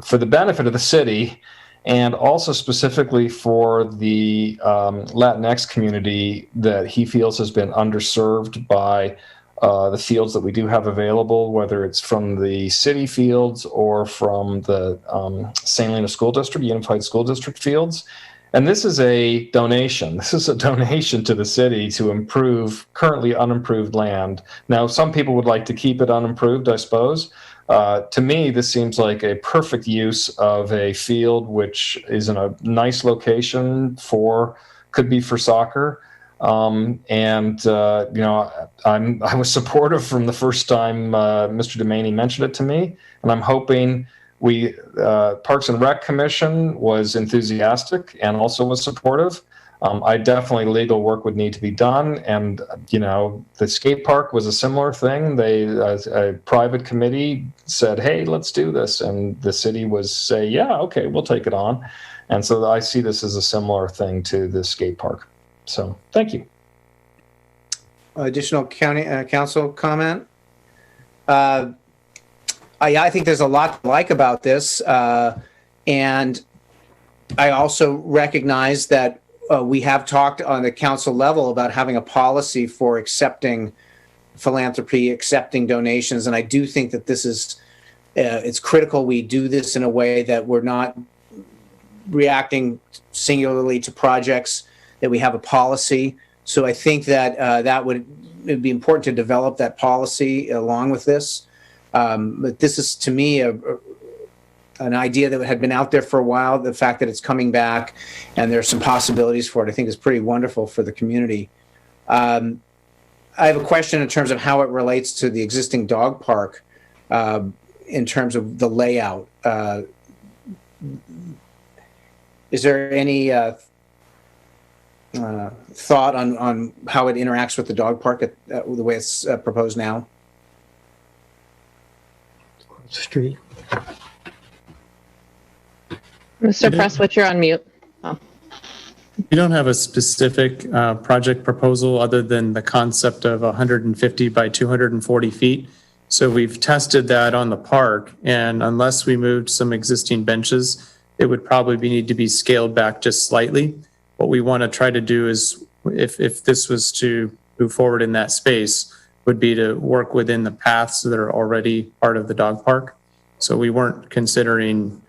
for the benefit of the city and also specifically for the Latinx community that he feels has been underserved by the fields that we do have available, whether it's from the city fields or from the St. Helena School District, Unified School District fields. And this is a donation. This is a donation to the city to improve currently unimproved land. Now, some people would like to keep it unimproved, I suppose. To me, this seems like a perfect use of a field which is in a nice location could be for soccer. I was supportive from the first time Mr. Demaney mentioned it to me, and I'm hoping Parks and Rec Commission was enthusiastic and also was supportive. Legal work would need to be done, and the skate park was a similar thing. A private committee said, "Hey, let's do this," and the city was say, "Yeah, okay, we'll take it on." And so I see this as a similar thing to the skate park. So, thank you. Additional council comment? I think there's a lot to like about this. And I also recognize that we have talked on the council level about having a policy for accepting philanthropy, accepting donations. And I do think that this is, it's critical we do this in a way that we're not reacting singularly to projects, that we have a policy. So I think that it'd be important to develop that policy along with this. But this is, to me, an idea that had been out there for a while. The fact that it's coming back and there's some possibilities for it, I think is pretty wonderful for the community. I have a question in terms of how it relates to the existing dog park in terms of the layout. Is there any thought on how it interacts with the dog park the way it's proposed now? Street. Mr. Presswitch, you're on mute. Oh. We don't have a specific project proposal other than the concept of 150 by 240 feet. So we've tested that on the park, and unless we moved some existing benches, it would probably need to be scaled back just slightly. What we want to try to do is, if this was to move forward in that space, would be to work within the paths that are already part of the dog park. So we weren't considering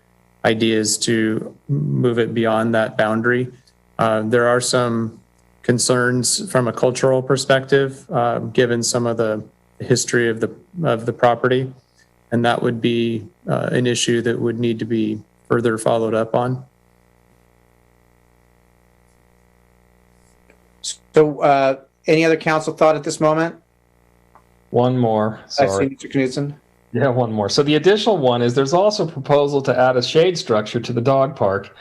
ideas to move it beyond that boundary. There are some concerns from a cultural perspective, given some of the history of the property, and that would be an issue that would need to be further followed up on. So, any other council thought at this moment? One more. Sorry. I see Mr. Knudsen. Yeah, one more. So the additional one is there's also a proposal to add a shade structure to the dog park.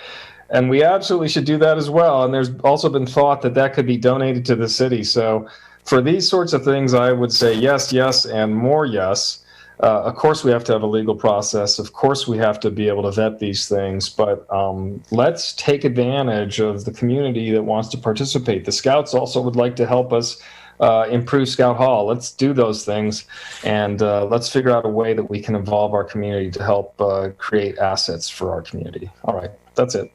And we absolutely should do that as well. And there's also been thought that that could be donated to the city. So for these sorts of things, I would say yes, yes, and more yes. Of course, we have to have a legal process. Of course, we have to be able to vet these things. But let's take advantage of the community that wants to participate. The Scouts also would like to help us improve Scout Hall. Let's do those things. And let's figure out a way that we can involve our community to help create assets for our community. All right, that's it.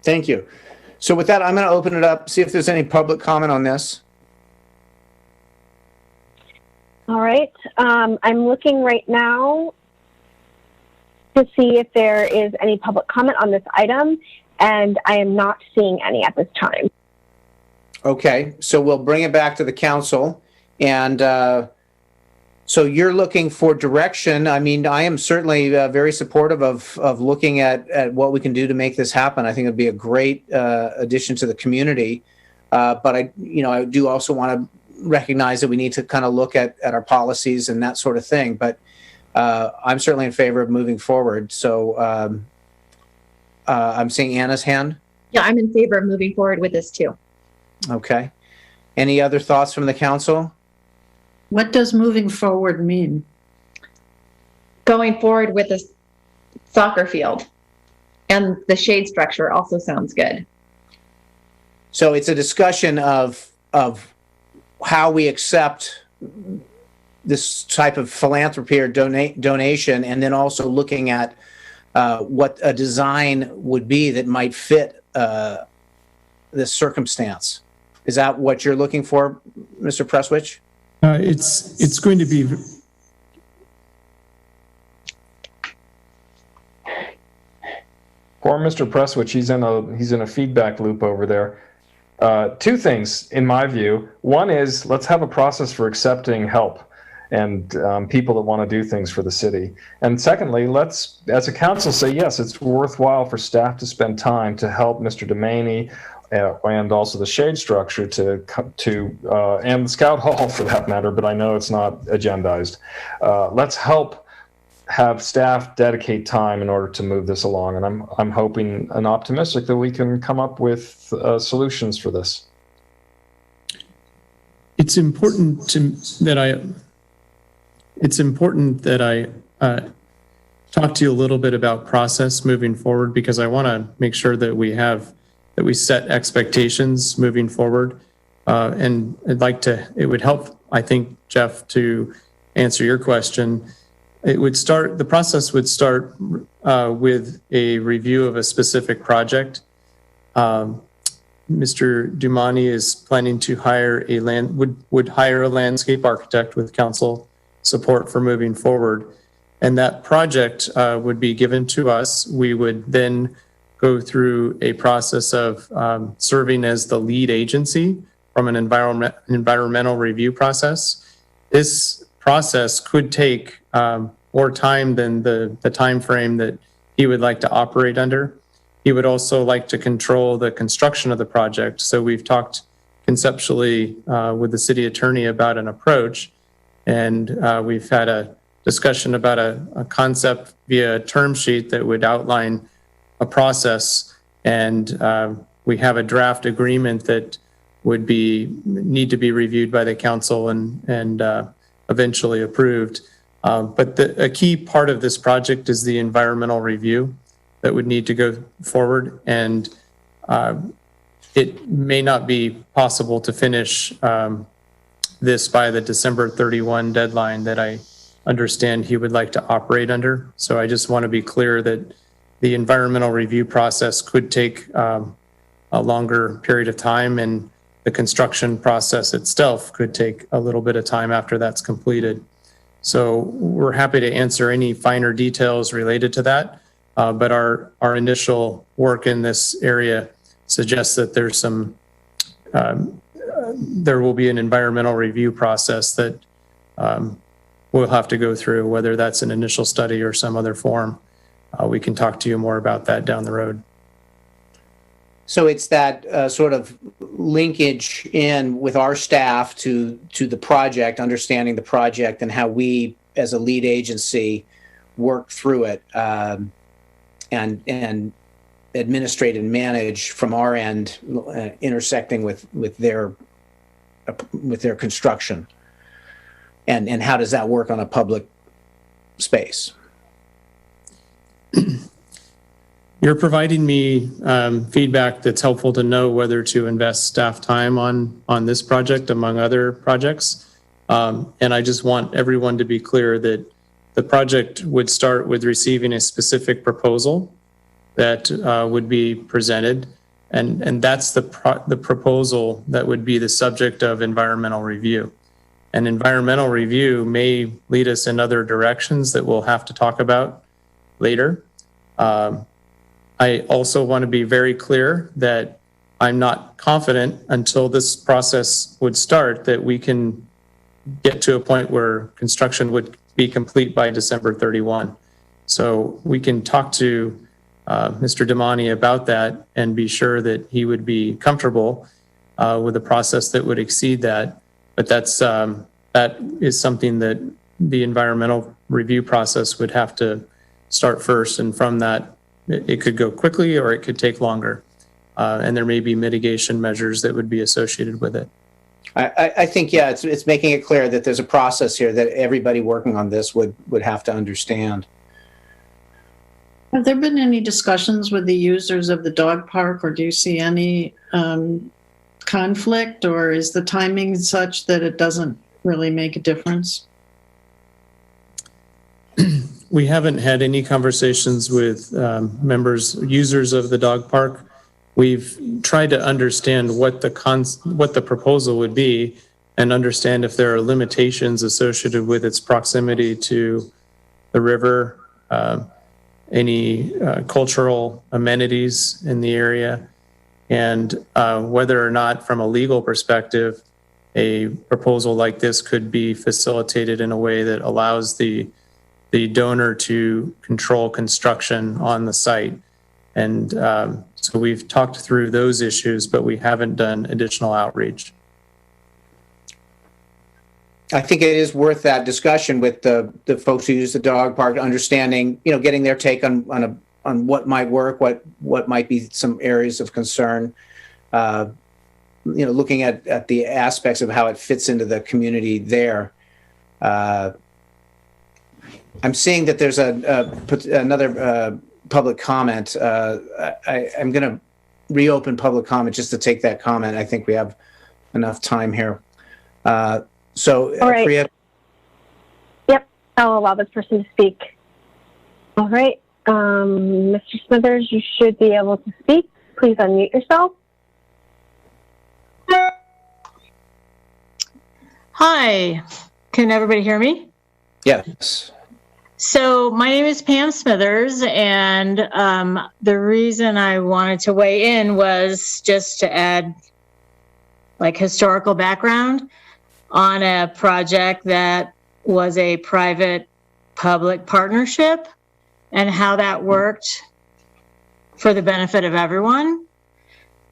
Thank you. So with that, I'm going to open it up, see if there's any public comment on this. All right. I'm looking right now to see if there is any public comment on this item, and I am not seeing any at this time. Okay, so we'll bring it back to the council. And so you're looking for direction. I mean, I am certainly very supportive of looking at what we can do to make this happen. I think it'd be a great addition to the community. But I do also want to recognize that we need to kind of look at our policies and that sort of thing. But I'm certainly in favor of moving forward. So I'm seeing Anna's hand. Yeah, I'm in favor of moving forward with this too. Okay. Any other thoughts from the council? What does moving forward mean? Going forward with the soccer field and the shade structure also sounds good. So it's a discussion of how we accept this type of philanthropy or donation, and then also looking at what a design would be that might fit this circumstance. Is that what you're looking for, Mr. Presswich? It's going to be Poor Mr. Presswich, he's in a feedback loop over there. Two things, in my view. One is let's have a process for accepting help and people that want to do things for the city. And secondly, let's, as a council, say yes, it's worthwhile for staff to spend time to help Mr. Demaney and also the shade structure and the Scout Hall for that matter, but I know it's not agendized. Let's help have staff dedicate time in order to move this along, and I'm hoping and optimistic that we can come up with solutions for this. It's important that I talk to you a little bit about process moving forward, because I want to make sure that we set expectations moving forward. And it would help, I think, Jeff, to answer your question. The process would start with a review of a specific project. Mr. Dumani is planning to hire would hire a landscape architect with council support for moving forward. And that project would be given to us. We would then go through a process of serving as the lead agency from an environmental review process. This process could take more time than the time frame that he would like to operate under. He would also like to control the construction of the project. So we've talked conceptually with the city attorney about an approach, and we've had a discussion about a concept via a term sheet that would outline a process, and we have a draft agreement that would need to be reviewed by the council and eventually approved. But a key part of this project is the environmental review that would need to go forward, and it may not be possible to finish this by the December 31 deadline that I understand he would like to operate under. So I just want to be clear that the environmental review process could take a longer period of time, and the construction process itself could take a little bit of time after that's completed. So we're happy to answer any finer details related to that. But our initial work in this area suggests that there will be an environmental review process that we'll have to go through, whether that's an initial study or some other form. We can talk to you more about that down the road. So it's that sort of linkage in with our staff to the project, understanding the project and how we, as a lead agency, work through it and administrate and manage from our end, intersecting with their construction. And how does that work on a public space? You're providing me feedback that's helpful to know whether to invest staff time on this project among other projects. And I just want everyone to be clear that the project would start with receiving a specific proposal that would be presented. And that's the proposal that would be the subject of environmental review. And environmental review may lead us in other directions that we'll have to talk about later. I also want to be very clear that I'm not confident until this process would start that we can get to a point where construction would be complete by December 31. So we can talk to Mr. Damani about that and be sure that he would be comfortable with a process that would exceed that. But that is something that the environmental review process would have to start first. And from that, it could go quickly or it could take longer. And there may be mitigation measures that would be associated with it. I think, yeah, it's making it clear that there's a process here that everybody working on this would have to understand. Have there been any discussions with the users of the dog park, or do you see any conflict, or is the timing such that it doesn't really make a difference? We haven't had any conversations with users of the dog park. We've tried to understand what the proposal would be and understand if there are limitations associated with its proximity to the river, any cultural amenities in the area, and whether or not, from a legal perspective, a proposal like this could be facilitated in a way that allows the donor to control construction on the site. And so we've talked through those issues, but we haven't done additional outreach. I think it is worth that discussion with the folks who use the dog park, understanding, getting their take on what might work, what might be some areas of concern, looking at the aspects of how it fits into the community there. I'm seeing that there's another public comment. I'm going to reopen public comment just to take that comment. I think we have enough time here. So, all right. Priya. Yep, I'll allow this person to speak. All right, Mr. Smithers, you should be able to speak. Please unmute yourself. Hi, can everybody hear me? Yes. So my name is Pam Smithers, and the reason I wanted to weigh in was just to add historical background on a project that was a private-public partnership and how that worked for the benefit of everyone.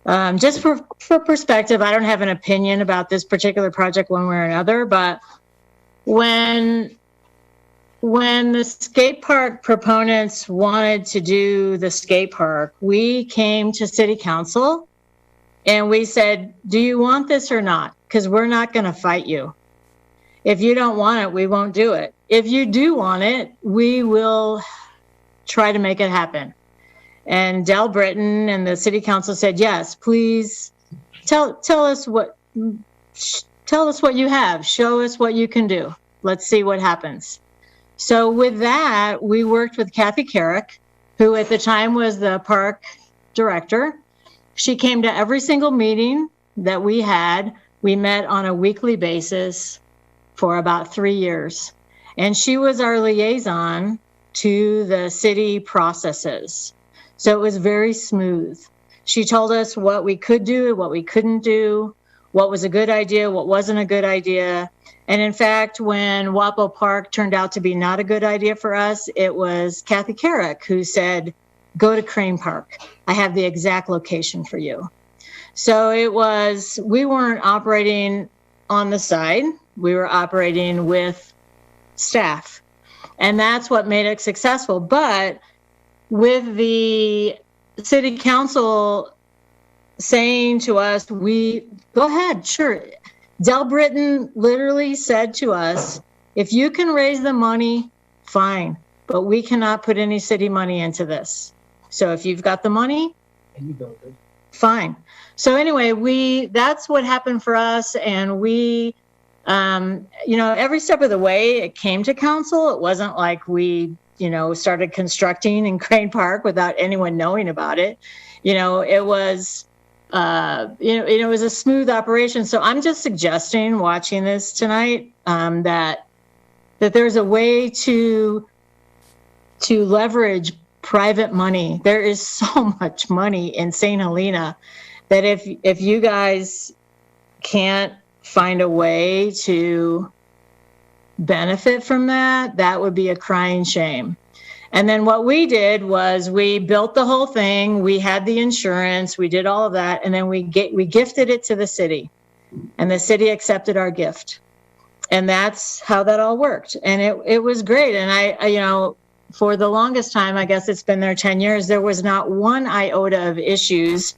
Just for perspective, I don't have an opinion about this particular project one way or another, but when the skate park proponents wanted to do the skate park, we came to City Council and we said, do you want this or not? Because we're not going to fight you. If you don't want it, we won't do it. If you do want it, we will try to make it happen. And Del Britton and the City Council said, yes, please tell us what you have. Show us what you can do. Let's see what happens. So with that, we worked with Kathy Carrick, who at the time was the park director. She came to every single meeting that we had. We met on a weekly basis for about 3 years. And she was our liaison to the city processes. So it was very smooth. She told us what we could do, what we couldn't do, what was a good idea, what wasn't a good idea. And in fact, when Wapo Park turned out to be not a good idea for us, it was Kathy Carrick who said, go to Crane Park. I have the exact location for you. So we weren't operating on the side. We were operating with staff. And that's what made it successful. But with the city council saying to us, go ahead, sure. Del Britton literally said to us, if you can raise the money, fine, but we cannot put any city money into this. So if you've got the money, fine. So anyway, that's what happened for us. And we, every step of the way it came to council. It wasn't like we, started constructing in Crane Park without anyone knowing about it. It was, it was a smooth operation. So I'm just suggesting, watching this tonight, that there's a way to leverage private money. There is so much money in St. Helena that if you guys can't find a way to benefit from that, that would be a crying shame. And then what we did was we built the whole thing. We had the insurance. We did all of that. And then we gifted it to the city. And the city accepted our gift. And that's how that all worked. And it was great. And I for the longest time, I guess it's been there 10 years, there was not one iota of issues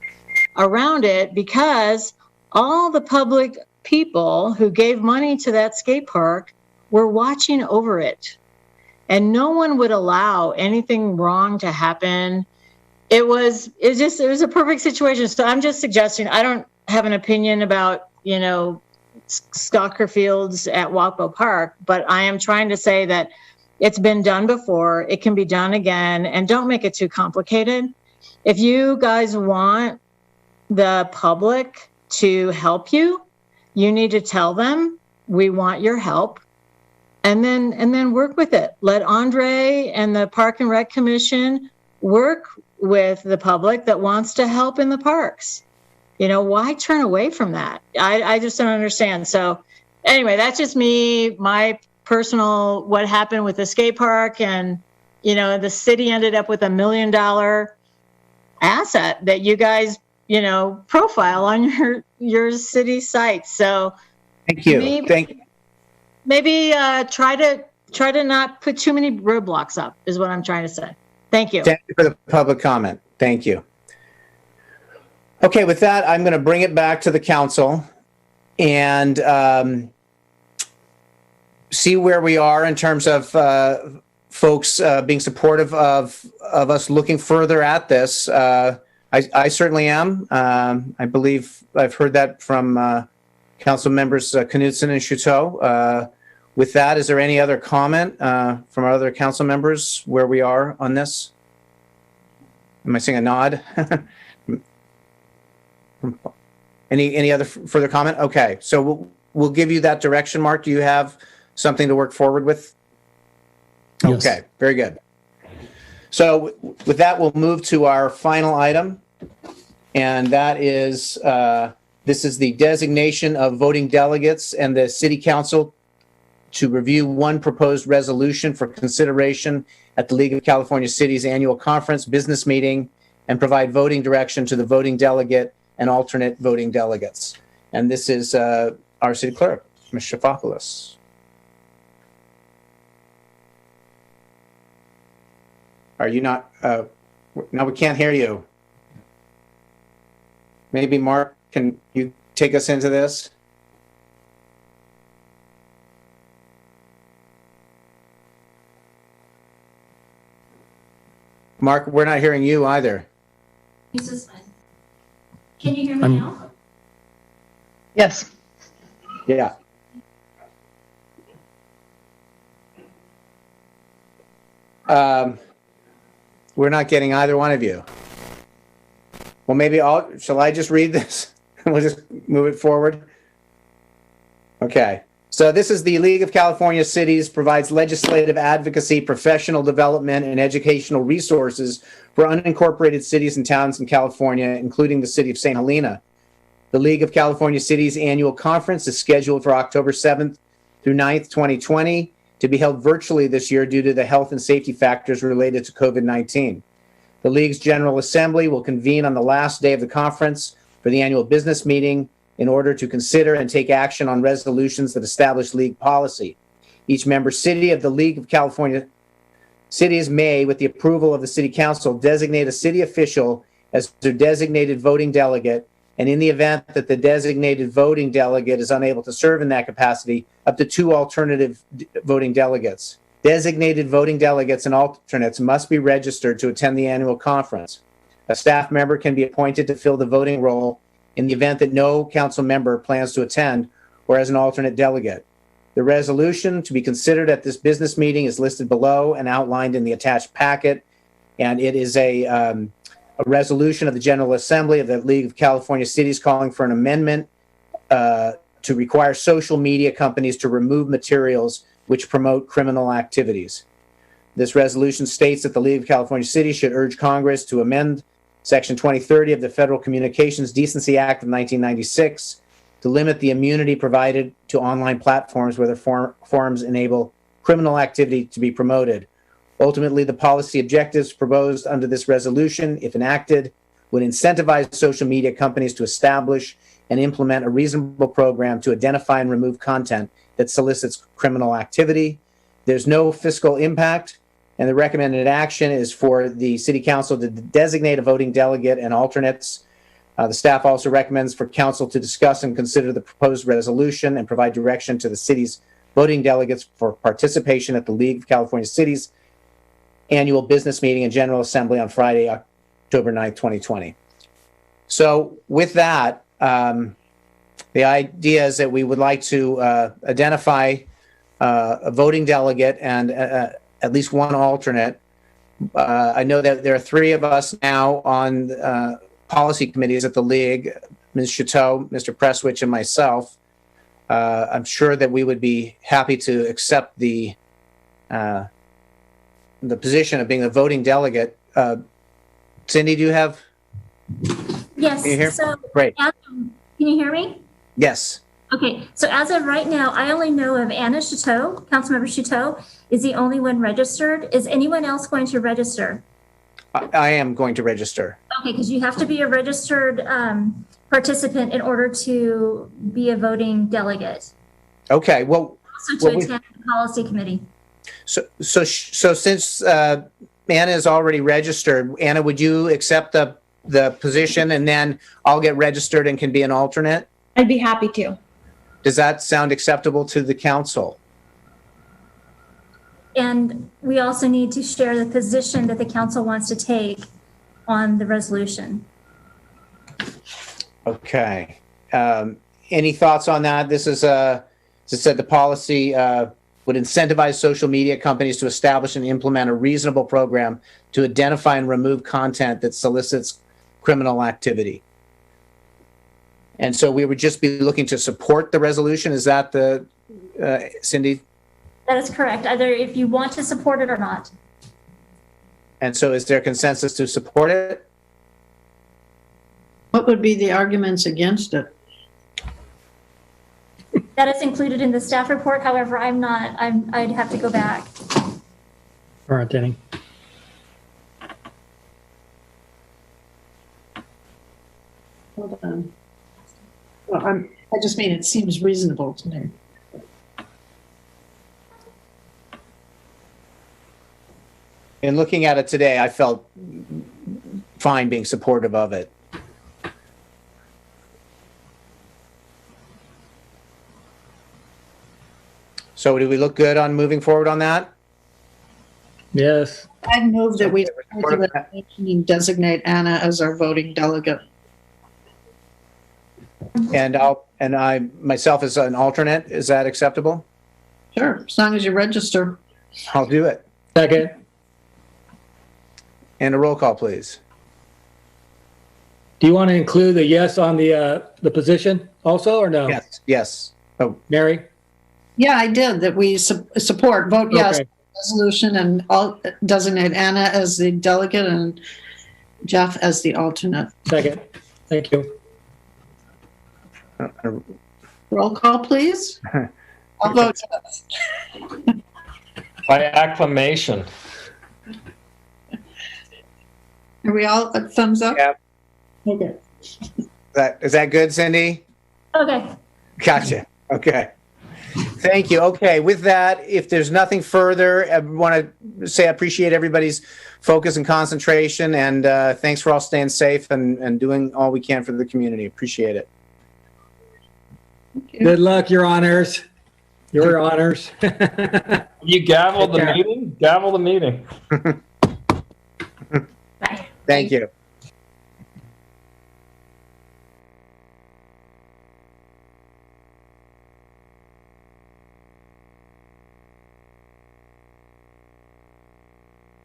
around it because all the public people who gave money to that skate park were watching over it. And no one would allow anything wrong to happen. It was a perfect situation. So I'm just suggesting, I don't have an opinion about, soccer fields at Wapo Park, but I am trying to say that it's been done before. It can be done again, and don't make it too complicated. If you guys want the public to help you, you need to tell them, we want your help. And then work with it. Let Andre and the Park and Rec Commission work with the public that wants to help in the parks. Why turn away from that? I just don't understand. So anyway, that's just me, my personal, what happened with the skate park. And, the city ended up with $1 million asset that you guys, profile on your city site. So thank you. Maybe try to not put too many roadblocks up is what I'm trying to say. Thank you. Thank you for the public comment. Thank you. Okay, with that, I'm going to bring it back to the council and see where we are in terms of folks being supportive of us looking further at this. I certainly am. I believe I've heard that from Council members Knudsen and Chouteau. With that, is there any other comment from our other council members where we are on this? Am I seeing a nod? Any other further comment? Okay, so we'll give you that direction, Mark. Do you have something to work forward with? Yes. Okay, very good. So with that, we'll move to our final item, and that is this is the designation of voting delegates and the City Council to review one proposed resolution for consideration at the League of California Cities Annual Conference business meeting and provide voting direction to the voting delegate and alternate voting delegates. And this is our city clerk, Ms. Shafopoulos. Are you not? No, we can't hear you. Maybe Mark, can you take us into this? Mark, we're not hearing you either. Can you hear me now? Yes. Yeah. We're not getting either one of you. Well, maybe shall I just read this? We'll just move it forward. Okay. So this is the League of California Cities provides legislative advocacy, professional development, and educational resources for unincorporated cities and towns in California, including the city of St. Helena. The League of California Cities Annual Conference is scheduled for October 7th through 9th, 2020, to be held virtually this year due to the health and safety factors related to COVID-19. The League's General Assembly will convene on the last day of the conference for the annual business meeting in order to consider and take action on resolutions that establish League policy. Each member city of the League of California Cities may, with the approval of the City Council, designate a city official as their designated voting delegate, and in the event that the designated voting delegate is unable to serve in that capacity, up to 2 alternative voting delegates. Designated voting delegates and alternates must be registered to attend the annual conference. A staff member can be appointed to fill the voting role in the event that no council member plans to attend or as an alternate delegate. The resolution to be considered at this business meeting is listed below and outlined in the attached packet, and it is a resolution of the General Assembly of the League of California Cities calling for an amendment to require social media companies to remove materials which promote criminal activities. This resolution states that the League of California Cities should urge Congress to amend Section 2030 of the Federal Communications Decency Act of 1996 to limit the immunity provided to online platforms where their forums enable criminal activity to be promoted. Ultimately, the policy objectives proposed under this resolution, if enacted, would incentivize social media companies to establish and implement a reasonable program to identify and remove content that solicits criminal activity. There's no fiscal impact, and the recommended action is for the City Council to designate a voting delegate and alternates. The staff also recommends for Council to discuss and consider the proposed resolution and provide direction to the city's voting delegates for participation at the League of California Cities annual business meeting and General Assembly on Friday, October 9th, 2020. So with that, the idea is that we would like to identify a voting delegate and at least one alternate. I know that there are 3 of us now on policy committees at the League, Ms. Chateau, Mr. Presswich, and myself. I'm sure that we would be happy to accept the position of being a voting delegate. Cindy, do you have? Yes. Can you hear? So, great. Can you hear me? Yes. Okay. So as of right now, I only know of Anna Chateau. Councilmember Chateau is the only one registered. Is anyone else going to register? I am going to register. Okay, because you have to be a registered participant in order to be a voting delegate. Okay. Well, Also to attend the policy committee. So since Anna is already registered, Anna, would you accept the position, and then I'll get registered and can be an alternate? I'd be happy to. Does that sound acceptable to the council? And we also need to share the position that the council wants to take on the resolution. Okay. Any thoughts on that? This is, as I said, the policy would incentivize social media companies to establish and implement a reasonable program to identify and remove content that solicits criminal activity. And so we would just be looking to support the resolution. Is that the, Cindy? That is correct, either if you want to support it or not. And so is there consensus to support it? What would be the arguments against it? That is included in the staff report. However, I'd have to go back. All right, Danny. Hold on. Well, I just mean it seems reasonable to me. In looking at it today, I felt fine being supportive of it. So do we look good on moving forward on that? Yes. I'd move that we designate Anna as our voting delegate. And I myself as an alternate, is that acceptable? Sure, as long as you register. I'll do it. Second. And a roll call, please. Do you want to include the yes on the position also, or no? Yes. Yes. Oh, Mary? Yeah, I did, that we support, vote yes, Okay. resolution, and designate Anna as the delegate and Jeff as the alternate. Second. Thank you. Roll call, please. I'll vote yes. By acclamation. Are we all a thumbs up? Yep. Okay. Is that good, Cindy? Okay. Gotcha. Okay. Thank you. Okay. With that, if there's nothing further, I want to say I appreciate everybody's focus and concentration, and thanks for all staying safe and doing all we can for the community. Appreciate it. Good luck, Your Honors. Your Honors. You gavel the meeting? Gavel the meeting. Thank you.